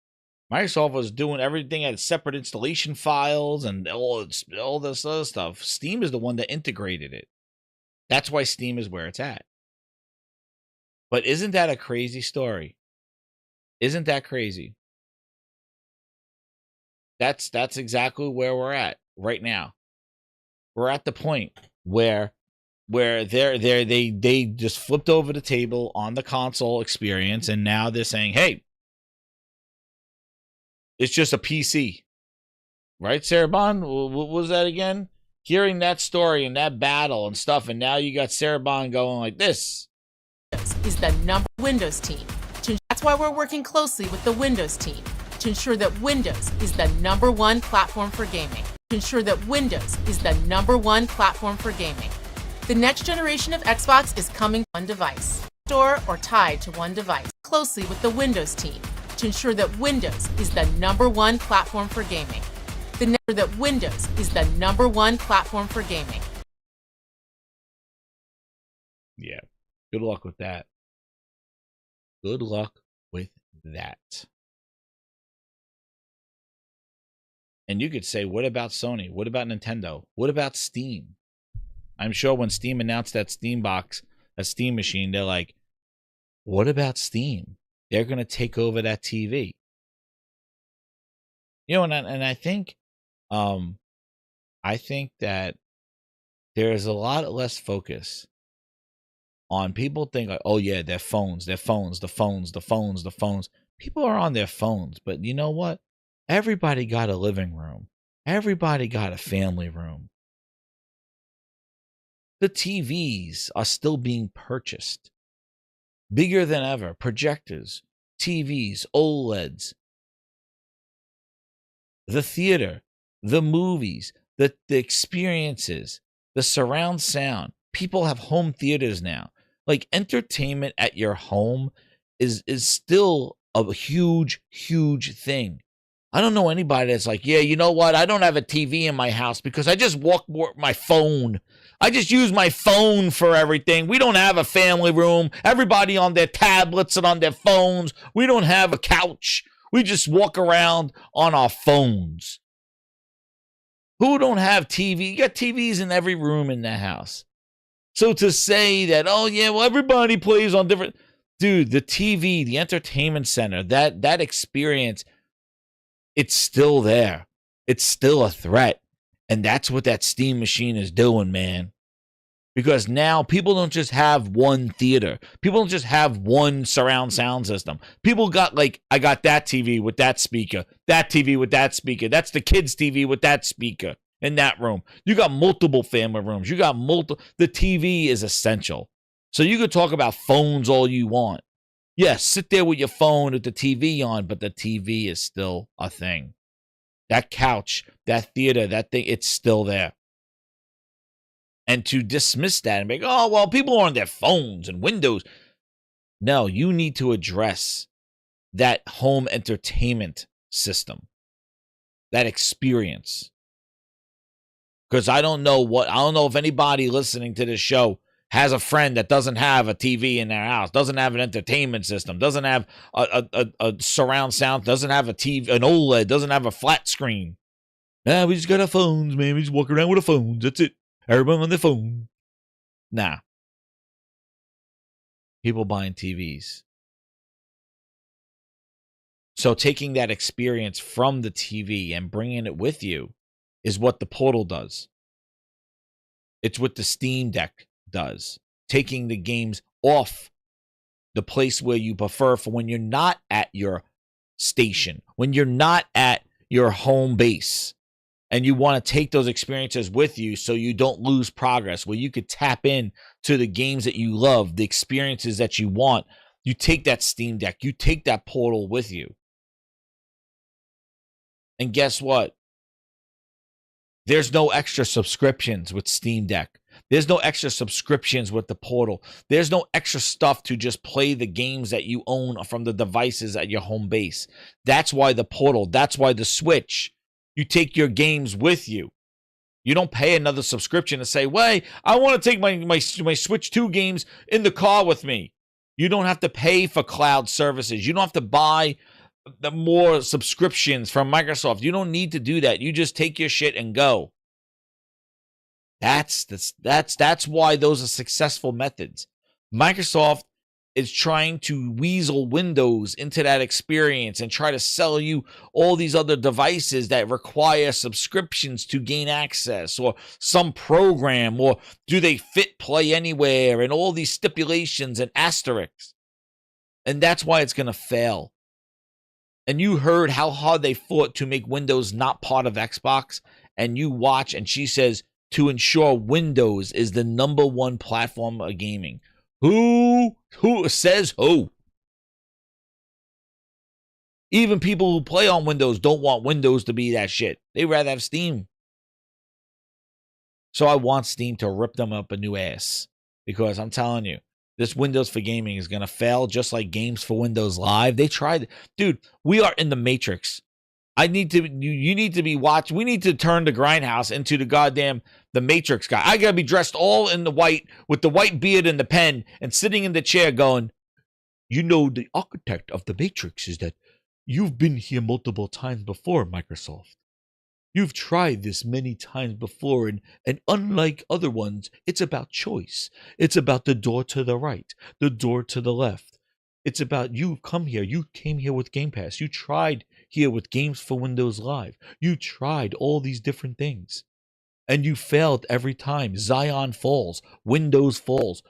Microsoft was doing everything at separate installation files and all this other stuff. Steam is the one that integrated it. That's why Steam is where it's at. But isn't that a crazy story? Isn't that crazy? That's exactly where we're at right now. We're at the point where they just flipped over the table on the console experience, and now they're saying, hey, it's just a PC. Right, Sarabon? What was that again? Hearing that story and that battle and stuff, and now you got Sarabon going like this. Is the number Windows team. That's why we're working closely with the Windows team to ensure that Windows is the #1 platform for gaming. To ensure that Windows is the #1 platform for gaming. The next generation of Xbox is coming to one device, store or tied to one device. Closely with the Windows team to ensure that Windows is the #1 platform for gaming. That Windows is the #1 platform for gaming. Yeah. Good luck with that. Good luck with that. And you could say, what about Sony? What about Nintendo? What about Steam? I'm sure when Steam announced that Steam box, a Steam machine, they're like, what about Steam? They're going to take over that TV. You know, and I think that there's a lot less focus on people think like, oh yeah, their phones. People are on their phones, but you know what? Everybody got a living room. Everybody got a family room. The TVs are still being purchased. Bigger than ever. Projectors, TVs, OLEDs. The theater, the movies, the experiences, the surround sound. People have home theaters now. Like, entertainment at your home is still a huge, huge thing. I don't know anybody that's like, yeah, you know what? I don't have a TV in my house because I just walk my phone. I just use my phone for everything. We don't have a family room. Everybody on their tablets and on their phones. We don't have a couch. We just walk around on our phones. Who don't have TV? You got TVs in every room in the house. So to say that, oh yeah, well, everybody plays on different... Dude, the TV, the entertainment center, that experience, it's still there. It's still a threat. And that's what that Steam machine is doing, man. Because now people don't just have one theater. People don't just have one surround sound system. People got like, I got that TV with that speaker, that TV with that speaker. That's the kids' TV with that speaker in that room. You got multiple family rooms. You got multiple. The TV is essential. So you could talk about phones all you want. Yes, sit there with your phone with the TV on, but the TV is still a thing. That couch, that theater, that thing, it's still there. And to dismiss that and be like, oh, well, people are on their phones and Windows. No, you need to address that home entertainment system, that experience. Because I don't know if anybody listening to this show has a friend that doesn't have a TV in their house, doesn't have an entertainment system, doesn't have a surround sound, doesn't have a TV, an OLED, doesn't have a flat screen. Nah, we just got our phones, man. We just walk around with our phones. That's it. Everyone on their phone. Nah. People buying TVs. So taking that experience from the TV and bringing it with you is what the Portal does. It's what the Steam Deck does. Taking the games off the place where you prefer for when you're not at your station, when you're not at your home base, and you want to take those experiences with you so you don't lose progress, where you could tap in to the games that you love, the experiences that you want. You take that Steam Deck, you take that Portal with you. And guess what? There's no extra subscriptions with Steam Deck. There's no extra subscriptions with the Portal. There's no extra stuff to just play the games that you own from the devices at your home base. That's why the Portal, that's why the Switch, you take your games with you. You don't pay another subscription to say, wait, I want to take my Switch 2 games in the car with me. You don't have to pay for cloud services. You don't have to buy the more subscriptions from Microsoft. You don't need to do that. You just take your shit and go. That's why those are successful methods. Microsoft is trying to weasel Windows into that experience and try to sell you all these other devices that require subscriptions to gain access, or some program, or do they fit play anywhere, and all these stipulations and asterisks. And that's why it's going to fail. And you heard how hard they fought to make Windows not part of Xbox, and you watch, and she says, to ensure Windows is the #1 platform of gaming. Who says who? Even people who play on Windows don't want Windows to be that shit. They'd rather have Steam. So I want Steam to rip them up a new ass. Because I'm telling you, this Windows for gaming is going to fail just like Games for Windows Live. They tried. Dude, we are in the Matrix. You need to be watching. We need to turn the Grindhouse into the goddamn the Matrix guy. I gotta be dressed all in the white with the white beard and the pen and sitting in the chair going, you know, the architect of the Matrix is that you've been here multiple times before, Microsoft. You've tried this many times before, and unlike other ones, it's about choice. It's about the door to the right, the door to the left. It's about you come here. You came here with Game Pass. You tried here with Games for Windows Live. You tried all these different things, and you failed every time. Zion falls, Windows falls.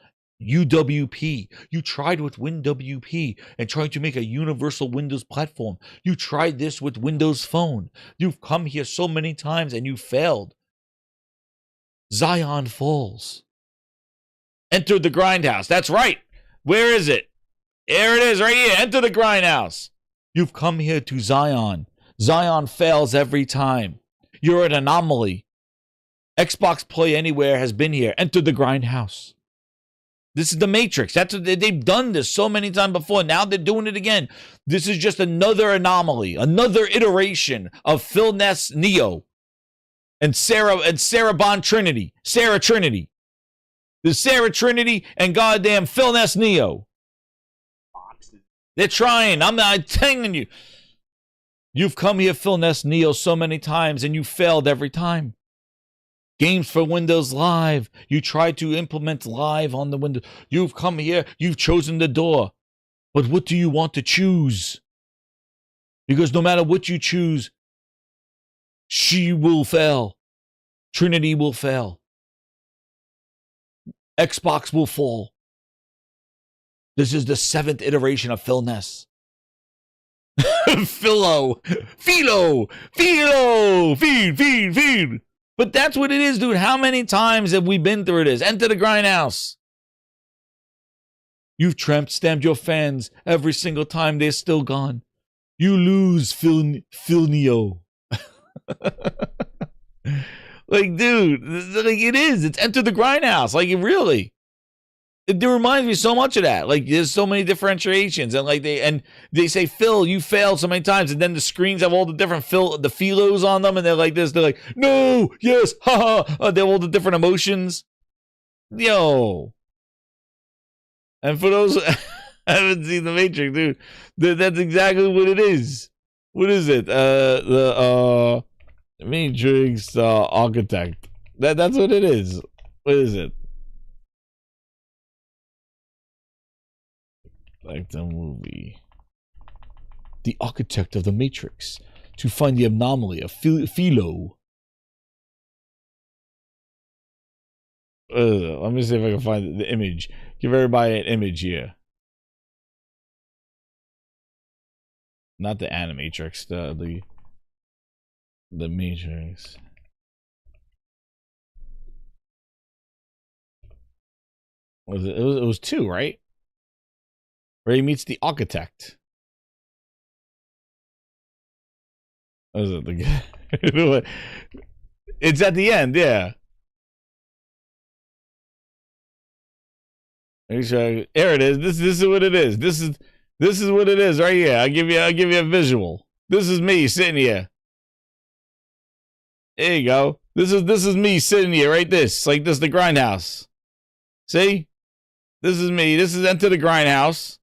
UWP. You tried with WinWP and tried to make a universal Windows platform. You tried this with Windows Phone. You've come here so many times and you failed. Zion falls. Enter the Grindhouse. That's right. Where is it? There it is right here. Enter the Grindhouse. You've come here to Zion. Zion fails every time. You're an anomaly. Xbox Play Anywhere has been here. Enter the Grindhouse. This is the Matrix. That's what they've done this so many times before. Now they're doing it again. This is just another anomaly, another iteration of Philness Neo and Sarah Bond Trinity. Sarah Trinity. The Sarah Trinity and goddamn Philness Neo. They're trying. I'm not telling you. You've come here, Philness Neo, so many times and you failed every time. Games for Windows Live. You tried to implement live on the Windows. You've come here. You've chosen the door. But what do you want to choose? Because no matter what you choose, she will fail. Trinity will fail. Xbox will fall. This is the 7th iteration of Philness. Feed. But that's what it is, dude. How many times have we been through this? Enter the Grindhouse. You've stamped your fans every single time they're still gone. You lose, Philneo. Like, dude, like it is. It's Enter the Grindhouse. Like, it really. It reminds me so much of that. Like, there's so many differentiations, and like they say, Phil, you failed so many times, and then the screens have all the different the philos on them, and they're like this. They're like, no, yes, haha. They have all the different emotions. Yo. And for those who haven't seen the Matrix, dude, that's exactly what it is. What is it? The Matrix architect. That's what it is. What is it? Like the movie. The architect of the Matrix to find the anomaly of Philo. Let me see if I can find the image. Give everybody an image here. Not the Animatrix, the Matrix. It was 2, right? Where he meets the architect. What is it? It's at the end, yeah. Here it is. This is what it is. This is what it is right here. I'll give you a visual. This is me sitting here. There you go. This is me sitting here, right? Like this, the Grindhouse. See? This is me. This is Enter the Grindhouse.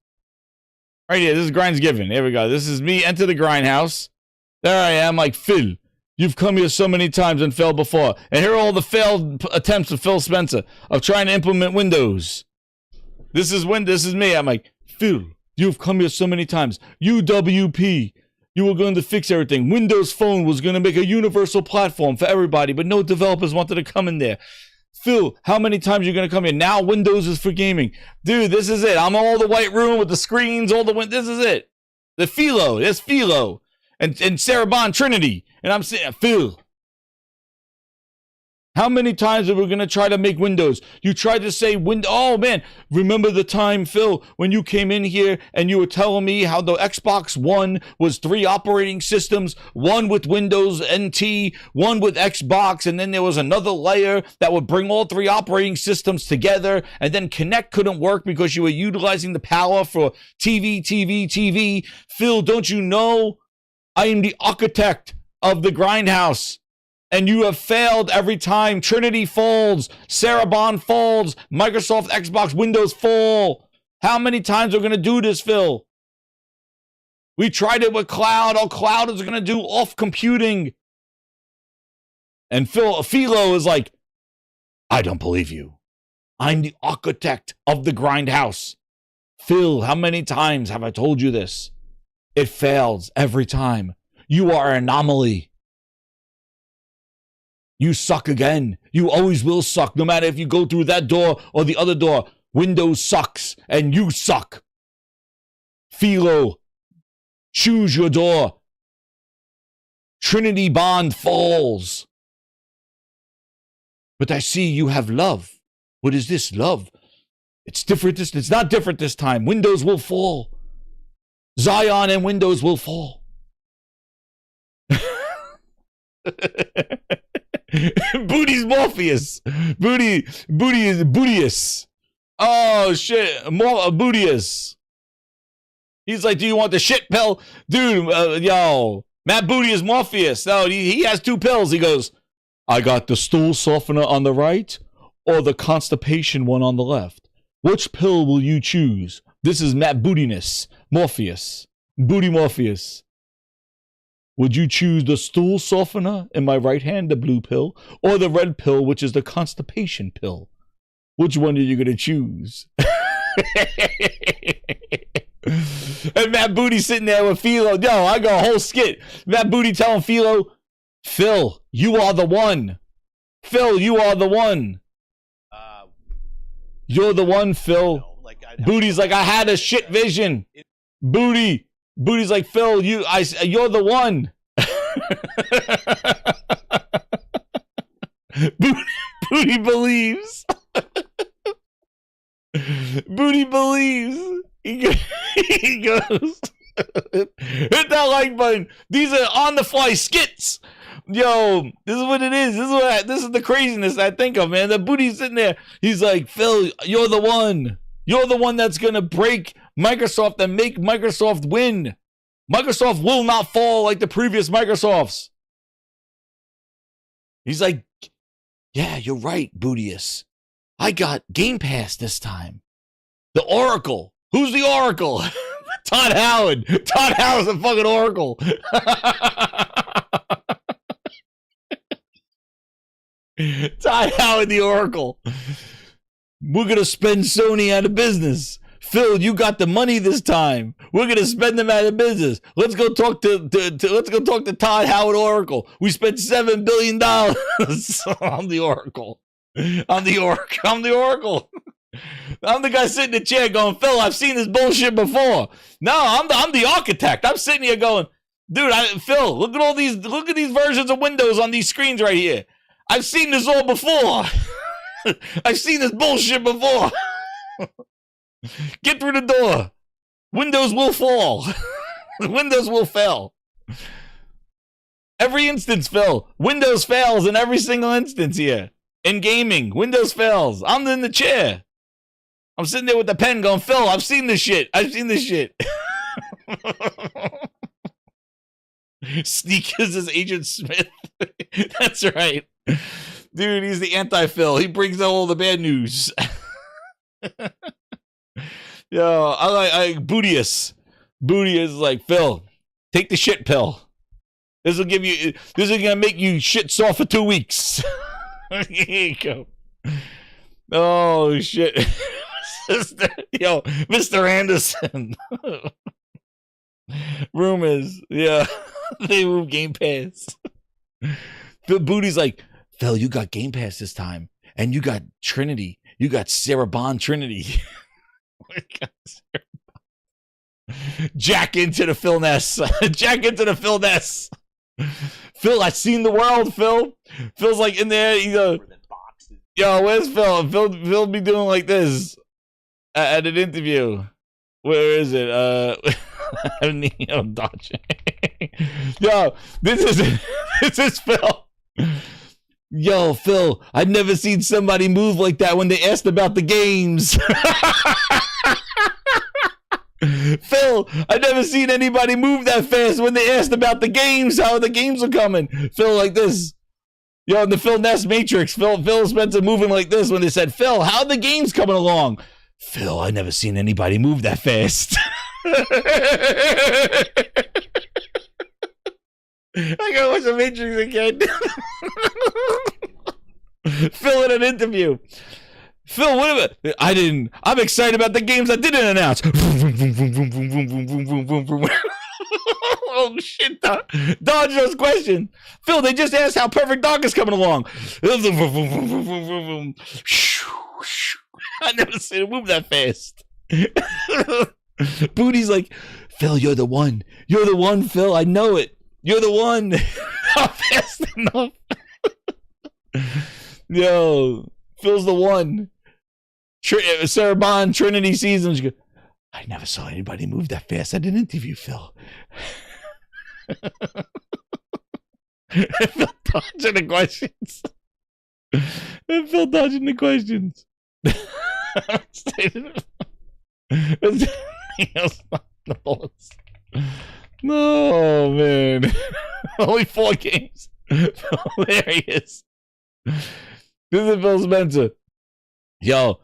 Right here, this is Grindsgiving. There we go. This is me, Enter the Grindhouse. There I am, like, Phil. You've come here so many times and failed before. And here are all the failed attempts of Phil Spencer of trying to implement Windows. This is me. I'm like, Phil, you've come here so many times. UWP. You were going to fix everything. Windows Phone was going to make a universal platform for everybody, but no developers wanted to come in there. Phil, how many times are you going to come here? Now Windows is for gaming. Dude, this is it. I'm all the white room with the screens, all the this is it. The Philo. There's Philo. And Sarah Bond Trinity. And I'm saying, Phil. How many times are we going to try to make Windows? You tried to say oh man, remember the time, Phil, when you came in here and you were telling me how the Xbox One was 3 operating systems, one with Windows NT, one with Xbox, and then there was another layer that would bring all 3 operating systems together, and then Kinect couldn't work because you were utilizing the power for TV. Phil, don't you know? I am the architect of the Grindhouse. And you have failed every time. Trinity folds. Cerebon folds. Microsoft, Xbox, Windows fall. How many times are we going to do this, Phil? We tried it with cloud. Oh, cloud is going to do off computing. And Philo is like, I don't believe you. I'm the architect of the Grindhouse. Phil, how many times have I told you this? It fails every time. You are an anomaly. You suck again. You always will suck, no matter if you go through that door or the other door. Windows sucks, and you suck. Philo, choose your door. Trinity Bond falls. But I see you have love. What is this, love? It's different. It's not different this time. Windows will fall. Zion and Windows will fall. Booty's Morpheus. Booty is Bootius. Oh shit, Bootius. He's like, do you want the shit pill? Dude, yo, Matt Booty is Morpheus. No, he has 2 pills. He goes, I got the stool softener on the right or the constipation one on the left. Which pill will you choose? This is Matt Bootiness. Morpheus. Booty Morpheus. Would you choose the stool softener in my right hand, the blue pill, or the red pill, which is the constipation pill? Which one are you going to choose? And Matt Booty sitting there with Philo. Yo, I go a whole skit. Matt Booty telling Philo, Phil, you are the one. Phil, you are the one. You're the one, Phil. Booty's like, I had a shit vision. Booty's like, Phil, you're the one. Booty believes. Booty believes. He goes, hit that like button. These are on the fly skits. Yo, this is what it is. This is the craziness I think of, man. The Booty's sitting there. He's like, Phil, you're the one. You're the one that's gonna break Microsoft and make Microsoft win. Microsoft will not fall like the previous Microsofts. He's like, yeah, you're right, Bootius. I got Game Pass this time. The Oracle. Who's the Oracle? Todd Howard. Todd Howard's the fucking Oracle. Todd Howard, the Oracle. We're going to spend Sony out of business. Phil, you got the money this time. We're going to spend them out of business. Let's go talk to Todd Howard Oracle. We spent $7 billion. I'm the Oracle. I'm the Oracle. I'm the guy sitting in the chair going, Phil, I've seen this bullshit before. No, I'm the architect. I'm sitting here going, dude, Phil, look at these versions of Windows on these screens right here. I've seen this all before. I've seen this bullshit before. Get through the door. Windows will fall. Windows will fail. Every instance, Phil. Windows fails in every single instance here. In gaming, Windows fails. I'm in the chair. I'm sitting there with the pen going, Phil, I've seen this shit. I've seen this shit. Sneakers is Agent Smith. That's right. Dude, he's the anti-Phil. He brings out all the bad news. Yo, I Bootius. Bootius is like, Phil, take the shit pill. This is gonna make you shit soft for 2 weeks. Here you go. Oh shit. Yo, Mr. Anderson. Rumors. Yeah. They move Game Pass. Phil Booty's like, Phil, you got Game Pass this time. And you got Trinity. You got Sarah Bond Trinity. Jack into the Philness. Jack into the Philness. Phil, I've seen the world, Phil. Phil's like in there. He goes, yo, where's Phil? Phil be doing like this at an interview. Where is it? I'm dodging. Yo, this is Phil. Yo, Phil, I've never seen somebody move like that when they asked about the games. Phil, I've never seen anybody move that fast when they asked about the games, how the games are coming. Phil like this. Yo, in the Philness Matrix, Phil Spencer moving like this when they said, Phil, how the game's coming along? Phil, I never seen anybody move that fast. I gotta watch the Matrix again. Phil in an interview. Phil, what about? I'm excited about the games I didn't announce. Oh shit! Dodge those questions. Phil, they just asked how Perfect Dog is coming along. I never seen him move that fast. Booty's like, Phil, you're the one. You're the one, Phil. I know it. You're the one. Not fast enough. Yo, Phil's the one. Sarah Bond, Trinity Seasons. I never saw anybody move that fast. I did an interview, Phil. Phil dodging the questions. Phil dodging the questions. No, man. Only 4 games. There he is. This is Phil Spencer. Yo,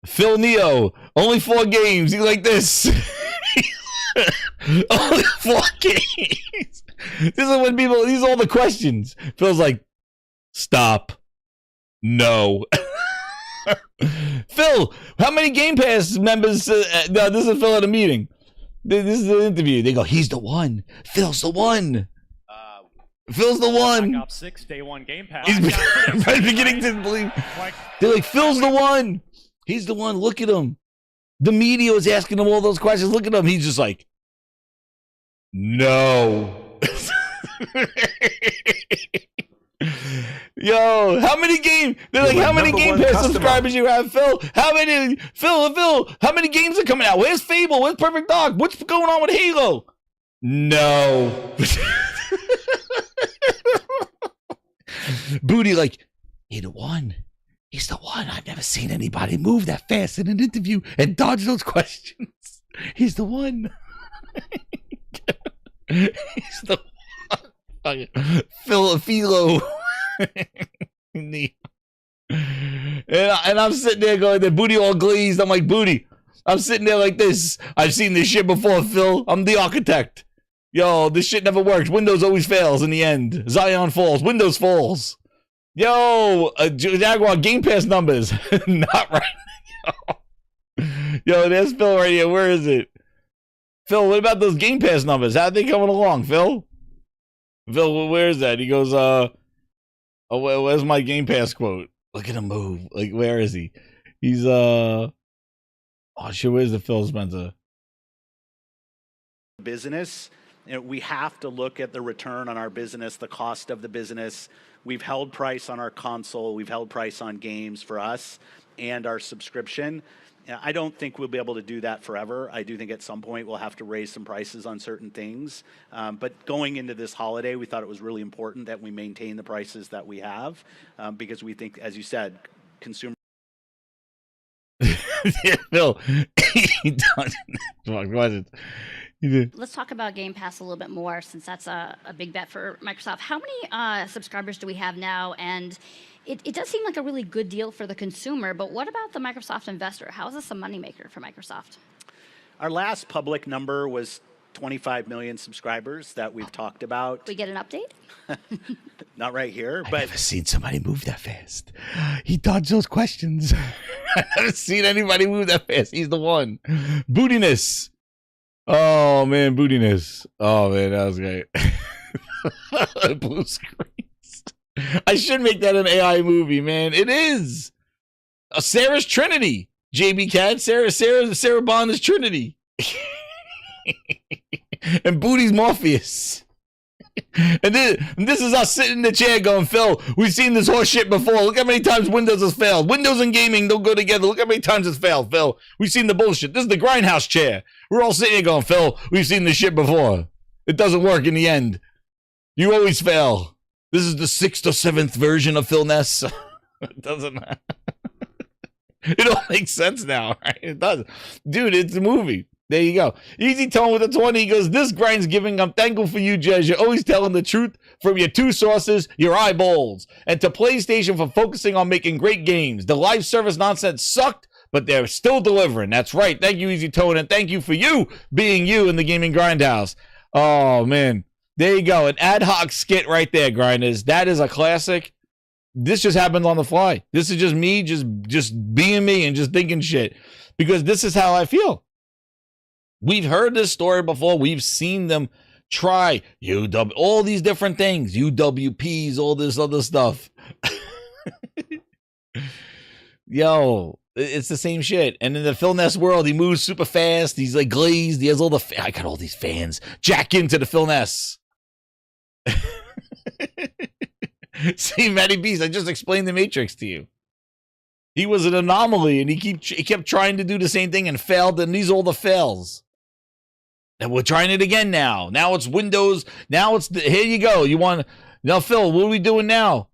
Phil Neo. Only 4 games. He's like this. Only 4 games. This is when people, these are all the questions. Phil's like, stop. No. Phil, how many Game Pass members? No, this is Phil at a meeting. This is an interview. They go, he's the one. Phil's the one. Phil's the one. Black Ops 6 day 1 Game Pass. He's beginning to believe. They're like, Phil's the one. He's the one. Look at him. The media was asking him all those questions. Look at him. He's just like, no. Yo, how many game? They're like, how many Game Pass subscribers you have, Phil? How many? Phil, how many games are coming out? Where's Fable? Where's Perfect Dog? What's going on with Halo? No. Booty like, he's the one. He's the one. I've never seen anybody move that fast in an interview and dodge those questions. He's the one. He's the one. Philo. And I'm sitting there going, the Booty all glazed. I'm like, Booty, I'm sitting there like this. I've seen this shit before, Phil. I'm the architect. Yo, this shit never works. Windows always fails in the end. Zion falls. Windows falls. Yo, Jaguar Game Pass numbers. Not right. Yo, there's Phil right here. Where is it? Phil, what about those Game Pass numbers? How are they coming along, Phil? Phil, where is that? He goes, where's my Game Pass quote? Look at him move. Like, where is he? He's, oh shit, where's the Phil Spencer? Business. You know, we have to look at the return on our business, the cost of the business. We've held price on our console. We've held price on games for us and our subscription. I don't think we'll be able to do that forever. I do think at some point we'll have to raise some prices on certain things. But going into this holiday, we thought it was really important that we maintain the prices that we have because we think, as you said, consumer. Yeah, Phil, he doesn't. Let's talk about Game Pass a little bit more, since that's a big bet for Microsoft. How many subscribers do we have now? And it does seem like a really good deal for the consumer, but what about the Microsoft investor? How is this a moneymaker for Microsoft? Our last public number was 25 million subscribers that we've talked about. We get an update? Not right here, but I've never seen somebody move that fast. He dodged those questions. I haven't seen anybody move that fast. He's the one. Bootiness. Oh man, Bootiness. Oh man, that was great. Blue screens. I should make that an AI movie, man. It is. Sarah's Trinity. JB Cat. Sarah Bond is Trinity. And Booty's Morpheus. And this is us sitting in the chair going, Phil, we've seen this horse shit before. Look how many times Windows has failed. Windows and gaming don't go together. Look how many times it's failed, Phil. We've seen the bullshit. This is the Grindhouse chair. We're all sitting here going, Phil, we've seen this shit before. It doesn't work in the end. You always fail. This is the 6th or 7th version of Philness. It doesn't. It all makes sense now, right? It does. Dude, it's a movie. There you go. Easy Tone with a 20. He goes, this Grindsgiving, I'm thankful for you, Jez. You're always telling the truth from your two sources, your eyeballs. And to PlayStation for focusing on making great games. The live service nonsense sucked, but they're still delivering. That's right. Thank you, Easy Tone, and thank you for you being you in the gaming grindhouse. Oh, man. There you go. An ad hoc skit right there, Grinders. That is a classic. This just happens on the fly. This is just me just being me and just thinking shit. Because this is how I feel. We've heard this story before. We've seen them try all these different things. UWPs, all this other stuff. Yo, it's the same shit. And in the Philness world, he moves super fast. He's like glazed. He has all the... I got all these fans. Jack into the Philness. See, Matty Beast, I just explained the Matrix to you. He was an anomaly, and he kept trying to do the same thing and failed, and these are all the fails. And we're trying it again now. Now it's Windows. Now it's... here you go. You want... Now, Phil, what are we doing now?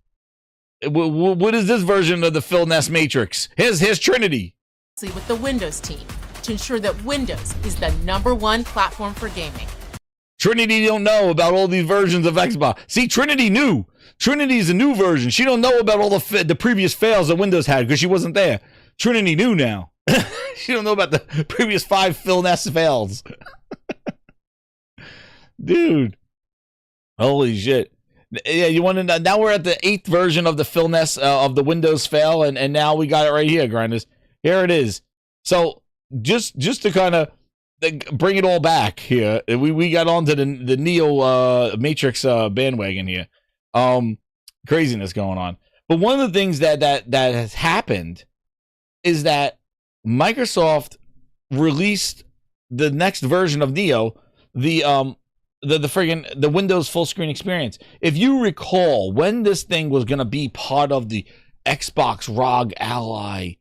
What is this version of the Philness Matrix? Here's Trinity. With the Windows team to ensure that Windows is the #1 platform for gaming. Trinity don't know about all these versions of Xbox. See, Trinity knew. Trinity's a new version. She don't know about all the previous fails that Windows had because she wasn't there. Trinity knew now. She don't know about the previous 5 Philness fails. Dude. Holy shit. Yeah, you want to know? Now we're at the 8th version of the Philness of the Windows fail, and now we got it right here, Grinders. Here it is. So just to kind of bring it all back here, we got onto the Neo Matrix bandwagon here. Craziness going on. But one of the things that has happened is that Microsoft released the next version of Neo, the Windows full screen experience. If you recall, when this thing was going to be part of the Xbox ROG Ally,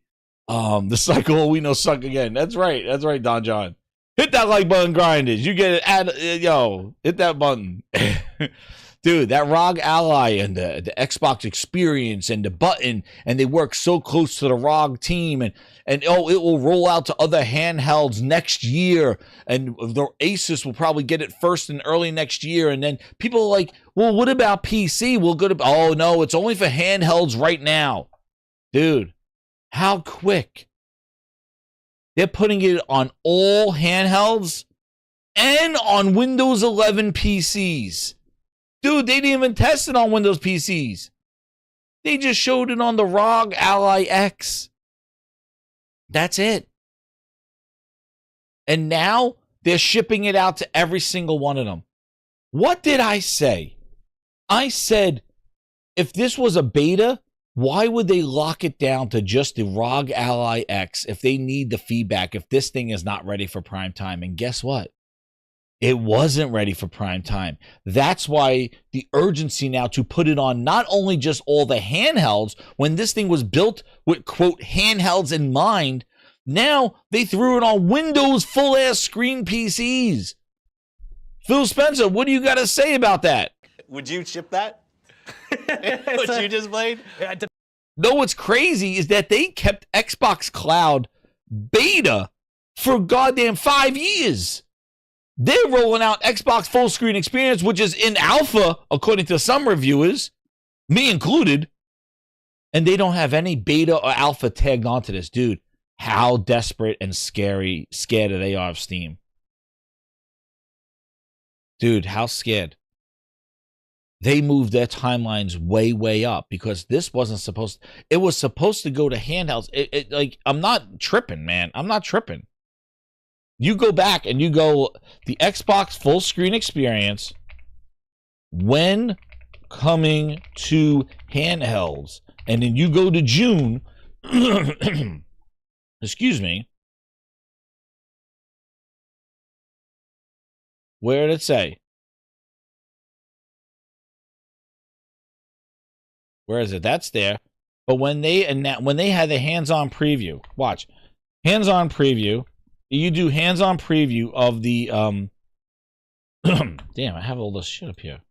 the cycle we know suck again. That's right, Don John. Hit that like button, Grinders. You get it. Hit that button. Dude, that ROG Ally and the Xbox experience and the button, and they work so close to the ROG team, and it will roll out to other handhelds next year, and the Asus will probably get it first in early next year, and then people are like, well, what about PC? Oh no, it's only for handhelds right now. Dude, how quick? They're putting it on all handhelds and on Windows 11 PCs. Dude, they didn't even test it on Windows PCs. They just showed it on the ROG Ally X. That's it. And now they're shipping it out to every single one of them. What did I say? I said, if this was a beta, why would they lock it down to just the ROG Ally X if they need the feedback, if this thing is not ready for prime time? And guess what? It wasn't ready for prime time. That's why the urgency now to put it on not only just all the handhelds, when this thing was built with, quote, handhelds in mind, now they threw it on Windows full-ass screen PCs. Phil Spencer, what do you got to say about that? Would you ship that? What you just played? No, what's crazy is that they kept Xbox Cloud beta for goddamn 5 years. They're rolling out Xbox full screen experience, which is in alpha, according to some reviewers, me included. And they don't have any beta or alpha tagged onto this. Dude, how desperate and scared they are of Steam. Dude, how scared. They moved their timelines way, way up because this wasn't supposed to, it was supposed to go to handhelds. Like, I'm not tripping, man. I'm not tripping. You go back and you go, the Xbox full screen experience when coming to handhelds. And then you go to June, excuse me. Where did it say? Where is it? That's there. But when they had the hands-on preview, watch. Hands-on preview. You do hands-on preview of the damn, I have all this shit up here.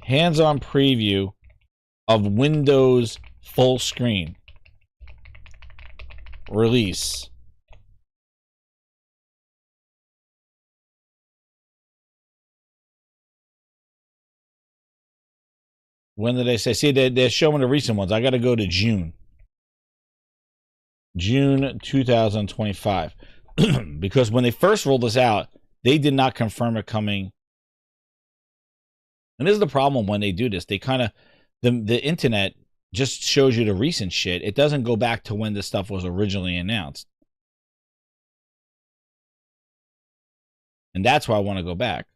Hands-on preview of Windows full screen. release. When did they say? See, they're showing the recent ones. I got to go to June. June 2025. Because when they first rolled this out, they did not confirm it coming. And this is the problem when they do this. They kind of, the internet just shows you the recent shit. It doesn't go back to when this stuff was originally announced. And that's why I want to go back.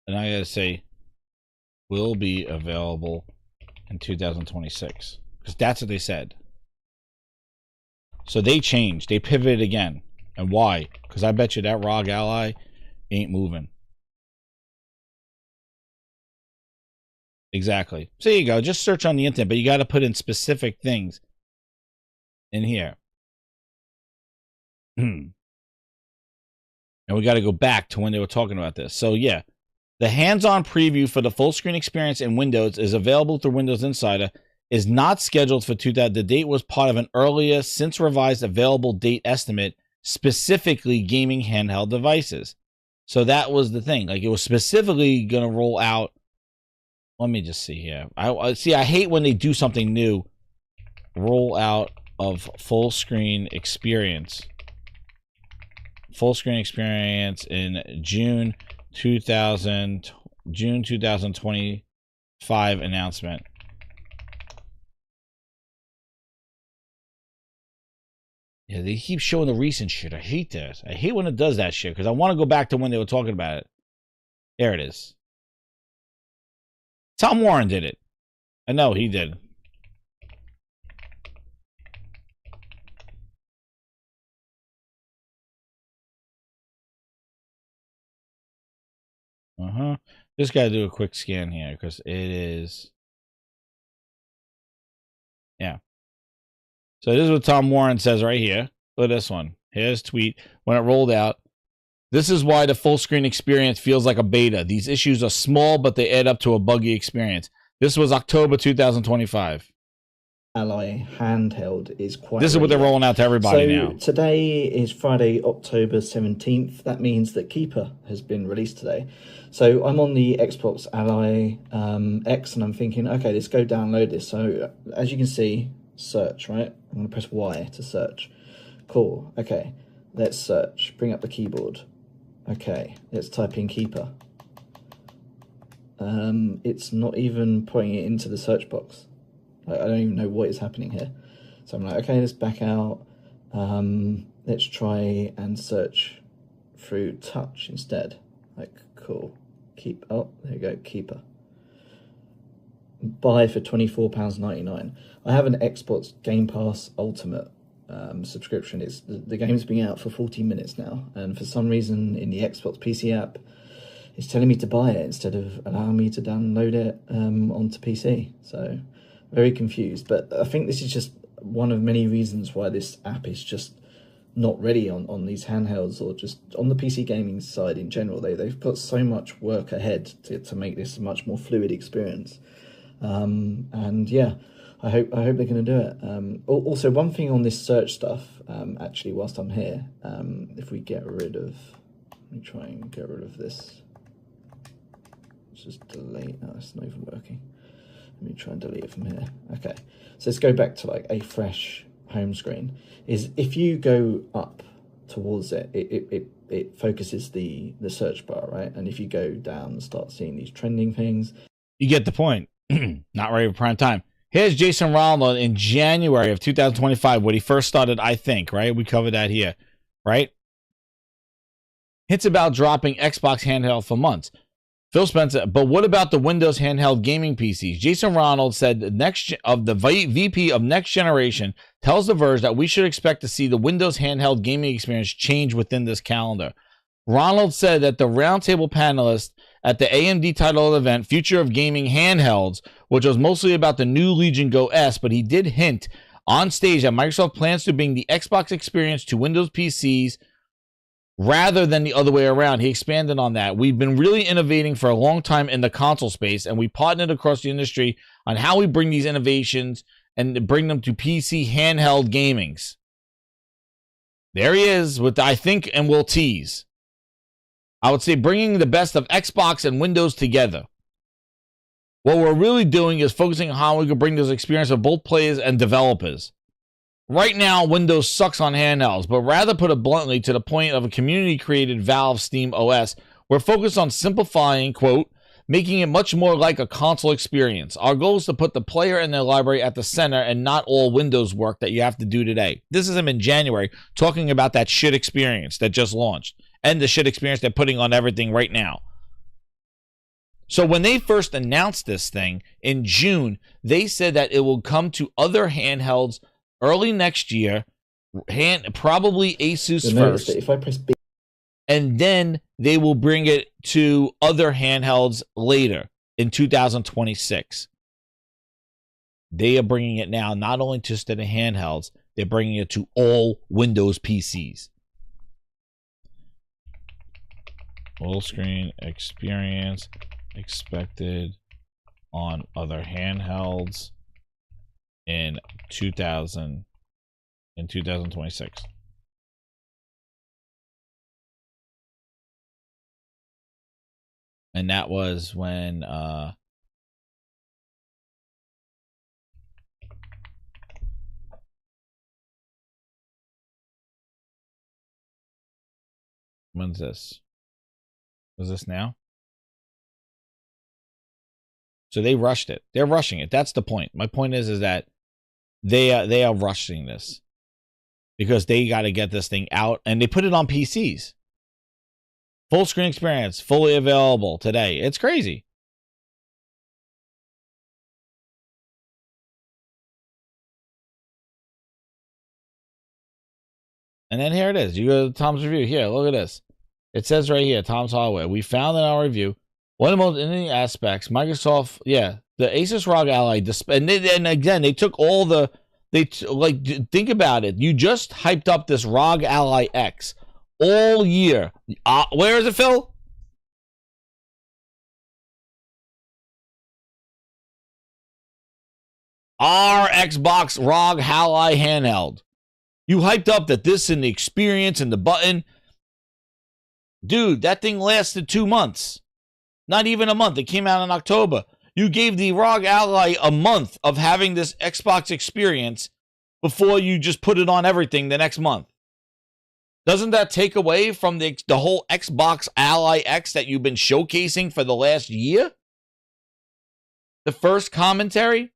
And I gotta say, will be available in 2026. Because that's what they said. So they changed. They pivoted again. And why? Because I bet you that ROG Ally ain't moving. Exactly. So there you go. Just search on the internet, but you got to put in specific things in here. And we got to go back to when they were talking about this. So yeah, the hands-on preview for the full screen experience in Windows is available through Windows Insider. Is not scheduled for 2000. The date was part of an earlier, since revised, available date estimate, specifically gaming handheld devices. So that was the thing. Like, it was specifically going to roll out. Let me just see here. I see. I hate when they do something new. Roll out of full screen experience. Full screen experience in June 2025 announcement. Yeah, they keep showing the recent shit. I hate this. I hate when it does that shit because I want to go back to when they were talking about it. There it is. Tom Warren did it. I know he did. Just got to do a quick scan here because it is. Yeah. So this is what Tom Warren says right here. Look at this one. Here's tweet. When it rolled out, this is why the full screen experience feels like a beta. These issues are small, but they add up to a buggy experience. This was October 2025. Ally handheld is quite. This is what they're rolling out to everybody now. Today is Friday, October 17th. That means that Keeper has been released today. So I'm on the Xbox Ally X and I'm thinking, okay, let's go download this. So as you can see, search, right? I'm going to press Y to search. Cool. Okay, let's search. Bring up the keyboard. Okay, let's type in Keeper. It's not even putting it into the search box. I don't even know what is happening here. So I'm like, okay, let's back out. Let's try and search through touch instead. Like, cool. Oh, there you go, Keeper. Buy for £24.99. I have an Xbox Game Pass Ultimate subscription. The game's been out for 40 minutes now, and for some reason in the Xbox PC app, it's telling me to buy it instead of allowing me to download it onto PC. So very confused, but I think this is just one of many reasons why this app is just not ready on these handhelds or just on the PC gaming side in general. They've got so much work ahead to make this a much more fluid experience. And yeah, I hope they're going to do it. Also, one thing on this search stuff, actually, whilst I'm here, if we get rid of, let me try and get rid of this. Let's just delete. No, it's not even working. Let me try and delete it from here. Okay, so let's go back to like a fresh home screen. Is if you go up towards it, it focuses the search bar, right? And if you go down and start seeing these trending things, you get the point. Not ready for prime time. Here's Jason Ronald in January of 2025 when he first started, I think, right? We covered that here, right? Hints about dropping Xbox handheld for months. Phil Spencer, but what about the Windows handheld gaming PCs? Jason Ronald said the VP of Next Generation tells The Verge that we should expect to see the Windows handheld gaming experience change within this calendar. Ronald said that the roundtable panelist at the AMD title event, Future of Gaming Handhelds, which was mostly about the new Legion Go S, but he did hint on stage that Microsoft plans to bring the Xbox experience to Windows PCs rather than the other way around. He expanded on that. We've been really innovating for a long time in the console space, and we partnered across the industry on how we bring these innovations and bring them to PC handheld gamings. There he is with, I think, and we'll tease. I would say bringing the best of Xbox and Windows together. What we're really doing is focusing on how we can bring this experience of both players and developers. Right now, Windows sucks on handhelds, but rather put it bluntly to the point of a community-created Valve Steam OS, we're focused on simplifying, quote, making it much more like a console experience. Our goal is to put the player and their library at the center and not all Windows work that you have to do today. This is him in January talking about that shit experience that just launched and the shit experience they're putting on everything right now. So when they first announced this thing in June, they said that it will come to other handhelds early next year, probably Asus first. If I press B, and then they will bring it to other handhelds later in 2026. They are bringing it now, not only just to the handhelds, they're bringing it to all Windows PCs. Full screen experience expected on other handhelds in 2026. And that was when when's this? Was this now? So they rushed it. They're rushing it. That's the point. My point is that they are rushing this because they got to get this thing out, and they put it on PCs. Full screen experience, fully available today. It's crazy. And then here it is. You go to Tom's review. Here, look at this. It says right here, Tom's Hardware. We found in our review one of the most interesting aspects, Microsoft, the Asus ROG Ally, and again, they took all the, think about it. You just hyped up this ROG Ally X all year. Where is it, Phil? Our Xbox ROG Ally handheld. You hyped up that this and the experience and the button. Dude, that thing lasted 2 months. Not even a month. It came out in October. You gave the ROG Ally a month of having this Xbox experience before you just put it on everything the next month. Doesn't that take away from the whole Xbox Ally X that you've been showcasing for the last year? The first commentary?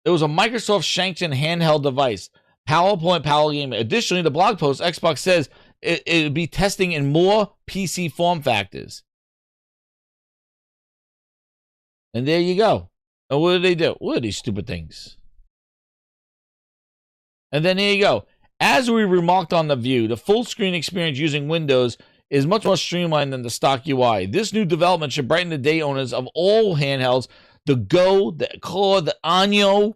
It was a Microsoft sanctioned handheld device. PowerPoint Power Game. Additionally, the blog post, Xbox says it would be testing in more PC form factors. And there you go. And what do? What are these stupid things? And then here you go. As we remarked on the view, the full screen experience using Windows is much more streamlined than the stock UI. This new development should brighten the day owners of all handhelds. The Go, the Core, the Anyo,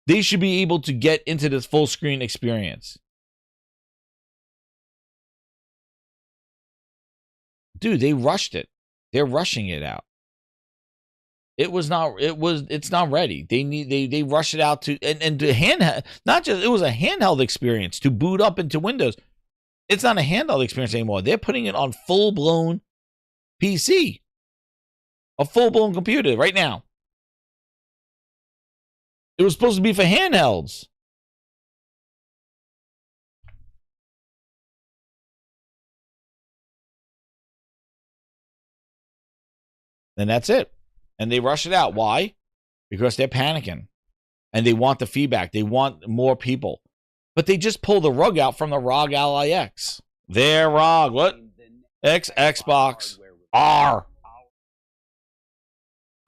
they should be able to get into this full screen experience. Dude, they rushed it. They're rushing it out. It's not ready. They rush it out to and to handheld, not just, it was a handheld experience to boot up into Windows. It's not a handheld experience anymore. They're putting it on full-blown PC. A full-blown computer right now. It was supposed to be for handhelds. And that's it. And they rush it out. Why? Because they're panicking. And they want the feedback. They want more people. But they just pull the rug out from the ROG Ally X. Their ROG. What? Xbox. R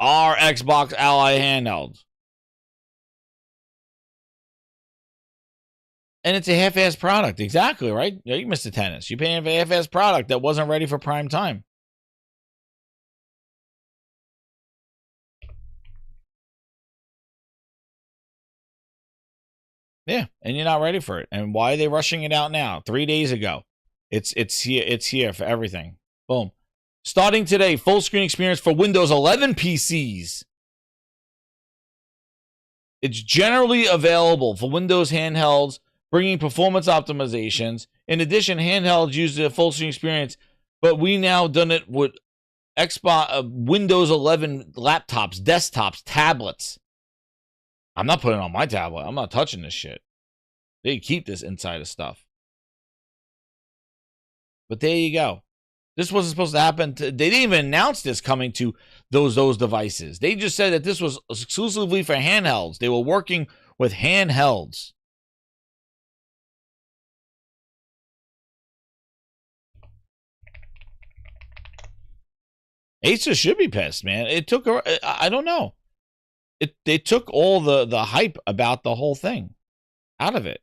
Xbox Ally handhelds. And it's a half-ass product. Exactly, right? Yeah, you missed the tennis. You're paying for a half-ass product that wasn't ready for prime time. Yeah, and you're not ready for it. And why are they rushing it out now? 3 days ago. It's here for everything. Boom. Starting today, full screen experience for Windows 11 PCs. It's generally available for Windows handhelds, bringing performance optimizations. In addition, handhelds use the full screen experience, but we now done it with Xbox, Windows 11 laptops, desktops, tablets. I'm not putting it on my tablet. I'm not touching this shit. They keep this insider stuff. But there you go. This wasn't supposed to happen. They didn't even announce this coming to those devices. They just said that this was exclusively for handhelds. They were working with handhelds. Acer should be pissed, man. It took, I don't know. They took all the hype about the whole thing out of it.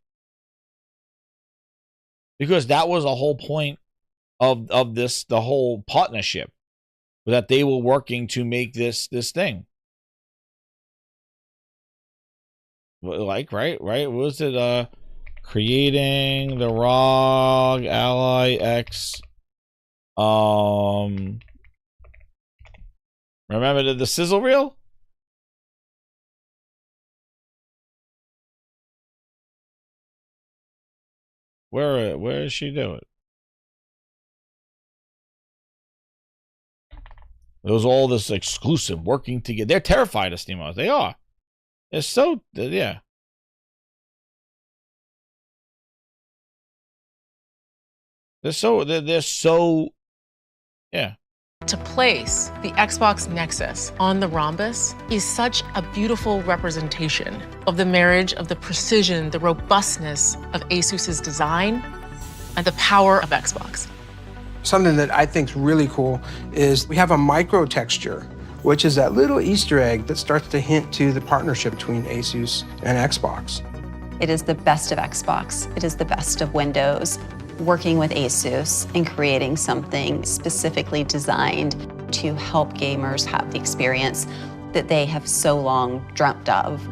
Because that was a whole point of this, the whole partnership, that they were working to make this thing. Like, right? What was it? Creating the ROG Ally X. Remember the sizzle reel? Where is she doing? It was all this exclusive working together. They're terrified of SteamOS. They are. They're so, yeah. They're so, yeah. To place the Xbox Nexus on the rhombus is such a beautiful representation of the marriage of the precision, the robustness of ASUS's design, and the power of Xbox. Something that I think is really cool is we have a micro texture, which is that little Easter egg that starts to hint to the partnership between ASUS and Xbox. It is the best of Xbox. It is the best of Windows. Working with ASUS and creating something specifically designed to help gamers have the experience that they have so long dreamt of.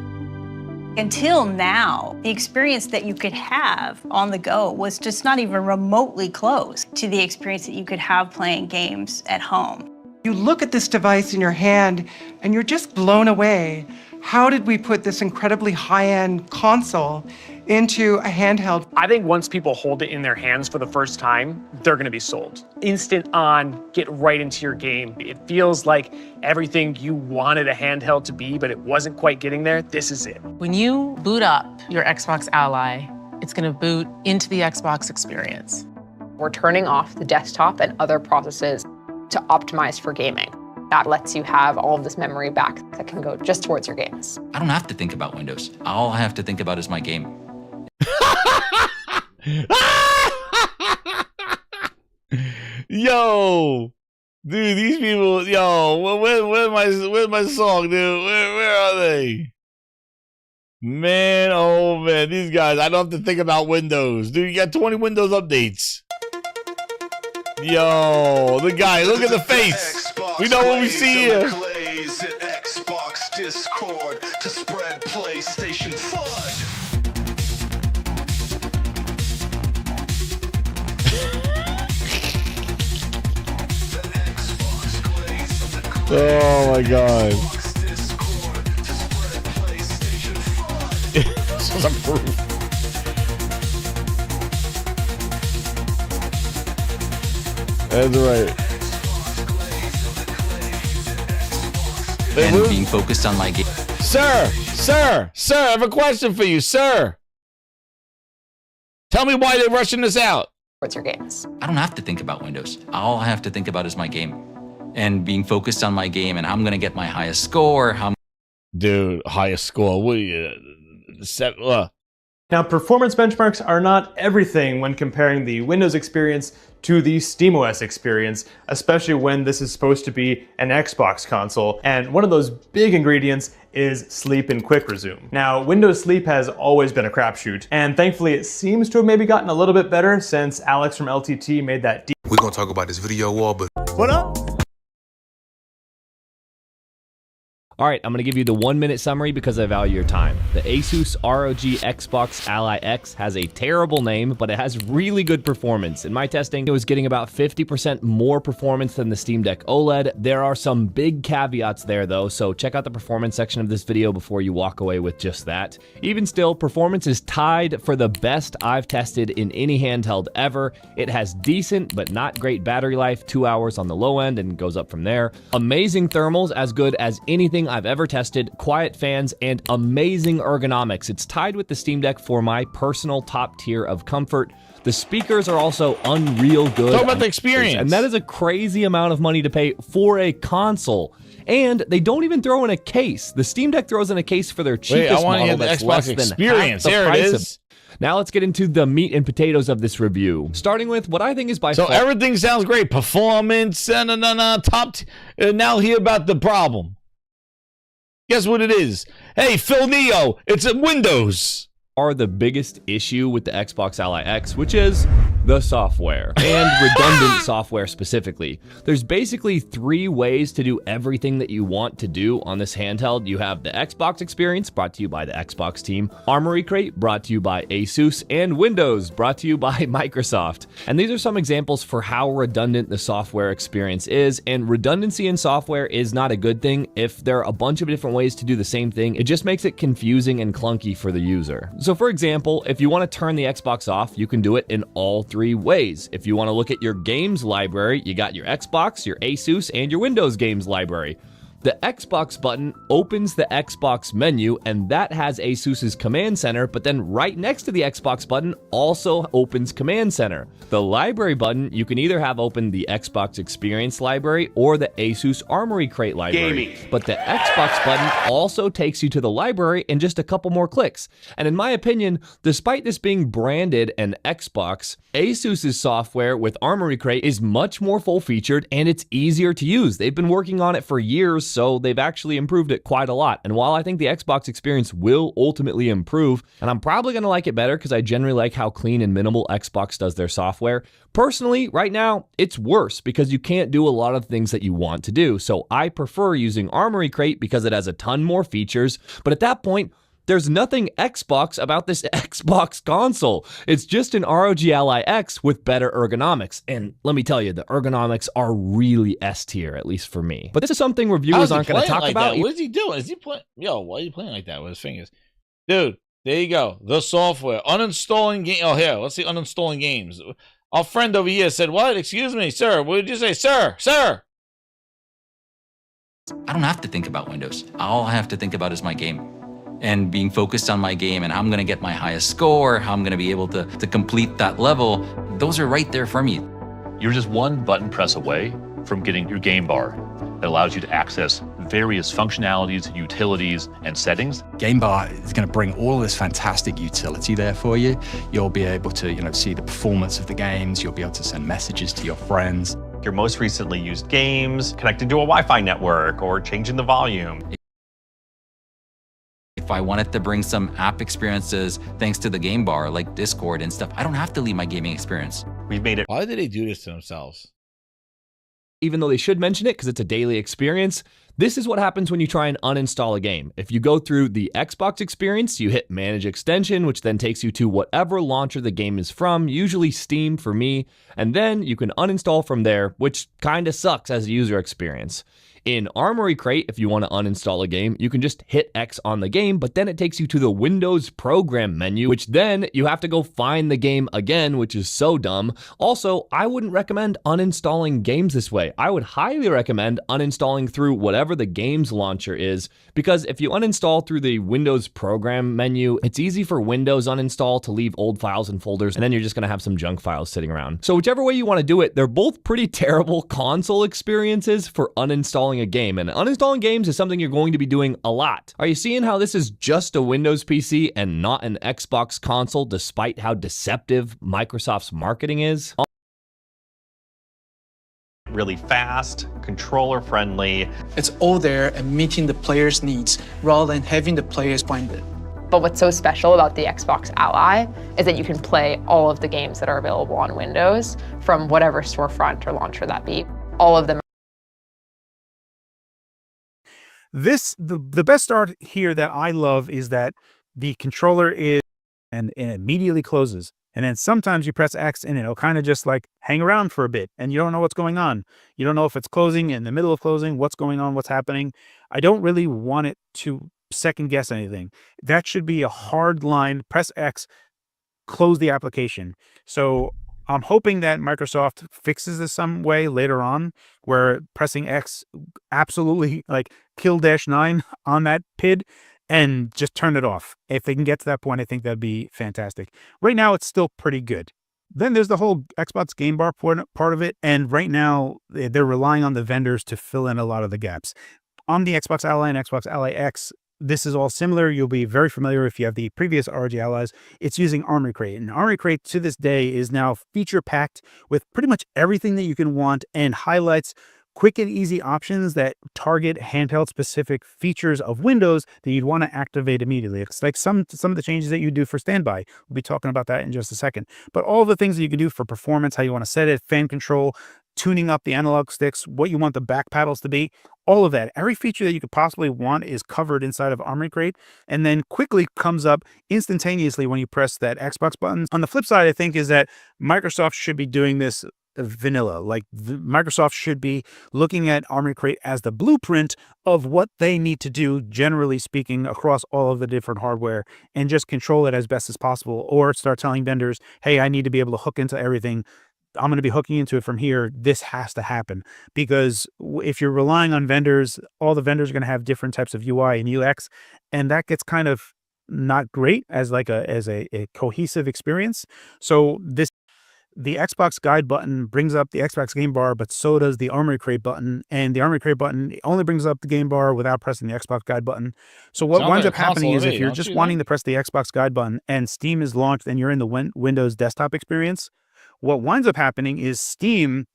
Until now, the experience that you could have on the go was just not even remotely close to the experience that you could have playing games at home. You look at this device in your hand and you're just blown away. How did we put this incredibly high-end console into a handheld? I think once people hold it in their hands for the first time, they're going to be sold. Instant on, get right into your game. It feels like everything you wanted a handheld to be, but it wasn't quite getting there. This is it. When you boot up your Xbox Ally, it's going to boot into the Xbox experience. We're turning off the desktop and other processes to optimize for gaming. That lets you have all of this memory back that can go just towards your games. I don't have to think about Windows. All I have to think about is my game. Yo, dude, these people, yo, where's my song, dude? Where are they? Man, oh man, these guys, I don't have to think about Windows. Dude, you got 20 Windows updates. Yo, the guy, look at the face. We know what we see here. Xbox Discord to spread PlayStation FUD. Oh my god. This is approved. That's right. And being focused on my game. Sir, I have a question for you, sir. Tell me why they're rushing this out. What's your games? I don't have to think about Windows. All I have to think about is my game. And being focused on my game, and I'm going to get my highest score. Dude, highest score. What are you? Now, performance benchmarks are not everything when comparing the Windows experience to the SteamOS experience, especially when this is supposed to be an Xbox console. And one of those big ingredients is sleep and quick resume. Now, Windows sleep has always been a crapshoot, and thankfully it seems to have maybe gotten a little bit better since Alex from LTT made that. We're gonna talk about this video wall, but what up? All right, I'm going to give you the 1-minute summary because I value your time. The Asus ROG Xbox Ally X has a terrible name, but it has really good performance. In my testing, it was getting about 50% more performance than the Steam Deck OLED. There are some big caveats there though, so check out the performance section of this video before you walk away with just that. Even still, performance is tied for the best I've tested in any handheld ever. It has decent but not great battery life, 2 hours on the low end and goes up from there. Amazing thermals, as good as anything I've ever tested, quiet fans, and amazing ergonomics. It's tied with the Steam Deck for my personal top tier of comfort. The speakers are also unreal good. Talk about the experience. And that is a crazy amount of money to pay for a console. And they don't even throw in a case. The Steam Deck throws in a case for their cheapest model that's less than half the price of. Now let's get into the meat and potatoes of this review. Starting with what I think is by far. So everything sounds great. Performance, top. Now hear about the problem. Guess what it is? Hey, Phil Neo, it's a Windows. Are the biggest issue with the Xbox Ally X, which is the software, and redundant software specifically. There's basically 3 ways to do everything that you want to do on this handheld. You have the Xbox experience, brought to you by the Xbox team, Armory Crate, brought to you by Asus, and Windows, brought to you by Microsoft. And these are some examples for how redundant the software experience is, and redundancy in software is not a good thing. If there are a bunch of different ways to do the same thing, it just makes it confusing and clunky for the user. So for example, if you want to turn the Xbox off, you can do it in all 3 ways. If you want to look at your games library, you got your Xbox, your Asus, and your Windows games library. The Xbox button opens the Xbox menu, and that has Asus's Command Center, but then right next to the Xbox button also opens Command Center. The library button, you can either have open the Xbox Experience library or the Asus Armory Crate library. Gaming. But the Xbox button also takes you to the library in just a couple more clicks. And in my opinion, despite this being branded an Xbox, Asus's software with Armory Crate is much more full-featured and it's easier to use. They've been working on it for years, so they've actually improved it quite a lot. And while I think the Xbox experience will ultimately improve, and I'm probably going to like it better because I generally like how clean and minimal Xbox does their software, personally, right now, it's worse because you can't do a lot of things that you want to do. So I prefer using Armory Crate because it has a ton more features, but at that point, there's nothing Xbox about this Xbox console. It's just an ROG Ally X with better ergonomics. And let me tell you, the ergonomics are really S tier, at least for me. But this is something reviewers aren't going to talk about. What is he doing? Is he playing? Yo, why are you playing like that with his fingers? Dude, there you go. The software. Uninstalling game. Oh, here, let's see uninstalling games. Our friend over here said, what? Excuse me, sir. What did you say? Sir. I don't have to think about Windows. All I have to think about is my game. And being focused on my game and how I'm gonna get my highest score, how I'm gonna be able to complete that level, those are right there for me. You're just one button press away from getting your game bar that allows you to access various functionalities, utilities, and settings. Game bar is going to bring all of this fantastic utility there for you. You'll be able to, see the performance of the games. You'll be able to send messages to your friends. Your most recently used games, connecting to a Wi-Fi network, or changing the volume. If I wanted to bring some app experiences thanks to the game bar, like Discord and stuff, I don't have to leave my gaming experience. We've made it. Why did they do this to themselves? Even though they should mention it because it's a daily experience, this is what happens when you try and uninstall a game. If you go through the Xbox experience, you hit Manage Extension, which then takes you to whatever launcher the game is from, usually Steam for me, and then you can uninstall from there, which kind of sucks as a user experience. In Armory Crate, if you want to uninstall a game, you can just hit X on the game, but then it takes you to the Windows Program menu, which then you have to go find the game again, which is so dumb. Also, I wouldn't recommend uninstalling games this way. I would highly recommend uninstalling through whatever the games launcher is, because if you uninstall through the Windows Program menu, it's easy for Windows uninstall to leave old files and folders, and then you're just going to have some junk files sitting around. So whichever way you want to do it, they're both pretty terrible console experiences for uninstalling a game, and uninstalling games is something you're going to be doing a lot. Are you seeing how this is just a Windows PC and not an Xbox console, despite how deceptive Microsoft's marketing is? Really fast, controller friendly. It's all there and meeting the player's needs rather than having the players find it. But what's so special about the Xbox Ally is that you can play all of the games that are available on Windows from whatever storefront or launcher that be. All of them. the best start here that I love is that the controller is, and it immediately closes. And then sometimes you press X and it'll kind of just like hang around for a bit and you don't know what's going on. You don't know if it's closing, in the middle of closing, what's going on, what's happening. I don't really want it to second guess anything. That should be a hard line, press X, close the application. So I'm hoping that Microsoft fixes this some way later on where pressing X absolutely like kill -9 on that PID and just turn it off. If they can get to that point, I think that'd be fantastic. Right now, it's still pretty good. Then there's the whole Xbox Game Bar part of it. And right now, they're relying on the vendors to fill in a lot of the gaps. On the Xbox Ally and Xbox Ally X, this is all similar. You'll be very familiar if you have the previous ROG Allies. It's using Armory Crate. And Armory Crate to this day is now feature-packed with pretty much everything that you can want and highlights quick and easy options that target handheld specific features of Windows that you'd want to activate immediately. It's like some of the changes that you do for standby. We'll be talking about that in just a second. But all the things that you can do for performance, how you want to set it, fan control, tuning up the analog sticks, what you want the back paddles to be, all of that. Every feature that you could possibly want is covered inside of Armory Crate and then quickly comes up instantaneously when you press that Xbox button. On the flip side, I think, is that Microsoft should be doing this vanilla. Like Microsoft should be looking at Armory Crate as the blueprint of what they need to do, generally speaking, across all of the different hardware and just control it as best as possible, or start telling vendors, hey, I need to be able to hook into everything. I'm going to be hooking into it from here. This has to happen, because if you're relying on vendors, all the vendors are going to have different types of UI and UX, and that gets kind of not great as like a cohesive experience. So the Xbox Guide button brings up the Xbox Game Bar, but so does the Armory Crate button. And the Armory Crate button only brings up the Game Bar without pressing the Xbox Guide button. So what winds up happening is if you're just wanting to press the Xbox Guide button and Steam is launched and you're in the Windows desktop experience, what winds up happening is Steam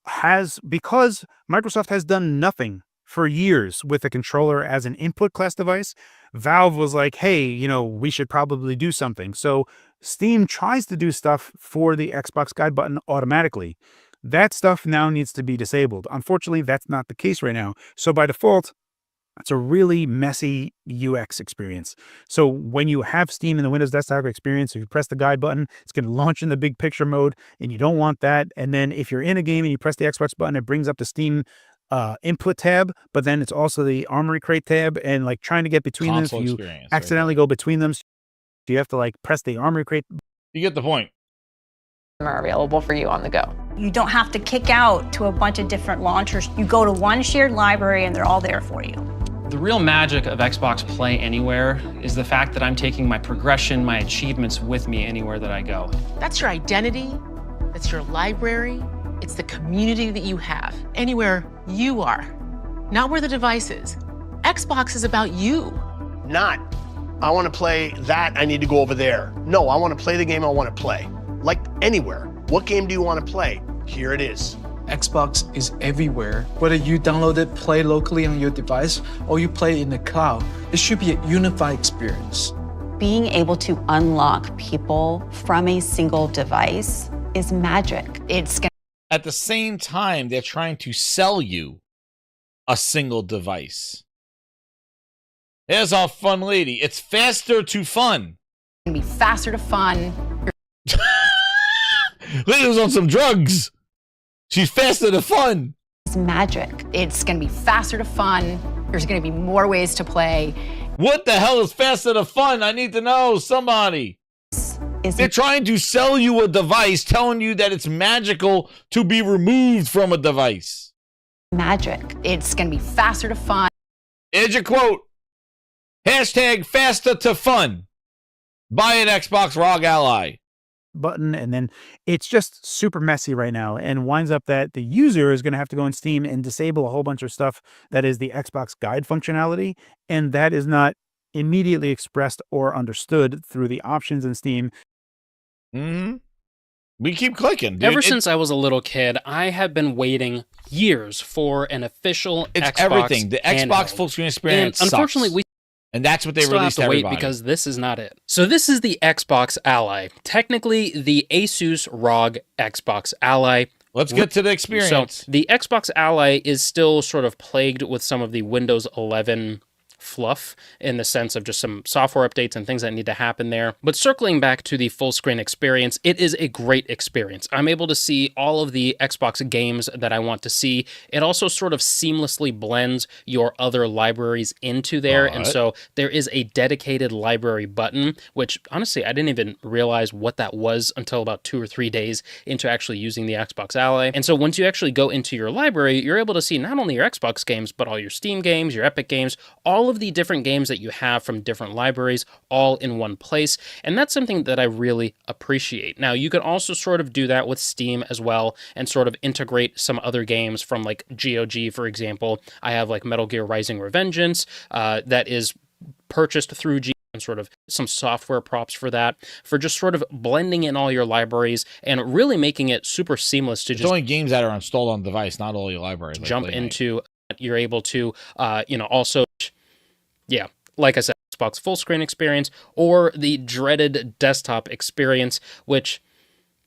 has, because Microsoft has done nothing for years with a controller as an input class device, Valve was like, hey, you know, we should probably do something. So Steam tries to do stuff for the Xbox Guide button automatically. That stuff now needs to be disabled. Unfortunately, that's not the case right now. So by default, it's a really messy UX experience. So when you have Steam in the Windows desktop experience, if you press the guide button, it's going to launch in the big picture mode, and you don't want that. And then if you're in a game and you press the Xbox button, it brings up the Steam input tab, but then it's also the Armory Crate tab, and like trying to get between them, if you accidentally go between them, so you have to like press the Armory Crate. You get the point. Are available for you on the go. You don't have to kick out to a bunch of different launchers. You go to one shared library and they're all there for you. The real magic of Xbox Play Anywhere is the fact that I'm taking my progression, my achievements with me anywhere that I go. That's your identity, that's your library, it's the community that you have, anywhere you are, not where the device is. Xbox is about you. Not, I want to play that, I need to go over there. No, I want to play the game I want to play. Like anywhere. What game do you want to play? Here it is. Xbox is everywhere. Whether you download it, play locally on your device, or you play in the cloud, it should be a unified experience. Being able to unlock people from a single device is magic. At the same time, they're trying to sell you a single device. Here's our fun lady. It's faster to fun. It's gonna be faster to fun. Lady's on some drugs. She's faster to fun. It's magic. It's gonna be faster to fun. There's gonna be more ways to play. What the hell is faster to fun? I need to know, somebody. They're trying to sell you a device, telling you that it's magical to be removed from a device. Magic. It's gonna be faster to fun. Here's your quote. Hashtag faster to fun. Buy an Xbox ROG Ally. Button, and then it's just super messy right now, and winds up that the user is going to have to go in Steam and disable a whole bunch of stuff that is the Xbox Guide functionality, and that is not immediately expressed or understood through the options in Steam. We keep clicking, dude. Ever since I was a little kid, I have been waiting years for an official It's Xbox everything. The Xbox handheld. full screen experience And unfortunately, sucks. And that's what they still released have to wait everybody. because this is not it. So this is the Xbox Ally. Technically, the Asus ROG Xbox Ally Let's get to the experience. So the Xbox Ally is still sort of plagued with some of the Windows 11 fluff in the sense of just some software updates and things that need to happen there. But circling back to the full screen experience, it is a great experience. I'm able to see all of the Xbox games that I want to see. It also sort of seamlessly blends your other libraries into there. And so there is a dedicated library button, which honestly, I didn't even realize what that was until about 2 or 3 days into actually using the Xbox Ally. And so once you actually go into your library, you're able to see not only your Xbox games, but all your Steam games, your Epic games, all of the different games that you have from different libraries all in one place. And that's something that I really appreciate. Now, you can also sort of do that with Steam as well and sort of integrate some other games from like GOG, for example. I have like Metal Gear Rising Revengeance that is purchased through GOG and sort of some software props for that, for just sort of blending in all your libraries and really making it super seamless to It's just only games that are installed on device, not all your library. jump into. You're able to, also, yeah, like I said, Xbox full screen experience or the dreaded desktop experience, which,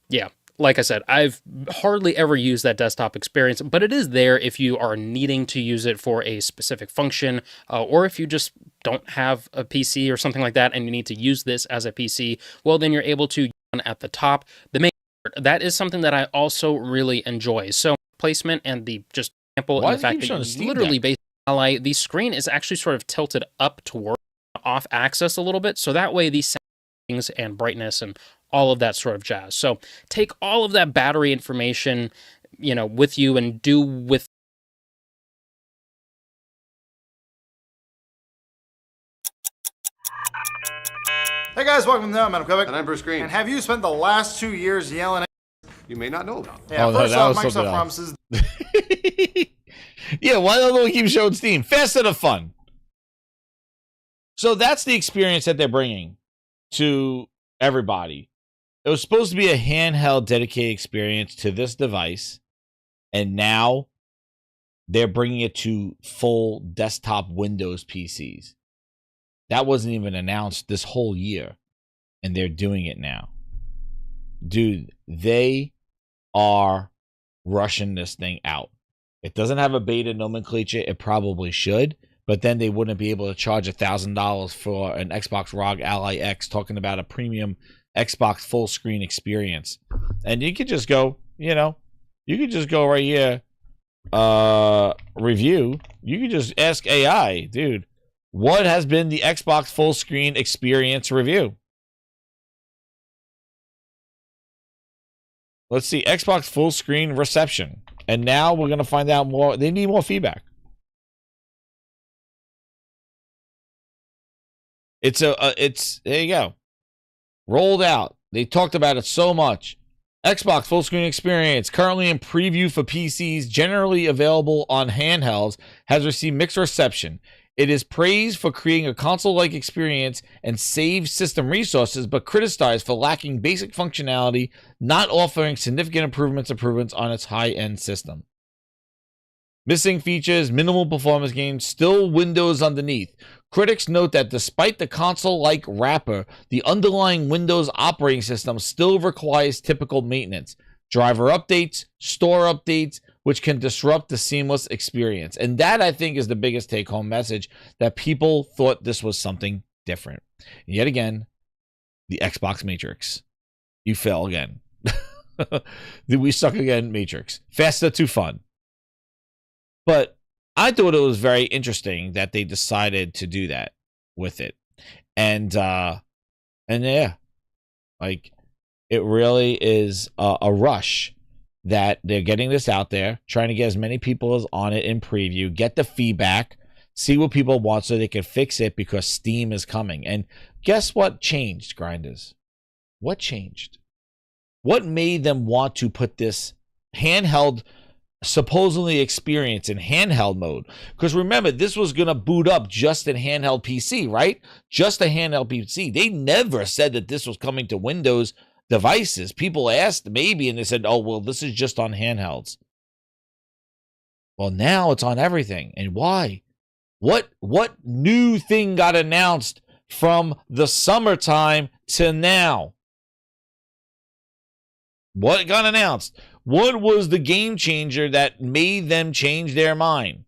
yeah, like I said, I've hardly ever used that desktop experience, but it is there if you are needing to use it for a specific function, or if you just don't have a PC or something like that and you need to use this as a PC, well, then you're able to use it at the top. The main part, that is something that I also really enjoy. So placement and the just example and the fact that you literally based Ally, the screen is actually sort of tilted up toward off axis a little bit, so that way these settings and brightness and all of that sort of jazz. So take all of that battery information, with you and do with. Hey guys, welcome to I'm Kovic. And I'm Bruce Green. And have you spent the last 2 years yelling at you may not know about? Yeah, first off, Microsoft promises. Yeah, why don't we keep showing Steam? Faster to fun. So that's the experience that they're bringing to everybody. It was supposed to be a handheld dedicated experience to this device, and now they're bringing it to full desktop Windows PCs. That wasn't even announced this whole year, and they're doing it now. Dude, they are rushing this thing out. It doesn't have a beta nomenclature. It probably should, but then they wouldn't be able to charge $1,000 for an Xbox ROG Ally X, talking about a premium Xbox full screen experience. And you could just go, you could just go right here, review. You could just ask AI, dude, what has been the Xbox full screen experience review? Let's see, Xbox full screen reception. And now we're going to find out more. They need more feedback. There you go. Rolled out. They talked about it so much. Xbox full screen experience, currently in preview for PCs, generally available on handhelds, has received mixed reception. It is praised for creating a console-like experience and save system resources, but criticized for lacking basic functionality, not offering significant improvements on its high-end system. Missing features, minimal performance gains, still Windows underneath. Critics note that despite the console-like wrapper, the underlying Windows operating system still requires typical maintenance, driver updates, store updates, which can disrupt the seamless experience. And that, I think, is the biggest take-home message, that people thought this was something different. And yet again, the Xbox Matrix. You fell again. We suck again, Matrix. Faster to fun. But I thought it was very interesting that they decided to do that with it. And yeah, like, it really is a rush that they're getting this out there, trying to get as many people as on it in preview, get the feedback, see what people want so they can fix it, because Steam is coming. And guess what changed, Grinders? What changed? What made them want to put this handheld supposedly experience in handheld mode? Because remember, this was going to boot up just in handheld PC, right? Just a handheld PC. They never said that this was coming to Windows devices. People asked maybe, and they said, oh, well, this is just on handhelds. Well, now it's on everything. And why? What new thing got announced from the summertime to now? What got announced? What was the game changer that made them change their mind?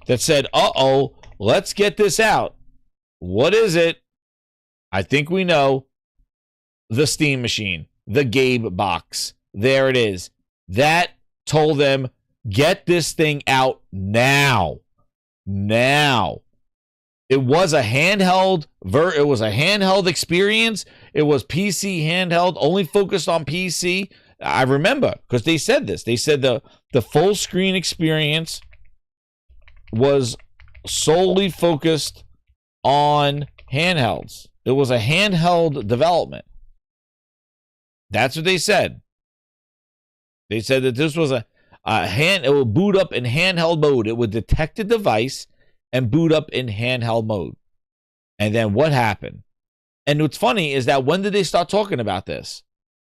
That said, uh-oh, let's get this out. What is it? I think we know. The Steam machine. The Gabe box. There it is. That told them, get this thing out now. Now. It was a handheld experience. It was PC handheld, only focused on PC. I remember because they said this. They said the full screen experience was solely focused on handhelds. It was a handheld development. That's what they said. They said that this was it would boot up in handheld mode. It would detect a device and boot up in handheld mode. And then what happened? And what's funny is that when did they start talking about this?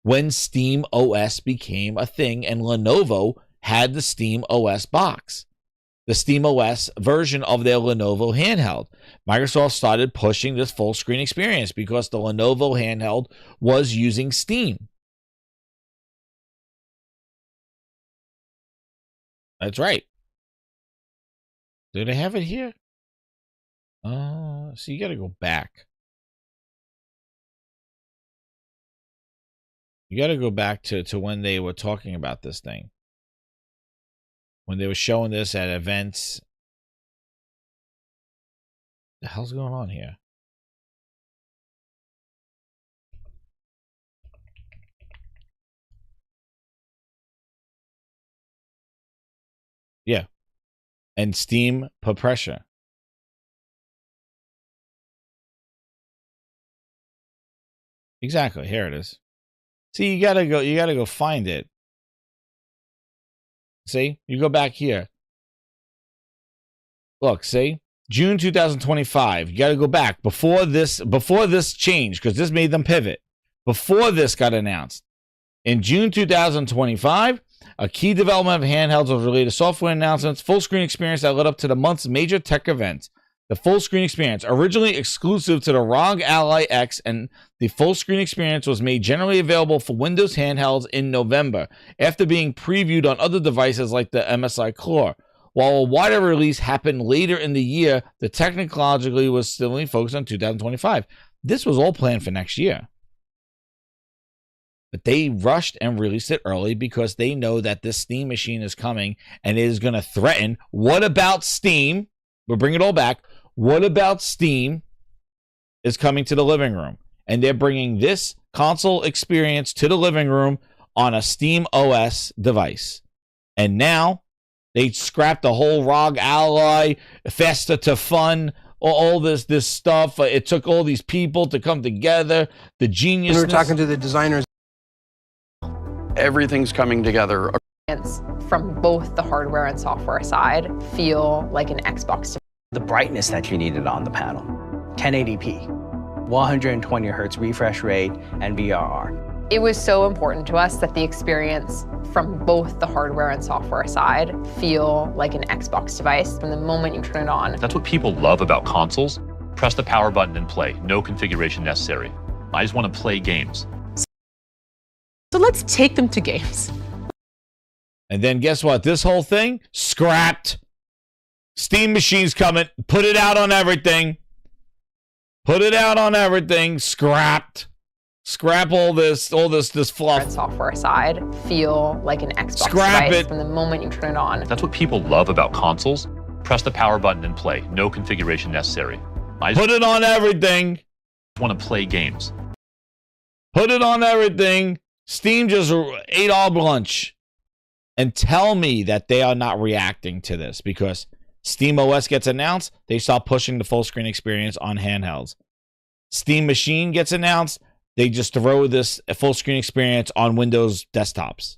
When Steam OS became a thing and Lenovo had the Steam OS box. The Steam OS version of their Lenovo handheld. Microsoft started pushing this full screen experience because the Lenovo handheld was using Steam. That's right. Do they have it here? So you got to go back. You got to go back to when they were talking about this thing. When they were showing this at events. The hell's going on here? Yeah. And Steam put pressure. Exactly. Here it is. See, you gotta go find it. See, you go back here. Look, see, June 2025. You got to go back before this change because this made them pivot. Before this got announced, in June 2025, a key development of handhelds was related to software announcements, full screen experience that led up to the month's major tech events. The full screen experience, originally exclusive to the ROG Ally X, and the full screen experience was made generally available for Windows handhelds in November, after being previewed on other devices like the MSI Core. While a wider release happened later in the year, the technologically was still focused on 2025. This was all planned for next year. But they rushed and released it early because they know that this Steam machine is coming and it is going to threaten. What about Steam? We'll bring it all back. What about Steam is coming to the living room? And they're bringing this console experience to the living room on a Steam OS device. And now they scrapped the whole ROG Ally, Festa to Fun, all this stuff. It took all these people to come together. The genius. We were talking to the designers. Everything's coming together. From both the hardware and software side feel like an Xbox. The brightness that you needed on the panel, 1080p, 120 hertz refresh rate, and VRR. It was so important to us that the experience from both the hardware and software side feel like an Xbox device from the moment you turn it on. That's what people love about consoles. Press the power button and play. No configuration necessary. I just want to play games. So let's take them to games. And then guess what? This whole thing, scrapped. Steam machine's coming. Put it out on everything. Put it out on everything. Scrapped. Scrap all this fluff. And software side feel like an Xbox Scrap device it. from the moment you turn it on. That's what people love about consoles. Press the power button and play. No configuration necessary. I just Put it on everything. want to play games. Put it on everything. Steam just ate all lunch. And tell me that they are not reacting to this because Steam OS gets announced, they start pushing the full screen experience on handhelds. Steam Machine gets announced, they just throw this full screen experience on Windows desktops.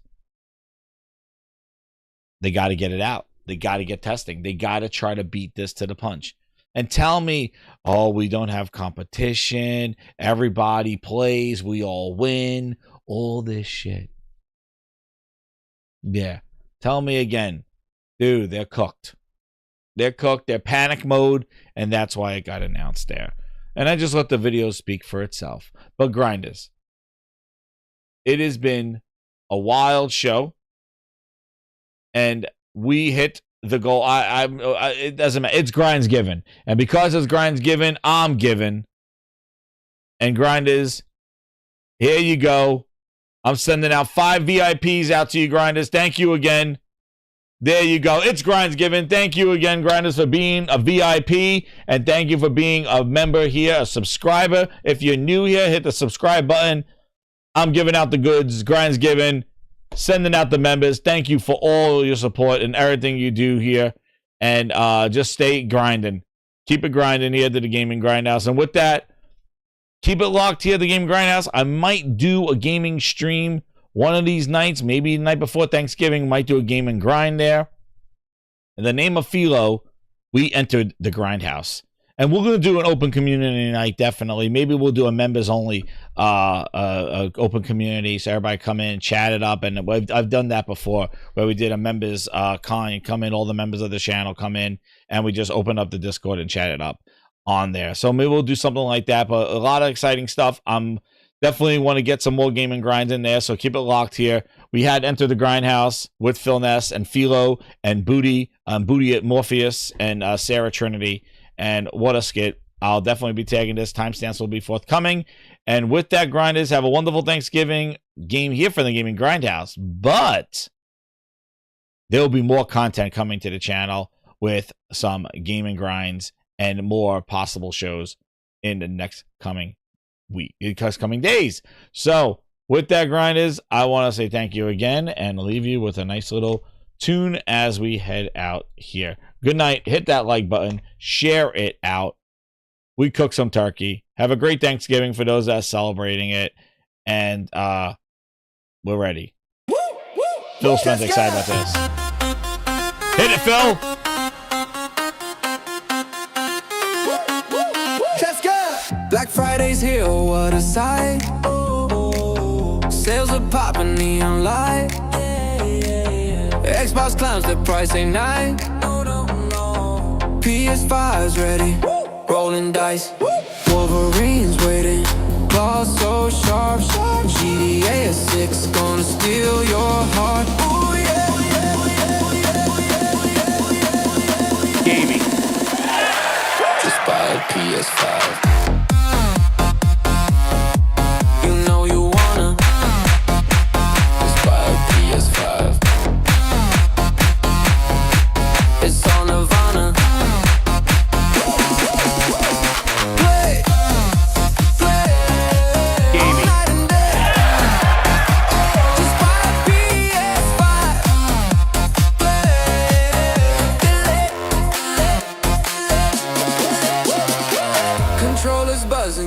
They got to get it out. They got to get testing. They got to try to beat this to the punch. And tell me, oh, we don't have competition. Everybody plays. We all win. All this shit. Yeah. Tell me again. Dude, they're cooked. They're cooked. They're panic mode. And that's why it got announced there. And I just let the video speak for itself. But grinders, it has been a wild show, and we hit the goal. It doesn't matter. It's Grindsgiving, and because it's Grindsgiving, I'm giving. And Grinders, here you go. I'm sending out 5 VIPs out to you, Grinders. Thank you again. There you go. It's Grindsgiving. Thank you again, Grinders, for being a VIP. And thank you for being a member here, a subscriber. If you're new here, hit the subscribe button. I'm giving out the goods. Grindsgiving. Sending out the members. Thank you for all your support and everything you do here. And just stay grinding. Keep it grinding here to the Gaming Grindhouse. And with that, keep it locked here at the Gaming Grindhouse. I might do a gaming stream one of these nights, maybe the night before Thanksgiving. Might do a game and grind there. In the name of Philo, we entered the Grindhouse. And we're going to do an open community night, definitely. Maybe we'll do a members only open community, so everybody come in, chat it up. And I've done that before, where we did a members con, come in, all the members of the channel come in, and we just open up the Discord and chat it up on there. So maybe we'll do something like that, but a lot of exciting stuff. Definitely want to get some more gaming grinds in there, so keep it locked here. We had Enter the Grindhouse with Philness and Philo and Booty at Morpheus and Sarah Trinity, and what a skit. I'll definitely be tagging this. Timestamps will be forthcoming. And with that, Grinders, have a wonderful Thanksgiving game here for the Gaming Grindhouse. But there will be more content coming to the channel with some gaming grinds and more possible shows in the next coming days. So with that, Grinders, I want to say thank you again and leave you with a nice little tune as we head out here. Good night. Hit that like button. Share it out. We cook some turkey. Have a great Thanksgiving for those that are celebrating it. And we're ready. Phil Spencer excited about this. Hit it, Phil. Black Friday's here, what a sight. Sales are popping, neon light. Xbox climbs, the price ain't nice. PS5's ready, rolling dice. Wolverine's waiting, claws so sharp. GTA 6 gonna steal your heart. Gaming. Just buy a PS5.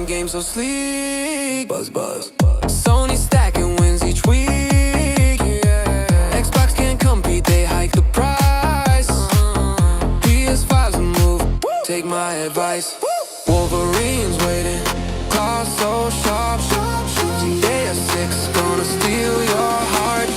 Games so sleek, buzz. Sony stacking wins each week. Xbox can't compete, they hike the price. PS5's a move, take my advice. Wolverine's waiting, claws so sharp. GTA 6 gonna steal your heart.